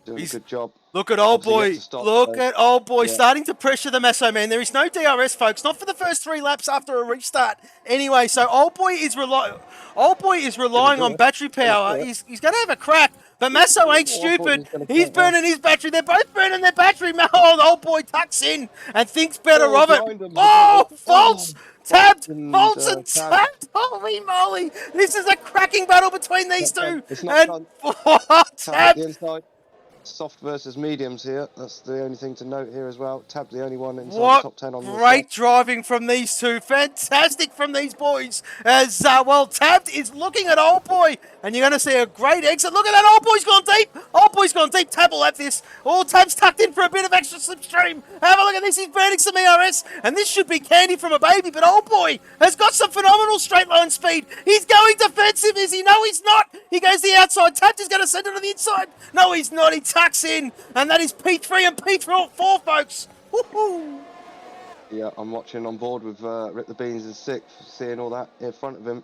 Doing a good job. Look at old boy. Look at old boy starting to pressure the Masso Man. There is no DRS, folks. Not for the first 3 laps after a restart. Anyway, so old boy is relying on battery power. He's going to have a crack. But Masso ain't stupid. He's burning his battery. They're both burning their battery. Oh, the old boy tucks in and thinks better of it. Oh, Volts! Tabbed! Volts and tabbed! Holy moly! This is a cracking battle between these two. It's not tabbed! Soft versus mediums here. That's the only thing to note here as well. Tab the only one inside the top 10 on the great driving from these two. Fantastic from these boys. As, well, Tabbed is looking at old boy. And you're going to see a great exit. Look at that. Old boy's gone deep. Old boy's gone deep. Tab will have this. Oh, Tab's tucked in for a bit of extra slipstream. Have a look at this. He's burning some ERS. And this should be candy from a baby. But old boy has got some phenomenal straight line speed. He's going defensive, is he? No, he's not. He goes the outside. Tabbed is going to send it to the inside. No, he's not. He tucks in. And that is P3 and P4, folks. Woohoo! Yeah, I'm watching on board with Rip the Beans in 6th, seeing all that in front of him.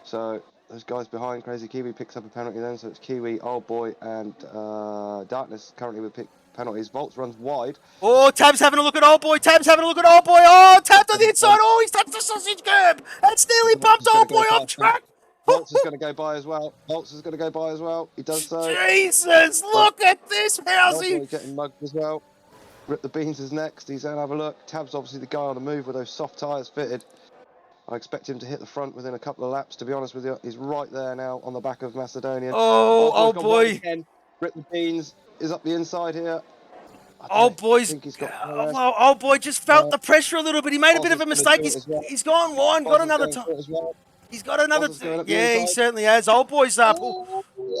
So those guys behind, Crazy Kiwi picks up a penalty then, so it's Kiwi, Old Boy, and Darkness currently with penalties. Volts runs wide. Oh, Tab's having a look at Old Boy. Tab's having a look at Old Boy. Oh, Tab's on the inside. Oh, he's touched the sausage curb. That's nearly bumped Old Boy off track. Volts is going to go by as well. Volts is going to go by as well. He does so. Jesus, look at this, Housey. Getting mugged as well. Rip the Beans is next. He's going to have a look. Tab's obviously the guy on the move with those soft tyres fitted. I expect him to hit the front within a couple of laps, to be honest with you. He's right there now on the back of Macedonian. Oh, Old Boy. Rip the Beans is up the inside here. Old Boy just felt the pressure a little bit. He made a bit of a mistake. He's gone wide, got another time. He's got another... Yeah, he certainly has. Old Boy's up.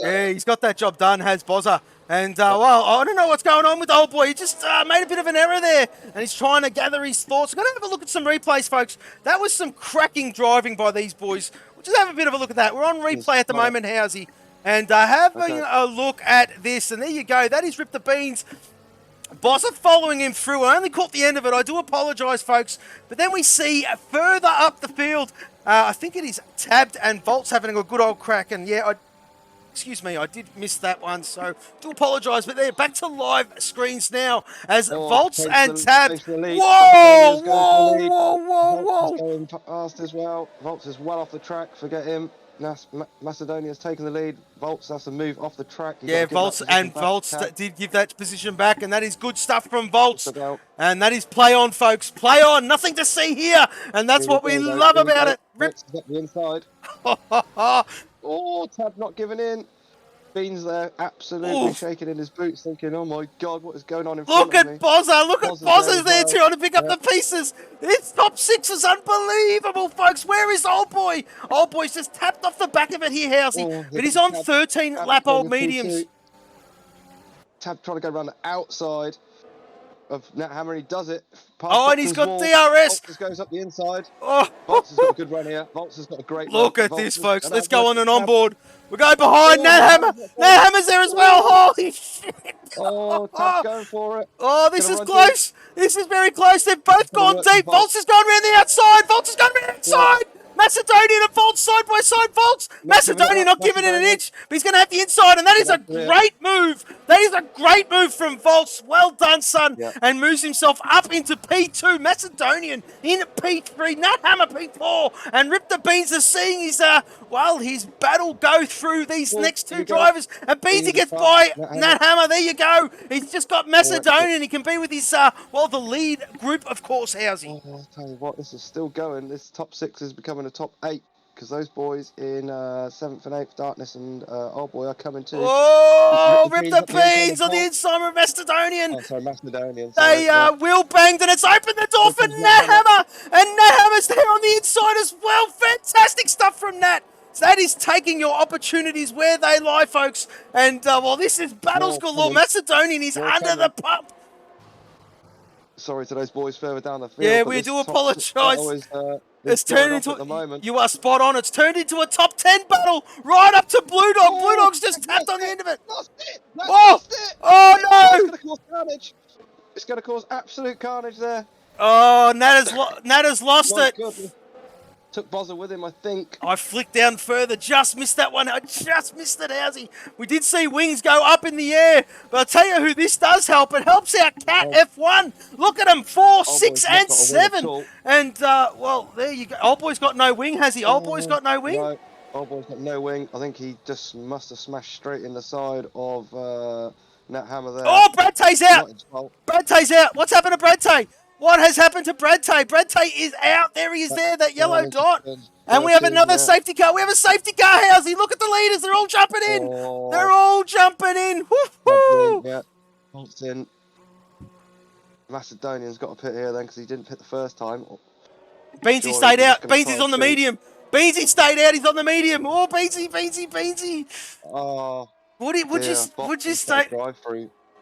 Yeah, he's got that job done, has Bozza. And, well, I don't know what's going on with Old Boy. He just made a bit of an error there. And he's trying to gather his thoughts. We're going to have a look at some replays, folks. That was some cracking driving by these boys. We'll just have a bit of a look at that. We're on replay at the moment, Housey. And having a look at this. And there you go. That is Rip the Beans. Bozza following him through. I only caught the end of it. I do apologise, folks. But then we see further up the field, I think it is Tabbed and Volts having a good old crack. And yeah, excuse me, I did miss that one, so do apologise. But they're back to live screens now as Volts and Tabbed. Whoa! Going past as well. Volts is well off the track. Forget him. Macedonia's taken the lead. Volts has to move off the track. Yeah, Volts did give that position back, and that is good stuff from Volts. And that is play on, folks. Play on. Nothing to see here, and that's what we love about it. Volts got the inside. Oh, Tab not giving in. Beans there, absolutely shaking in his boots, thinking, "Oh my God, what is going on in front of me?" Look at Bozza there trying to pick up the pieces. This top 6 is unbelievable, folks. Where is Old Boy? Old Boy's just tapped off the back of it here, Housey. But he's on 13 lap old mediums. Tab trying to go around the outside of Nat Hammer, and he does it. And he's got DRS. Volts goes up the inside. Volts has got a good run here. Volts has got a great Look at this, folks. Let's go on and onboard. We go behind Nat Hammer. Nat Hammer's there as well. Holy shit. Oh, Tab's going for it. Oh, this is close. This is very close. They've both gone deep. Volts has gone around the outside. Volts has gone around the outside. Macedonian and Volts side by side. Volts. Macedonian not giving it an inch, but he's going to have the inside, and that is a great move. That is a great move from Volts. Well done, son. And moves himself up into P2. Macedonian in P3. Nat Hammer P4. And Rip the Beans is seeing his his battle go through these next two drivers. And Beansy gets by Nat Hammer. There you go. He's just got Macedonian. He can be with his the lead group, of course, Housey. I'll tell you what, this is still going. This top 6 is becoming a top 8, because those boys in 7th and 8th, Darkness and Old Boy, are coming too. Oh, Rip the Beans on the inside of Macedonian. Oh, sorry, Macedonian. They wheel banged, and it's opened the door for Nat Hammer. And Nat Hammer's there on the inside as well. Fantastic stuff from Nat. So that is taking your opportunities where they lie, folks. And, this is battles galore. Macedonian is under the pump. Sorry to those boys further down the field. Yeah, we do apologise. It's turned into, at the moment. You are spot on. It's turned into a top 10 battle right up to Blue Dog. Blue Dog's just tapped on the end of it. Lost it. Oh no! It's going to cause carnage. It's going to cause absolute carnage there. Oh, Nat has lost it. Goodness. Took Bozza with him, I think. I flicked down further. Just missed that one. I just missed it, Housey. We did see wings go up in the air. But I'll tell you who this does help. It helps out Cat F1. Look at him. 4, 6, and 7. And, there you go. Old Boy's got no wing, has he? Old Boy's got no wing? No, Old Boy's got no wing. I think he just must have smashed straight in the side of Nat Hammer there. Oh, Brad Tay's out. Brad Tay's out. What's happened to Brad Tay? What has happened to Brad Tay? Brad Tay is out. There he is there, that yellow dot. And we have another safety car. We have a safety car, Housey. Look at the leaders. They're all jumping in. They're all jumping in. Woo-hoo. Yeah, Bolts in. Macedonian's got a pit here then, because he didn't pit the first time. Beansy stayed out. Beansy's on the medium. Beansy stayed out. He's on the medium. Oh, Beansy. Oh. Would you stay?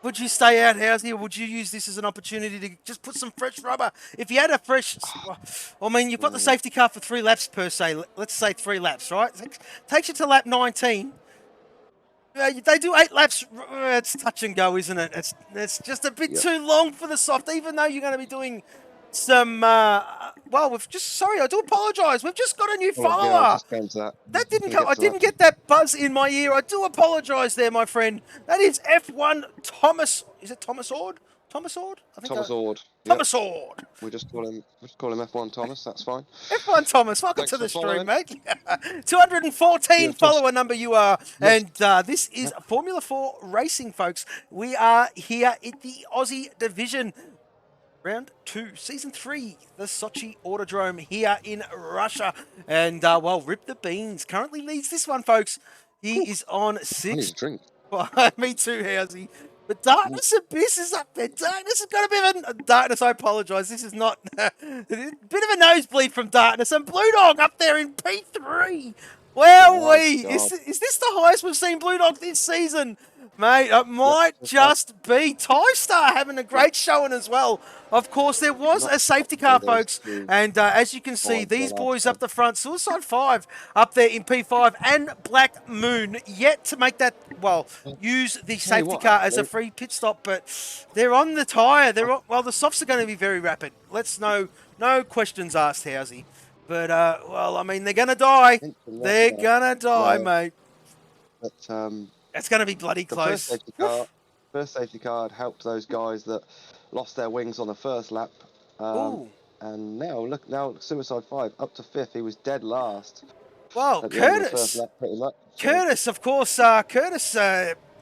Would you stay out, Housey, or would you use this as an opportunity to just put some fresh rubber? If you had a fresh... you've got the safety car for 3 laps per se. Let's say 3 laps, right? Takes you to lap 19. They do 8 laps. It's touch and go, isn't it? It's just a bit too long for the soft, even though you're going to be doing some... I do apologise. We've just got a new follower. That didn't come. I didn't get that buzz in my ear. I do apologise there, my friend. That is F1 Thomas. Is it Thomas Ord? Thomas Ord? Thomas Ord. Thomas Ord. We just call him F1 Thomas. That's fine. F1 Thomas, welcome to the stream, mate. 214 follower number you are, and this is Formula 4 Racing, folks. We are here at the Aussie Division. Round 2, Season 3, the Sochi Autodrome here in Russia. And, Rip the Beans currently leads this one, folks. He is on 6. I need a drink. Me too, Housey. But Darkness Abyss is up there. Darkness has got a bit of a... Darkness, I apologise. This is not... a bit of a nosebleed from Darkness. And Blue Dog up there in P3. Is this the highest we've seen Blue Dog this season? Mate, it might just be Ty-Star having a great showing as well. Of course, there was a safety car, folks. And as you can see, these boys up the front, Suicide 5 up there in P5 and Black Moon yet to make that, use the safety car as a free pit stop. But they're on the tyre. The softs are going to be very rapid. No questions asked, Housey. But, they're going to die. They're going to die, mate. But, it's going to be bloody close. First safety car helped those guys that lost their wings on the first lap. And now Suicide 5 up to 5th. He was dead last. Well, at the end of the first Curtis. lap, pretty much. So, Curtis, of course,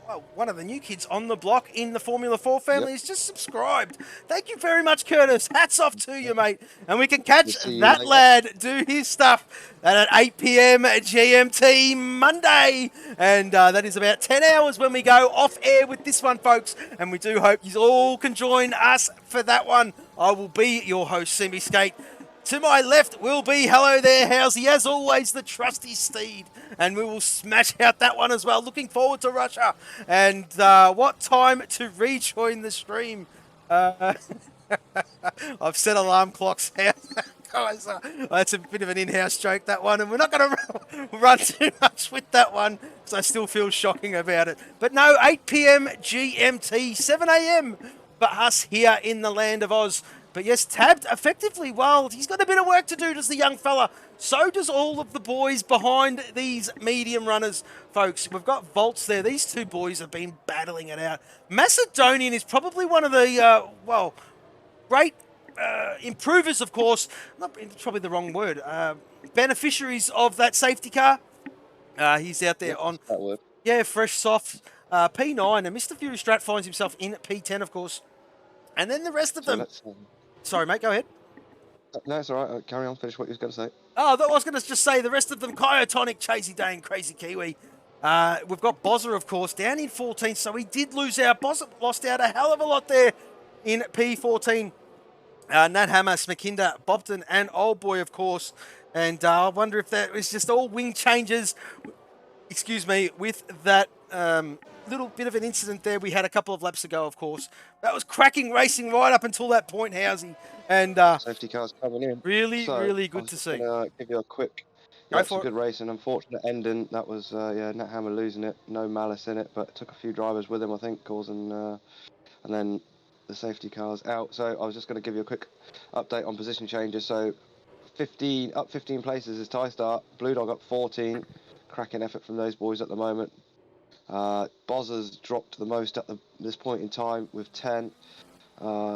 well, one of the new kids on the block in the Formula 4 family yep. is just subscribed. Thank you very much, Curtis. Hats off to you, mate. And we can catch We'll see you that later. lad do his stuff at 8 p.m. GMT Monday. And that is about 10 hours when we go off air with this one, folks. And we do hope you all can join us for that one. I will be your host, Simi Skate. To my left will be, hello there, Housey, as always, the trusty Steed. And we will smash out that one as well. Looking forward to Russia. And what time to rejoin the stream? I've set alarm clocks out. Guys, that's a bit of an in-house joke, that one. And we're not going to run too much with that one because I still feel shocking about it. But no, 8 p.m. GMT, 7 a.m. for us here in the land of Oz. But yes, tabbed effectively well. He's got a bit of work to do, does the young fella. So does all of the boys behind these medium runners, folks. We've got Volts there. These two boys have been battling it out. Macedonian is probably one of the, great improvers, of course. Not probably the wrong word. Beneficiaries of that safety car. He's out there on, fresh, soft P9. And Mr. Fury Strat finds himself in P10, of course. And then the rest of them... Sorry, mate, go ahead. No, it's all right. Carry on, finish what you was going to say. Oh, I was going to just say the rest of them, Kyotonic, Chasey Dane, Crazy Kiwi. We've got Bozza, of course, down in 14th, so we did lose out. Bozza lost out a hell of a lot there in P14. Nat Hammer, Smakinda, Bobton, and Old Boy, of course. And I wonder if that was just all wing changes, with that little bit of an incident there we had a couple of laps ago, of course. That was cracking racing right up until that point, Housey. And safety cars coming in. Really good to see. Give you a quick. Yeah, it's a good race, an unfortunate ending. That was Nat Hammer losing it. No malice in it, but took a few drivers with him, I think, causing. And then the safety cars out. So I was just going to give you a quick update on position changes. So 15 places is tie start. Blue Dog up 14. Cracking effort from those boys at the moment. Bozza's dropped the most at this point in time with 10.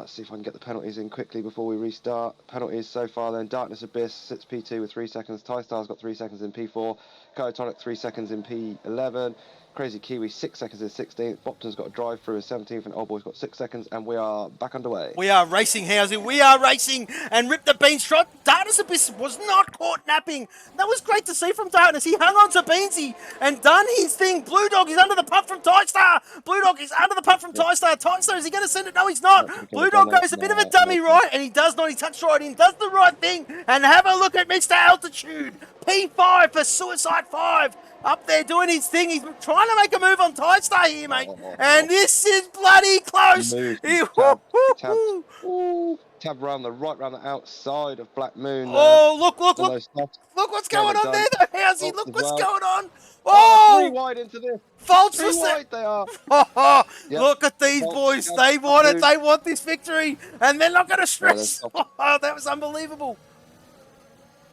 See if I can get the penalties in quickly before we restart. Penalties so far then: Darkness Abyss sits P2 with 3 seconds. Ty Star's got 3 seconds in P4. Kyotonic 3 seconds in P11. Crazy Kiwi 6 seconds in 16th. Bopton's got a drive through in 17th, and Old Boy's got 6 seconds, and we are back underway. We are racing, Housey. We are racing, and Rip the Beans shot. Darkness Abyss was not caught napping. That was great to see from Darkness. He hung on to Beansy and done his thing. Blue Dog is under the pump from Ty Star. Blue Dog is under the pump from Ty Star. Ty Star, is he going to send it? No, he's not. Blue Dog goes a bit of a dummy right, and he does not. He touched right in, does the right thing, and have a look at Mr. Altitude. P5 for Suicide 5. Up there doing his thing. He's trying to make a move on Tide Star here, mate. And this is bloody close. Tab round the outside of Black Moon. Oh, look what's going on there, though, Housey. Look what's going on. Oh, 3 wide into this. False 3 wide they are. Yep. Look at these boys. They want it. They want this victory. And they're not going to stress. Oh, that was unbelievable.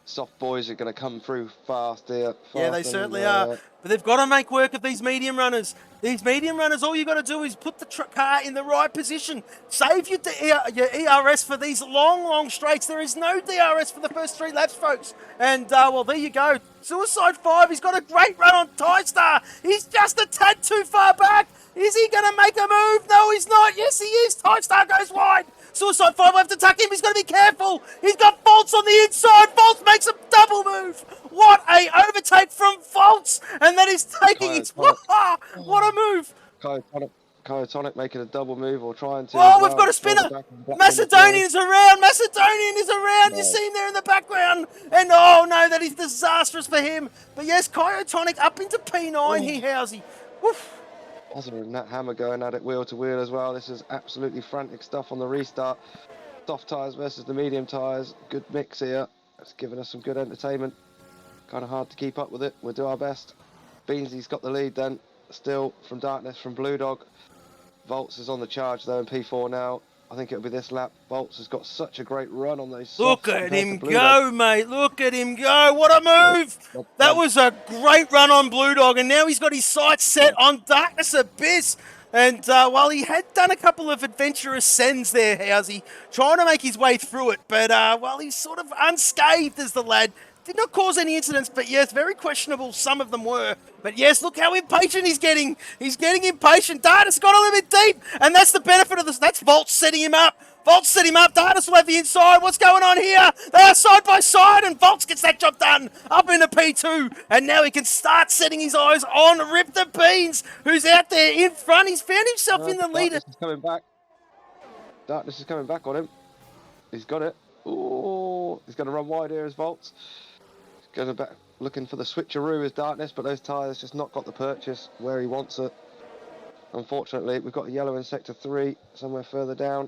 Soft boys are going to come through fast here. Yeah, they certainly are. But they've got to make work of these medium runners. These medium runners, all you got to do is put the car in the right position. Save your ERS for these long straights. There is no DRS for the first 3 laps, folks. And, well, there you go. Suicide 5, he's got a great run on Tide Star. He's just a tad too far back. Is he going to make a move? No, he's not. Yes, he is. Tide Star goes wide. Suicide 5 will have to tuck him. He's got to be careful. He's got Volts on the inside. Volts makes a double move. What a overtake from Volts. And that is taking it. What a move. Kyotonic making a double move or trying to. Oh, we've got a spinner. Macedonian's around. Macedonian is around. You see him there in the background. And oh no, that is disastrous for him. But yes, Kyotonic up into P9 here, Housey. Woof. Bozza and Nat Hammer going at it wheel to wheel as well. This is absolutely frantic stuff on the restart. Soft tyres versus the medium tyres. Good mix here. It's giving us some good entertainment. Kind of hard to keep up with it. We'll do our best. Beansy's got the lead then. Still from Darkness from Blue Dog. Volts is on the charge though in P4 now. I think it'll be this lap. Volts has got such a great run on those. Look at him go, mate. Look at him go. What a move. That was a great run on Blue Dog. And now he's got his sights set on Darkness Abyss. And while he had done a couple of adventurous sends there, Housey, trying to make his way through it. But while he's sort of unscathed as the lad, Did not cause any incidents, but yes, very questionable some of them were. But yes, look how impatient he's getting. He's getting impatient. Dartis got a little bit deep, and that's the benefit of this. That's Volt setting him up. Volt set him up. Dartis will have the inside. What's going on here? They are side by side, and Volts gets that job done up into P2. And now he can start setting his eyes on Rip the Beans, who's out there in front. He's found himself in the lead. Darkness is coming back. Darkness is coming back on him. He's got it. Oh, he's going to run wide here as Volts. He's going back, looking for the switcheroo as Darkness, but those tyres just not got the purchase where he wants it. Unfortunately, we've got a yellow in sector 3, somewhere further down.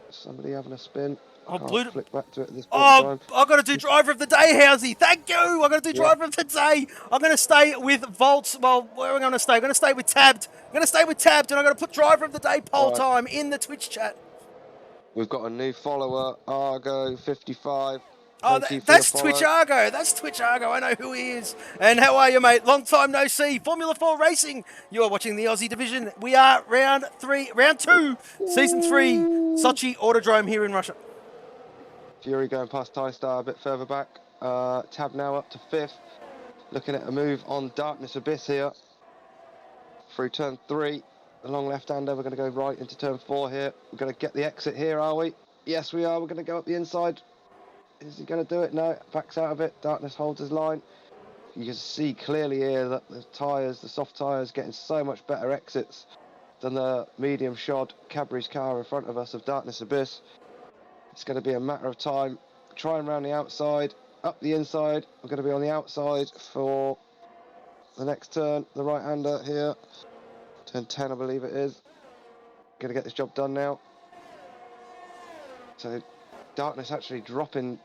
Somebody having a spin. I can't flick back to it at this point in time. I've got to do driver of the day, Housey. Thank you. I've got to do driver of the day. I'm going to stay with Volts. Well, where am I going to stay? I'm going to stay with Tabbed. And I'm going to put driver of the day poll time in the Twitch chat. We've got a new follower, Argo55. Oh, that's Twitch Argo. That's Twitch Argo. I know who he is. And how are you, mate? Long time no see. Formula 4 Racing. You are watching the Aussie division. We are round 2, season 3, Sochi Autodrome here in Russia. Fury going past TieStar a bit further back. Tab now up to 5th. Looking at a move on Darkness Abyss here. Through turn 3. The long left-hander. We're going to go right into turn 4 here. We're going to get the exit here, are we? Yes, we are. We're going to go up the inside. Is he going to do it? No, backs out of it. Darkness holds his line. You can see clearly here that the tyres, the soft tyres, getting so much better exits than the medium shod Cadbury's car in front of us of Darkness Abyss. It's going to be a matter of time. Try and round the outside, up the inside. We're going to be on the outside for the next turn. The right-hander here. Turn 10, I believe it is. Going to get this job done now. So Darkness actually dropping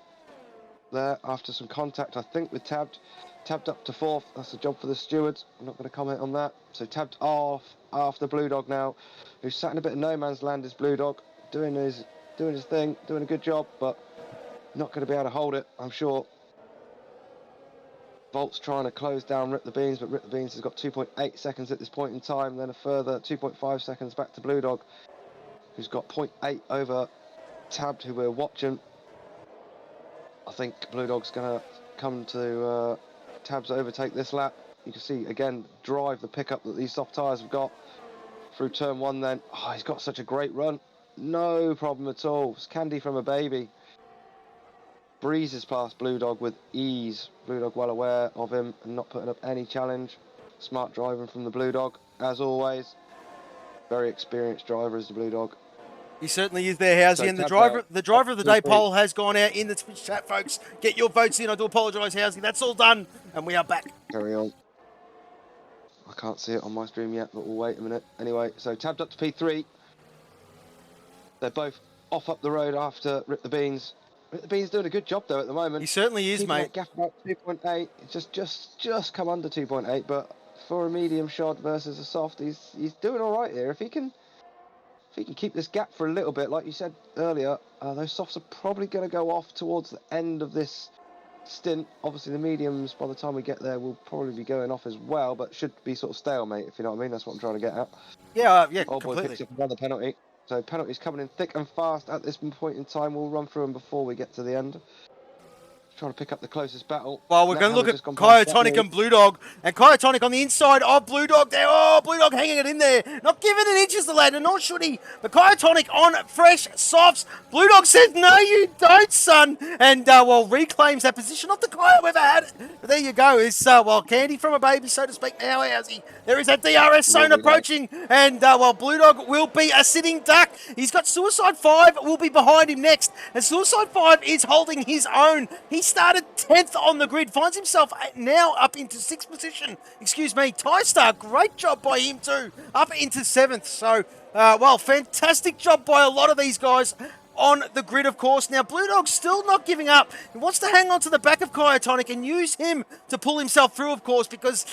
there after some contact, I think, with Tabbed. Tabbed up to 4th. That's a job for the stewards. I'm not going to comment on that. So Tabbed off after Blue Dog now, who's sat in a bit of no man's land. Is Blue Dog doing his thing, doing a good job, but not going to be able to hold it, I'm sure. Volt's trying to close down Rip the Beans, but Rip the Beans has got 2.8 seconds at this point in time. Then a further 2.5 seconds back to Blue Dog, who's got 0.8 over Tabbed, who we're watching. I think Blue Dog's going to come to Tabbed's overtake this lap. You can see, again, drive the pickup that these soft tyres have got through turn 1 then. Oh, he's got such a great run. No problem at all. It's candy from a baby. Breezes past Blue Dog with ease. Blue Dog well aware of him and not putting up any challenge. Smart driving from the Blue Dog, as always. Very experienced driver is the Blue Dog. He certainly is there, Housey, and the driver of the day poll has gone out in the Twitch chat, folks. Get your votes in. I do apologise, Housey. That's all done, and we are back. Carry on. I can't see it on my stream yet, but we'll wait a minute. Anyway, so Tabbed up to P3. They're both off up the road after Rip the Beans. Rip the Beans doing a good job, though, at the moment. He certainly is, mate. Gap about 2.8. Just come under 2.8, but for a medium shod versus a soft, he's doing all right here. If he can keep this gap for a little bit, like you said earlier, those softs are probably going to go off towards the end of this stint. Obviously, the mediums, by the time we get there, will probably be going off as well, but should be sort of stalemate, if you know what I mean. That's what I'm trying to get at. Yeah, Old boy completely. picks up another penalty. So penalties coming in thick and fast at this point in time. We'll run through them before we get to the end. Trying to pick up the closest battle. Well, we're going to look at Kyotonic and Blue Dog. And Kyotonic on the inside of Blue Dog there. Oh, Blue Dog hanging it in there. Not giving an inches the lad, and nor should he. But Kyotonic on fresh softs. Blue Dog says, no, you don't, son. And, reclaims that position. Not the Kyo ever had it. But there you go. It's, candy from a baby, so to speak. Now, Housey. There is that DRS zone approaching. And, Blue Dog will be a sitting duck. He's got Suicide 5 will be behind him next. And Suicide 5 is holding his own. He started 10th on the grid, finds himself now up into 6th position. Excuse me, TieStar, great job by him too, up into 7th. So, fantastic job by a lot of these guys on the grid, of course. Now, Blue Dog's still not giving up. He wants to hang on to the back of Kyotonic and use him to pull himself through, of course, because,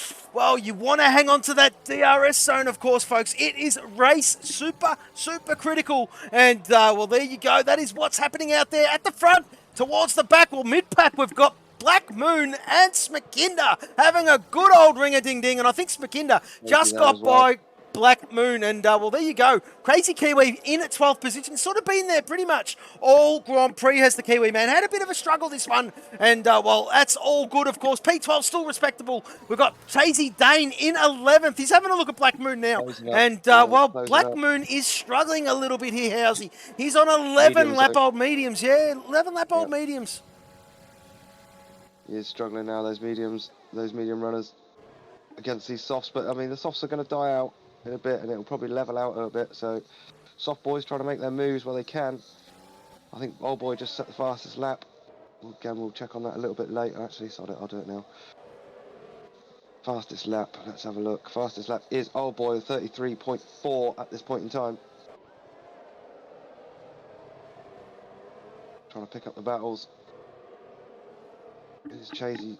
you want to hang on to that DRS zone, of course, folks. It is race super, super critical. And, there you go. That is what's happening out there at the front. Towards the back, mid-pack, we've got Black Moon and Smakinda having a good old ring-a-ding-ding. And I think Smakinda just got by Black Moon. And, well, there you go. Crazy Kiwi in 12th position. Sort of been there pretty much all Grand Prix has the Kiwi, man. Had a bit of a struggle this one. And, well, that's all good, of course. P12 still respectable. We've got Chasey Dane in 11th. He's having a look at Black Moon now. And, well, Black Moon is struggling a little bit here, Housey. He's on 11 lap-old mediums. Yeah, 11 lap-old mediums. He is struggling now, those medium runners against these softs. But, I mean, the softs are going to die out in a bit, and it'll probably level out a bit. So, soft boys trying to make their moves where they can. I think Old Boy just set the fastest lap. Again, we'll check on that a little bit later, actually, so I'll do it now. Fastest lap, let's have a look. Fastest lap is Old Boy, 33.4 at this point in time. Trying to pick up the battles. It's Chasey,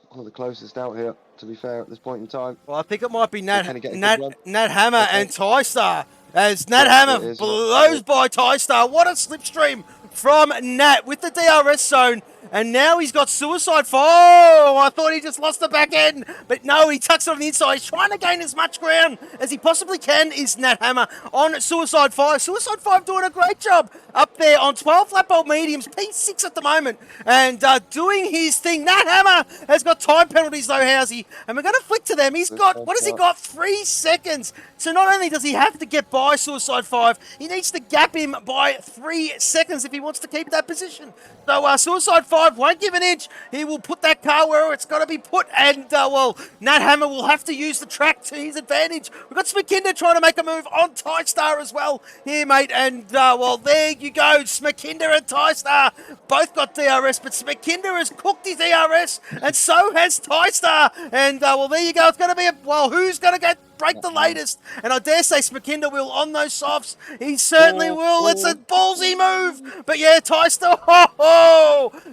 one of the closest out here, to be fair, at this point in time. Well, I think it might be Nat Hammer and Tystar, as Nat Hammer blows by Tystar. What a slipstream from Nat with the DRS zone. And now he's got Suicide 5. Oh, I thought he just lost the back end. But no, he tucks it on the inside. He's trying to gain as much ground as he possibly can, is Nat Hammer on Suicide 5. Suicide 5 doing a great job up there on 12 lap-old mediums. P6 at the moment. And doing his thing. Nat Hammer has got time penalties though, Housey. And we're going to flick to them. He's got, what has he got? 3 seconds. So not only does he have to get by Suicide 5, he needs to gap him by 3 seconds if he wants to keep that position. So Suicide 5 won't give an inch. He will put that car where it's got to be put. And, well, Nat Hammer will have to use the track to his advantage. We've got Smakinder trying to make a move on Tystar as well here, mate. And, well, there you go. Smakinder and Tystar both got DRS, but Smakinder has cooked his DRS, and so has Tystar. And, well, there you go. It's going to be who's going to break the latest? And I dare say Smakinder will on those softs. He certainly will. It's a ballsy move. But yeah, Tystar,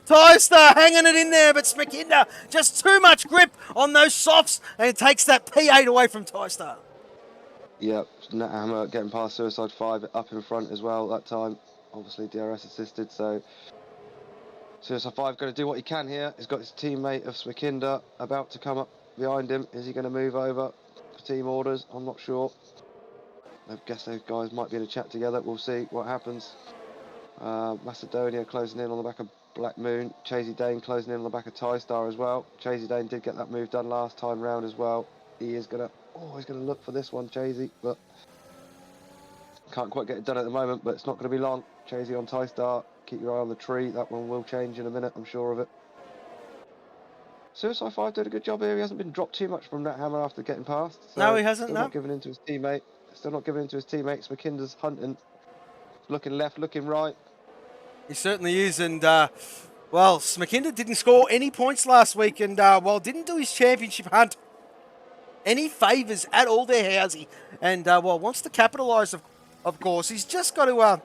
Tystar hanging it in there, but Smakinder just too much grip on those softs, and it takes that P8 away from Tystar. Yep, Nat Hammer getting past Suicide 5 up in front as well that time. Obviously DRS assisted, so Suicide 5 going to do what he can here. He's got his teammate of Smakinder about to come up behind him. Is he going to move over for team orders? I'm not sure. I guess those guys might be in a chat together. We'll see what happens. Macedonia closing in on the back of Black Moon. Chasey Dane closing in on the back of Tystar as well. Chasey Dane did get that move done last time round as well. He is going to, he's going to look for this one, Chasey, but can't quite get it done at the moment, but it's not going to be long. Chasey on Tystar. Keep your eye on the tree. That one will change in a minute, I'm sure of it. Suicide 5 did a good job here. He hasn't been dropped too much from Nat Hammer after getting past. So no, he hasn't. Still not giving in to his teammate. Still not giving in to his teammate. Smakinder's hunting. Looking left, looking right. He certainly is. And, well, Smakinder didn't score any points last week and, well, didn't do his championship hunt any favours at all there, Housey. And, well, wants to capitalise, of course. He's just got to, well,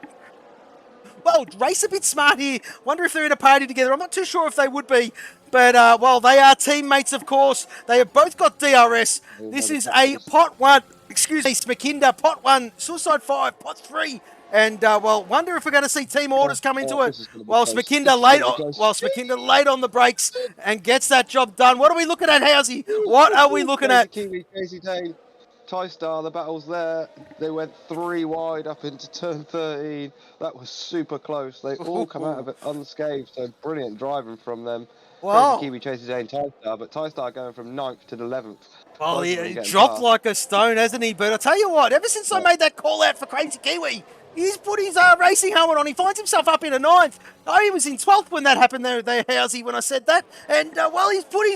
race a bit smart here. Wonder if they're in a party together. I'm not too sure if they would be. But, well, they are teammates, of course. They have both got DRS. This is a pot 1, excuse me, Smakinder, pot 1, Suicide 5, pot 3. And, well, wonder if we're going to see team orders come into it. Well, Smakinder late on the brakes and gets that job done. What are we looking at, Housey? What are we looking at? Kiwi, Chasey Dane, Tystar, the battle's there. They went 3 wide up into turn 13. That was super close. They all come out of it unscathed. So brilliant driving from them. Wow. Kiwi, Chasey Dane, Tystar, but Tystar going from 9th to the 11th. Well, he dropped like a stone, hasn't he? But I tell you what, ever since I made that call out for Crazy Kiwi, he's put his racing helmet on. He finds himself up in a 9th. Oh, he was in 12th when that happened there, Housey, when I said that. And, well, he's put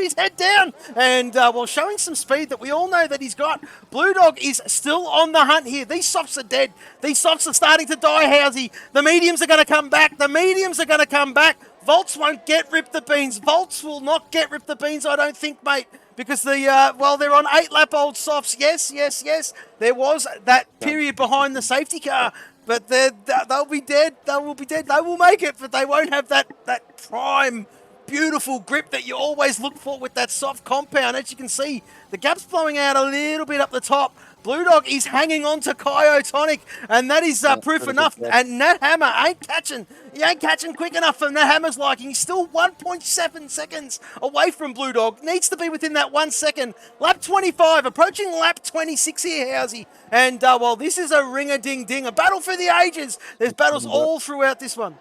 his head down. And, well, showing some speed that we all know that he's got. Blue Dog is still on the hunt here. These softs are dead. These softs are starting to die, Housey. The mediums are going to come back. Volts won't get Rip the Beans. Volts will not get Rip the Beans, I don't think, mate. Because well, they're on 8-lap-old softs. Yes. There was that period behind the safety car, but they'll be dead. They will be dead. They will make it, but they won't have that prime, beautiful grip that you always look for with that soft compound. As you can see, the gap's blowing out a little bit up the top, Blue Dog is hanging on to Kyotonic, and that is proof enough. And Nat Hammer ain't catching. He ain't catching quick enough for Nat Hammer's liking. He's still 1.7 seconds away from Blue Dog. Needs to be within that 1 second. Lap 25, approaching lap 26 here, Housey. And, well, this is a ring-a-ding-ding, a battle for the ages. There's battles all throughout this one.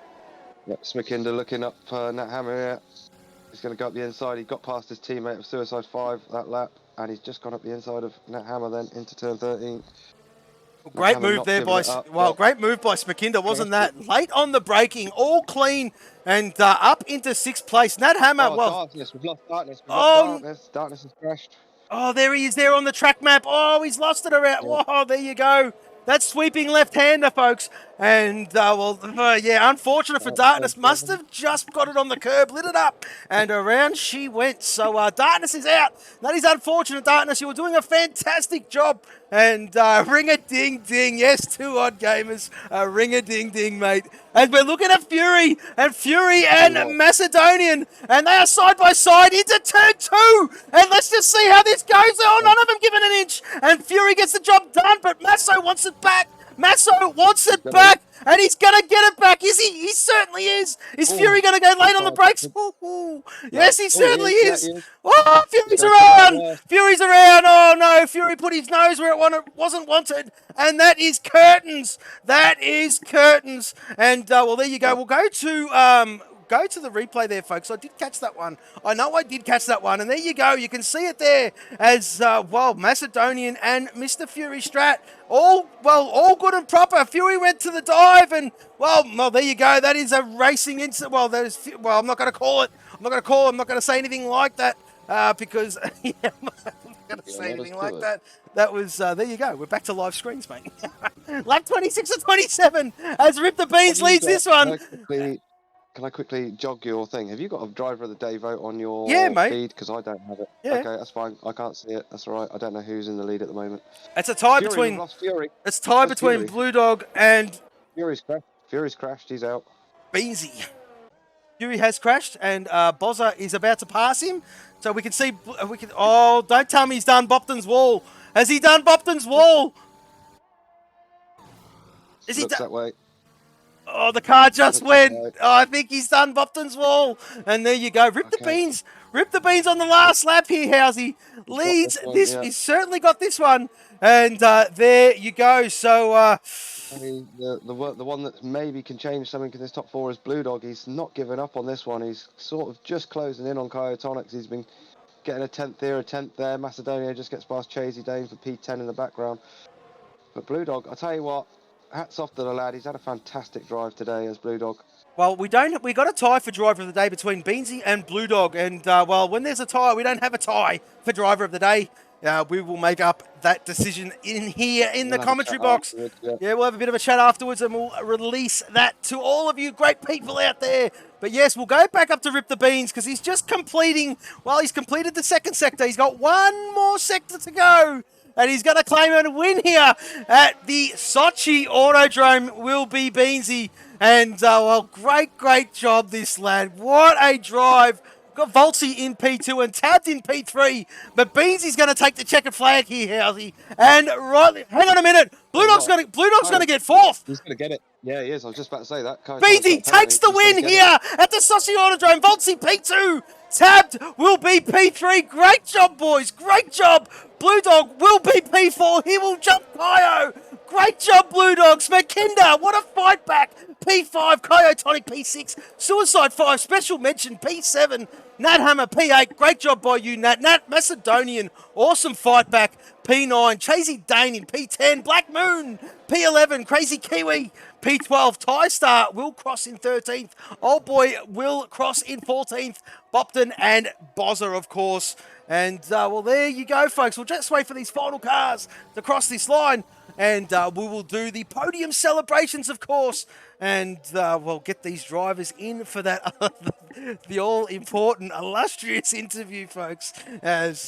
Yep, Smikinder looking up Nat Hammer here. He's going to go up the inside. He got past his teammate of Suicide 5 that lap, and he's just gone up the inside of Nat Hammer then into turn 13. Great move there by great move by Smikinder, wasn't that? Late on the braking, all clean, and up into 6th place. Nat Hammer, Darkness, we've lost Darkness. Darkness has crashed. Oh, there he is there on the track map. Oh, he's lost it around. Yeah. Whoa, there you go. That's sweeping left-hander, folks. And, yeah, unfortunate for Darkness. Must have just got it on the curb, lit it up, and around she went. So Darkness is out. That is unfortunate, Darkness. You were doing a fantastic job. And ring-a-ding-ding. Yes, 2 odd gamers. Ring-a-ding-ding, mate. As we're looking at Fury and Macedonian. And they are side by side into turn 2. And let's just see how this goes. Oh, none of them giving an inch. And Fury gets the job done, but Masso wants it back. Masso wants it back, and he's going to get it back. Is he? He certainly is. Is Fury going to go late on the brakes? Ooh. Yes, he certainly is. Oh, Fury's around. Fury's around. Oh, no. Fury put his nose where it wasn't wanted, and that is curtains. That is curtains. And, well, there you go. We'll go to the replay there, folks. I did catch that one. I know I did catch that one. And there you go. You can see it there as, Macedonian and Mr. Fury Strat. All good and proper. Fury went to the dive and, well, there you go. That is a racing incident. I'm not going to call it. I'm not going to say anything like that because, I'm not going to say anything like that. That was, there you go. We're back to live screens, mate. Lap 26 or 27 as Rip the Beans leads this one. Can I quickly jog your thing? Have you got a driver of the day vote on your feed? Because I don't have it. Yeah. Okay, that's fine. I can't see it. That's all right. I don't know who's in the lead at the moment. It's a tie between Fury. It's tie between Blue Dog and Fury's crashed. He's out. Beansy. Fury has crashed, and Bozza is about to pass him. So we can see. Oh, don't tell me he's done Bopton's wall. Has he done Bopton's wall? Looks that way. Oh, the car just went. Oh, I think he's done Bopton's wall. And there you go. Rip the beans. Rip the beans on the last lap here, Housey. Leads this. He's certainly got this one. And there you go. So, the one that maybe can change something in this top 4 is Blue Dog. He's not giving up on this one. He's sort of just closing in on Kyotonics. He's been getting a 10th here, a 10th there. Macedonia just gets past Chasey Dane for P10 in the background. But Blue Dog, I'll tell you what. Hats off to the lad. He's had a fantastic drive today as Blue Dog. Well, we got a tie for driver of the day between Beansy and Blue Dog. And, when there's a tie, we don't have a tie for driver of the day. We will make up that decision in here in the commentary box. Yeah, we'll have a bit of a chat afterwards and we'll release that to all of you great people out there. But yes, we'll go back up to Rip the Beans because he's just completed the second sector. He's got one more sector to go. And he's going to claim a win here at the Sochi Autodrome will be Beansy. And, great job, this lad. What a drive. Got Voltsy in P2 and tabbed in P3. But Beansy's going to take the checkered flag here, Housey. And, hang on a minute. Blue Dog's going to get 4th. He's going to get it. Yeah, he is. I was just about to say that. Beansy takes the win here at the Sochi Autodrome. Voltsy P2. Tabbed will be P3. Great job, boys. Great job. Blue Dog will be P4. He will jump Kyo. Great job, Blue Dogs. Smikinder, what a fight back. P5, Kyotonic P6, Suicide 5, special mention P7, Nat Hammer P8. Great job by you, Nat. Nat Macedonian, awesome fight back. P9, Chasey Dane in P10, Black Moon, P11, Crazy Kiwi, P12, Tie Star will cross in 13th. Old Boy will cross in 14th. Bopton and Bozza, of course. And, there you go, folks. We'll just wait for these final cars to cross this line. And we will do the podium celebrations, of course. And we'll get these drivers in for that, the all-important, illustrious interview, folks. As,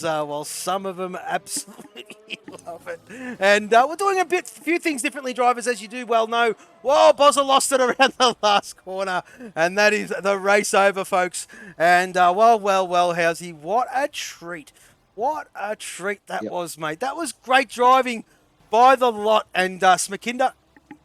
some of them absolutely love it. And we're doing a few things differently, drivers, as you do well know. Whoa, Bozza lost it around the last corner. And that is the race over, folks. And, Housey, what a treat. What a treat that was, mate. That was great driving by the lot. And Smakinda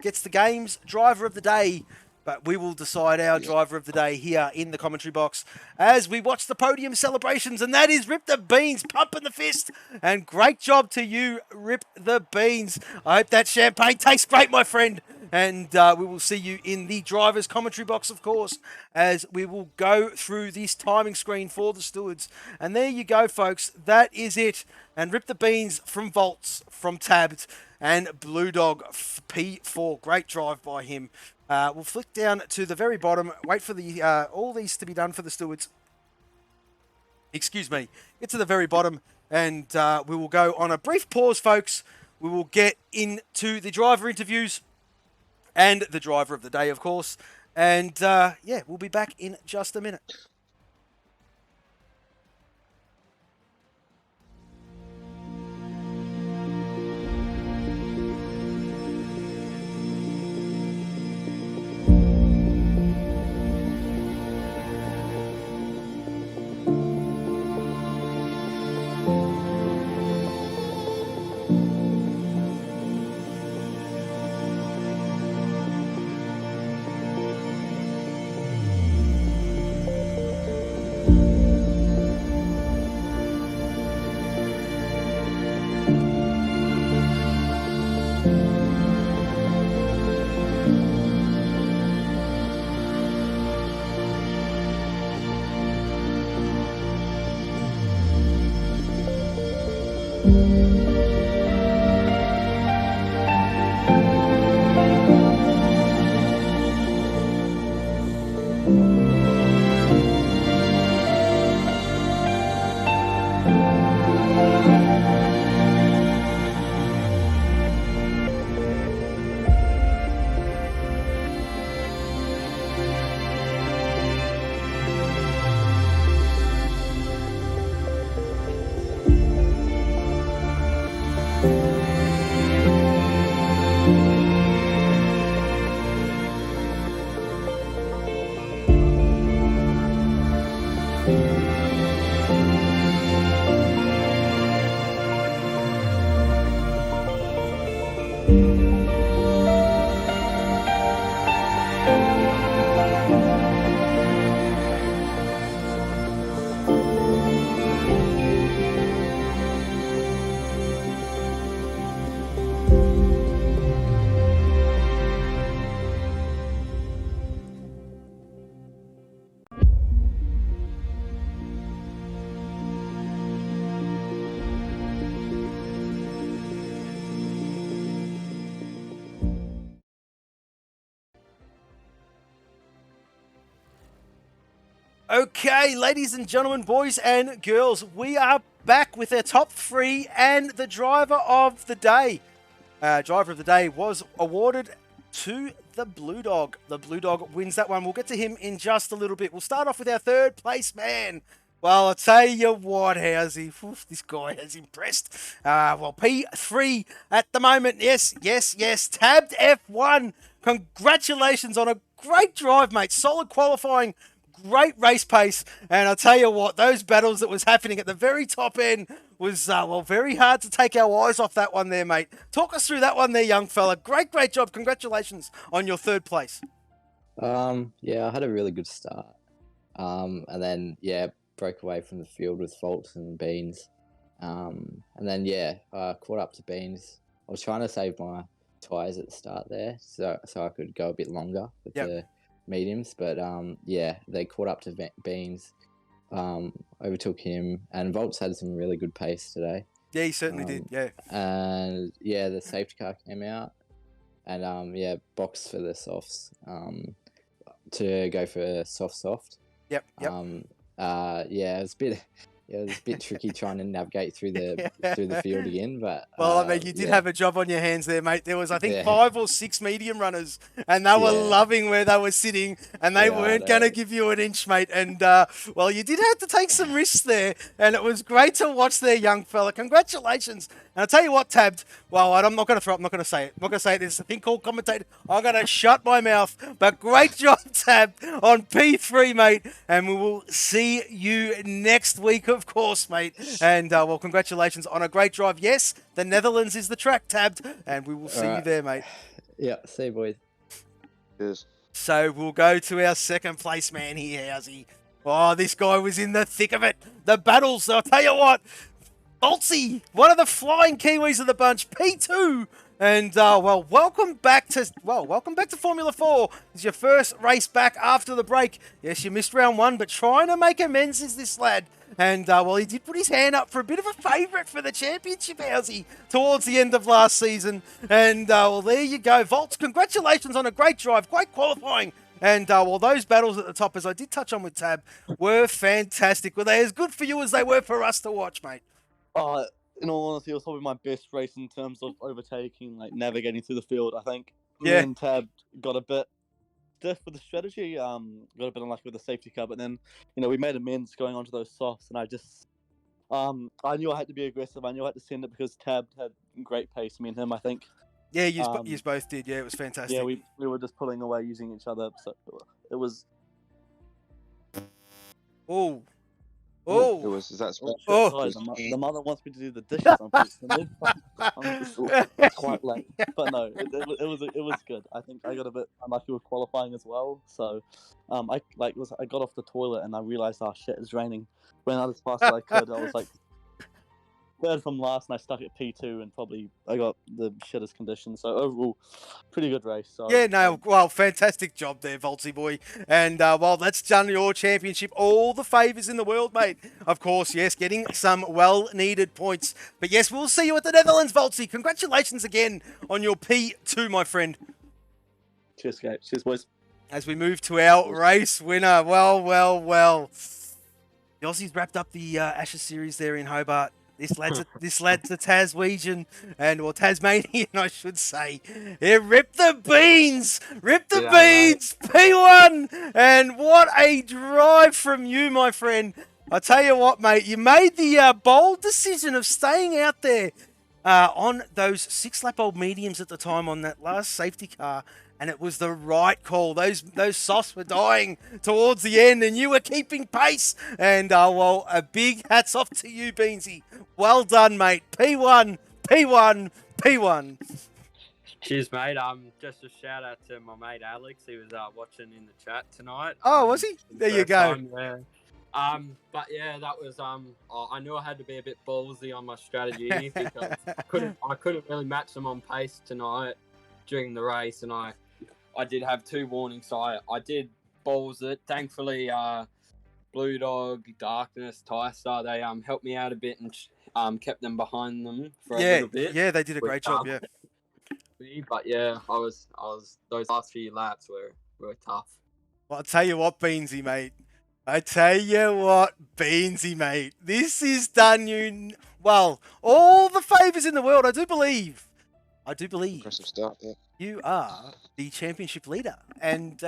gets the game's driver of the day. But we will decide our driver of the day here in the commentary box as we watch the podium celebrations. And that is Rip the Beans pumping the fist. And great job to you, Rip the Beans. I hope that champagne tastes great, my friend. And we will see you in the driver's commentary box, of course, as we will go through this timing screen for the stewards. And there you go, folks. That is it. And Rip the Beans from Volts, from Tabbed, and Blue Dog P4. Great drive by him. We'll flick down to the very bottom, wait for the all these to be done for the stewards. Excuse me. Get to the very bottom, and we will go on a brief pause, folks. We will get into the driver interviews and the driver of the day, of course. And, yeah, we'll be back in just a minute. Okay, ladies and gentlemen, boys and girls, we are back with our top three and the driver of the day. Driver of the day was awarded to the Blue Dog. The Blue Dog wins that one. We'll get to him in just a little bit. We'll start off with our third place man. Well, I'll tell you what, how's he? Oof, this guy has impressed. Well, P3 at the moment. Yes. Tabbed F1. Congratulations on a great drive, mate. Solid qualifying. Great race pace, and I'll tell you what, those battles that was happening at the very top end was, well, very hard to take our eyes off that one there, mate. Talk us through that one there, young fella. Great job. Congratulations on your third place. Yeah, I had a really good start. And then, yeah, broke away from the field with Volts and Beans. And then, yeah, I caught up to Beans. I was trying to save my tyres at the start there, so I could go a bit longer with the mediums, but yeah, they caught up to Beans, overtook him, and Volts had some really good pace today. Yeah, he certainly did, yeah. And yeah, the safety car came out, and yeah, boxed for the softs, to go for soft. Yep. Yeah, it was a bit tricky trying to navigate through the field again, but well, I mean, you did have a job on your hands there, mate. There was, I think, 5 or 6 medium runners, and they were loving where they were sitting, and they weren't going to give you an inch, mate. And well, you did have to take some risks there, and it was great to watch there, young fella. Congratulations And I'll tell you what, Tabbed, well, I'm not going to say it. I'm not going to say it. There's a thing called commentator. I'm going to shut my mouth. But great job, Tabbed, on P3, mate. And we will see you next week, of course, mate. And, well, congratulations on a great drive. Yes, the Netherlands is the track, Tabbed. And we will see you there, mate. Yeah, see you, boys. Cheers. So we'll go to our second place man here, Howsy. Oh, this guy was in the thick of it. The battles, I'll tell you what. Boltsy, one of the flying Kiwis of the bunch, P2. And, well, welcome back to Formula 4. It's your first race back after the break. Yes, you missed round 1, but trying to make amends is this lad. And, well, he did put his hand up for a bit of a favourite for the championship, Howsy, towards the end of last season. And, well, there you go. Volts, congratulations on a great drive, great qualifying. And, well, those battles at the top, as I did touch on with Tab, were fantastic. Were they as good for you as they were for us to watch, mate? In all honesty, it was probably my best race in terms of overtaking, like navigating through the field. I think me Yeah. and Tab got a bit stiff with the strategy, got a bit unlucky with the safety car, but then, we made amends going onto those softs, and I just, I knew I had to be aggressive. I knew I had to send it because Tab had great pace, me and him, I think. Yeah, you both did. Yeah, it was fantastic. Yeah, we were just pulling away using each other, so it was... Oh. It Oh. was, is that what? Oh. Sorry, the mother wants me to do the dishes, unfortunately. It's quite late, but no, it was good. I think I got a bit unlucky with qualifying as well. So, I got off the toilet and I realized, oh shit, it's raining. Ran out as fast as I could. I was like third from last, and I stuck at P2, and probably I got the shittest conditions. So overall, pretty good race. So Yeah, no, well, fantastic job there, Voltsy boy. And, well, that's done your championship all the favours in the world, mate. Of course, yes, getting some well-needed points. But, yes, we'll see you at the Netherlands, Voltsy. Congratulations again on your P2, my friend. cheers, guys. Cheers, boys. As we move to our race winner, well. The Aussies wrapped up the Ashes series there in Hobart. This lad's a Taswegian, Tasmanian, I should say. It ripped the beans! P1! And what a drive from you, my friend. I tell you what, mate, you made the bold decision of staying out there on those 6-lap-old mediums at the time on that last safety car. And it was the right call. Those softs were dying towards the end, and you were keeping pace. And, well, a big hats off to you, Beansy. Well done, mate. P1. Cheers, mate. Just a shout out to my mate Alex. He was watching in the chat tonight. Oh, was he? There you go. Yeah. But yeah, that was I knew I had to be a bit ballsy on my strategy because I couldn't really match them on pace tonight during the race, and I did have 2 warnings, so I did balls it. Thankfully, Blue Dog, Darkness, Tystar, they helped me out a bit and kept them behind them for a little bit. Yeah, they did a great job, yeah. But yeah, I was those last few laps were tough. Well, I'll tell you what, Beansy, mate. This is done you, well, all the favours in the world, I do believe. Impressive start, yeah. You are the championship leader. And,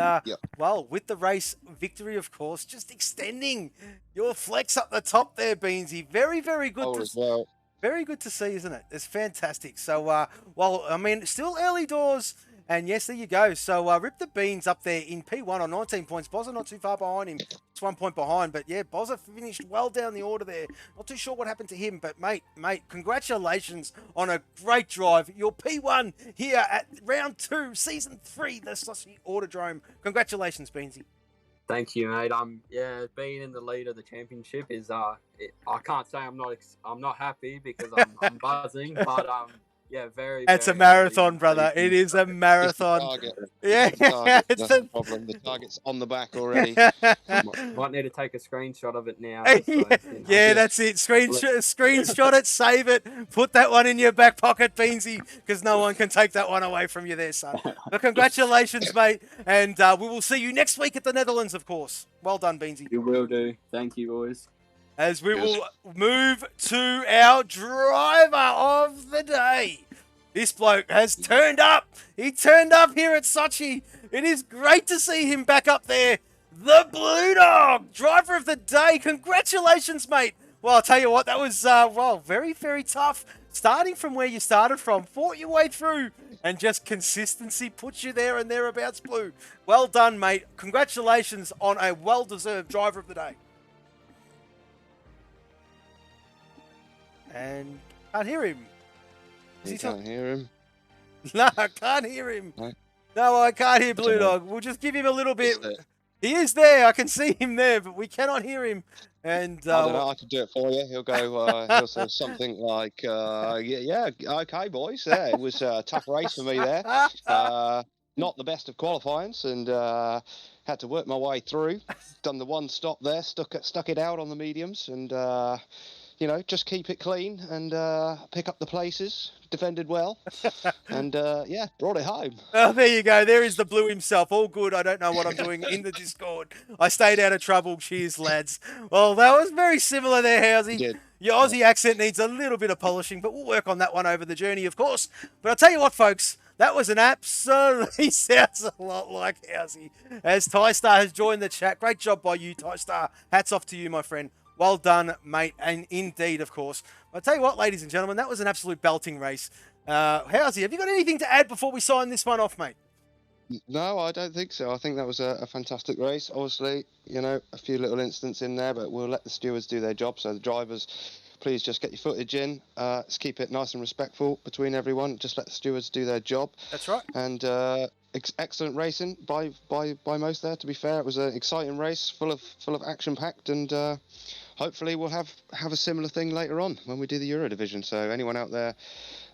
well, with the race victory, of course, just extending your flex up the top there, Beansy. Very, very good. Oh, as well. Very good to see, isn't it? It's fantastic. So, well, I mean, still early doors. And yes, there you go. So, Rip the Beans up there in P1 on 19 points. Bozza not too far behind him. It's 1 point behind. But yeah, Bozza finished well down the order there. Not too sure what happened to him. But mate, congratulations on a great drive. Your P1 here at round 2, season 3, the Saucy Autodrome. Congratulations, Beansy. Thank you, mate. Yeah, being in the lead of the championship is I can't say I'm not happy because I'm buzzing, but yeah, It's a marathon, brother. It is a marathon. It's the target. It's That's the problem. The target's on the back already. Might need to take a screenshot of it now. Yeah, that's it. Screenshot it, save it, put that one in your back pocket, Beansy, because no one can take that one away from you there, son. But congratulations, mate, and we will see you next week at the Netherlands, of course. Well done, Beansy. You will do. Thank you, boys. As we will move to our driver of the day. This bloke has turned up. He turned up here at Sochi. It is great to see him back up there. The Blue Dog, driver of the day. Congratulations, mate. Well, I'll tell you what, that was, well, very, very tough. Starting from where you started from, fought your way through, and just consistency puts you there and thereabouts, Blue. Well done, mate. Congratulations on a well-deserved driver of the day. And can't hear him. You can't hear him. No, I can't hear him. No? No, I can't hear Blue don't know. Dog. We'll just give him a little bit. Just, He is there. I can see him there, but we cannot hear him. And I don't know. I can do it for you. He'll go. He'll say something like, "Yeah, okay, boys. Yeah, it was a tough race for me there. Not the best of qualifyings, and had to work my way through. Done the one stop there, stuck it out on the mediums, and just keep it clean and pick up the places. Defended well, and yeah, brought it home." Oh, there you go. There is the Blue himself. All good. I don't know what I'm doing in the Discord. I stayed out of trouble. Cheers, lads. Well, that was very similar there, Housey. You did. Your Aussie accent needs a little bit of polishing, but we'll work on that one over the journey, of course. But I'll tell you what, folks, that was an absolutely sounds a lot like Housey. As Ty Star has joined the chat. Great job by you, Ty Star. Hats off to you, my friend. Well done, mate, and indeed, of course. I'll tell you what, ladies and gentlemen, that was an absolute belting race. Housey, have you got anything to add before we sign this one off, mate? No, I don't think so. I think that was a fantastic race. Obviously, a few little incidents in there, but we'll let the stewards do their job. So the drivers, please just get your footage in. Let's keep it nice and respectful between everyone. Just let the stewards do their job. That's right. And excellent racing by most there. To be fair, it was an exciting race, full of action packed, and hopefully we'll have a similar thing later on when we do the Euro Division. So anyone out there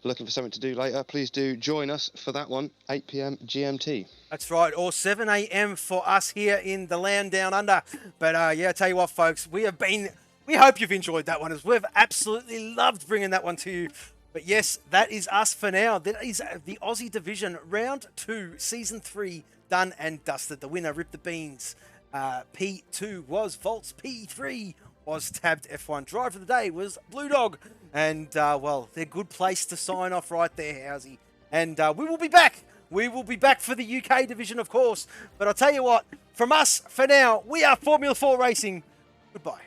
looking for something to do later, please do join us for that one, 8 p.m. GMT. That's right, or 7 a.m. for us here in the land down under. But yeah, I tell you what, folks, we hope you've enjoyed that one, as we've absolutely loved bringing that one to you. But yes, that is us for now. That is the Aussie Division Round 2, Season 3, done and dusted. The winner, Rip the Beans. P2 was Volts. P3 was Tabbed. F1 Driver of the Day was Blue Dog. And, well, they're a good place to sign off right there, Housey. And we will be back. We will be back for the UK division, of course. But I'll tell you what, from us, for now, we are Formula 4 Racing. Goodbye.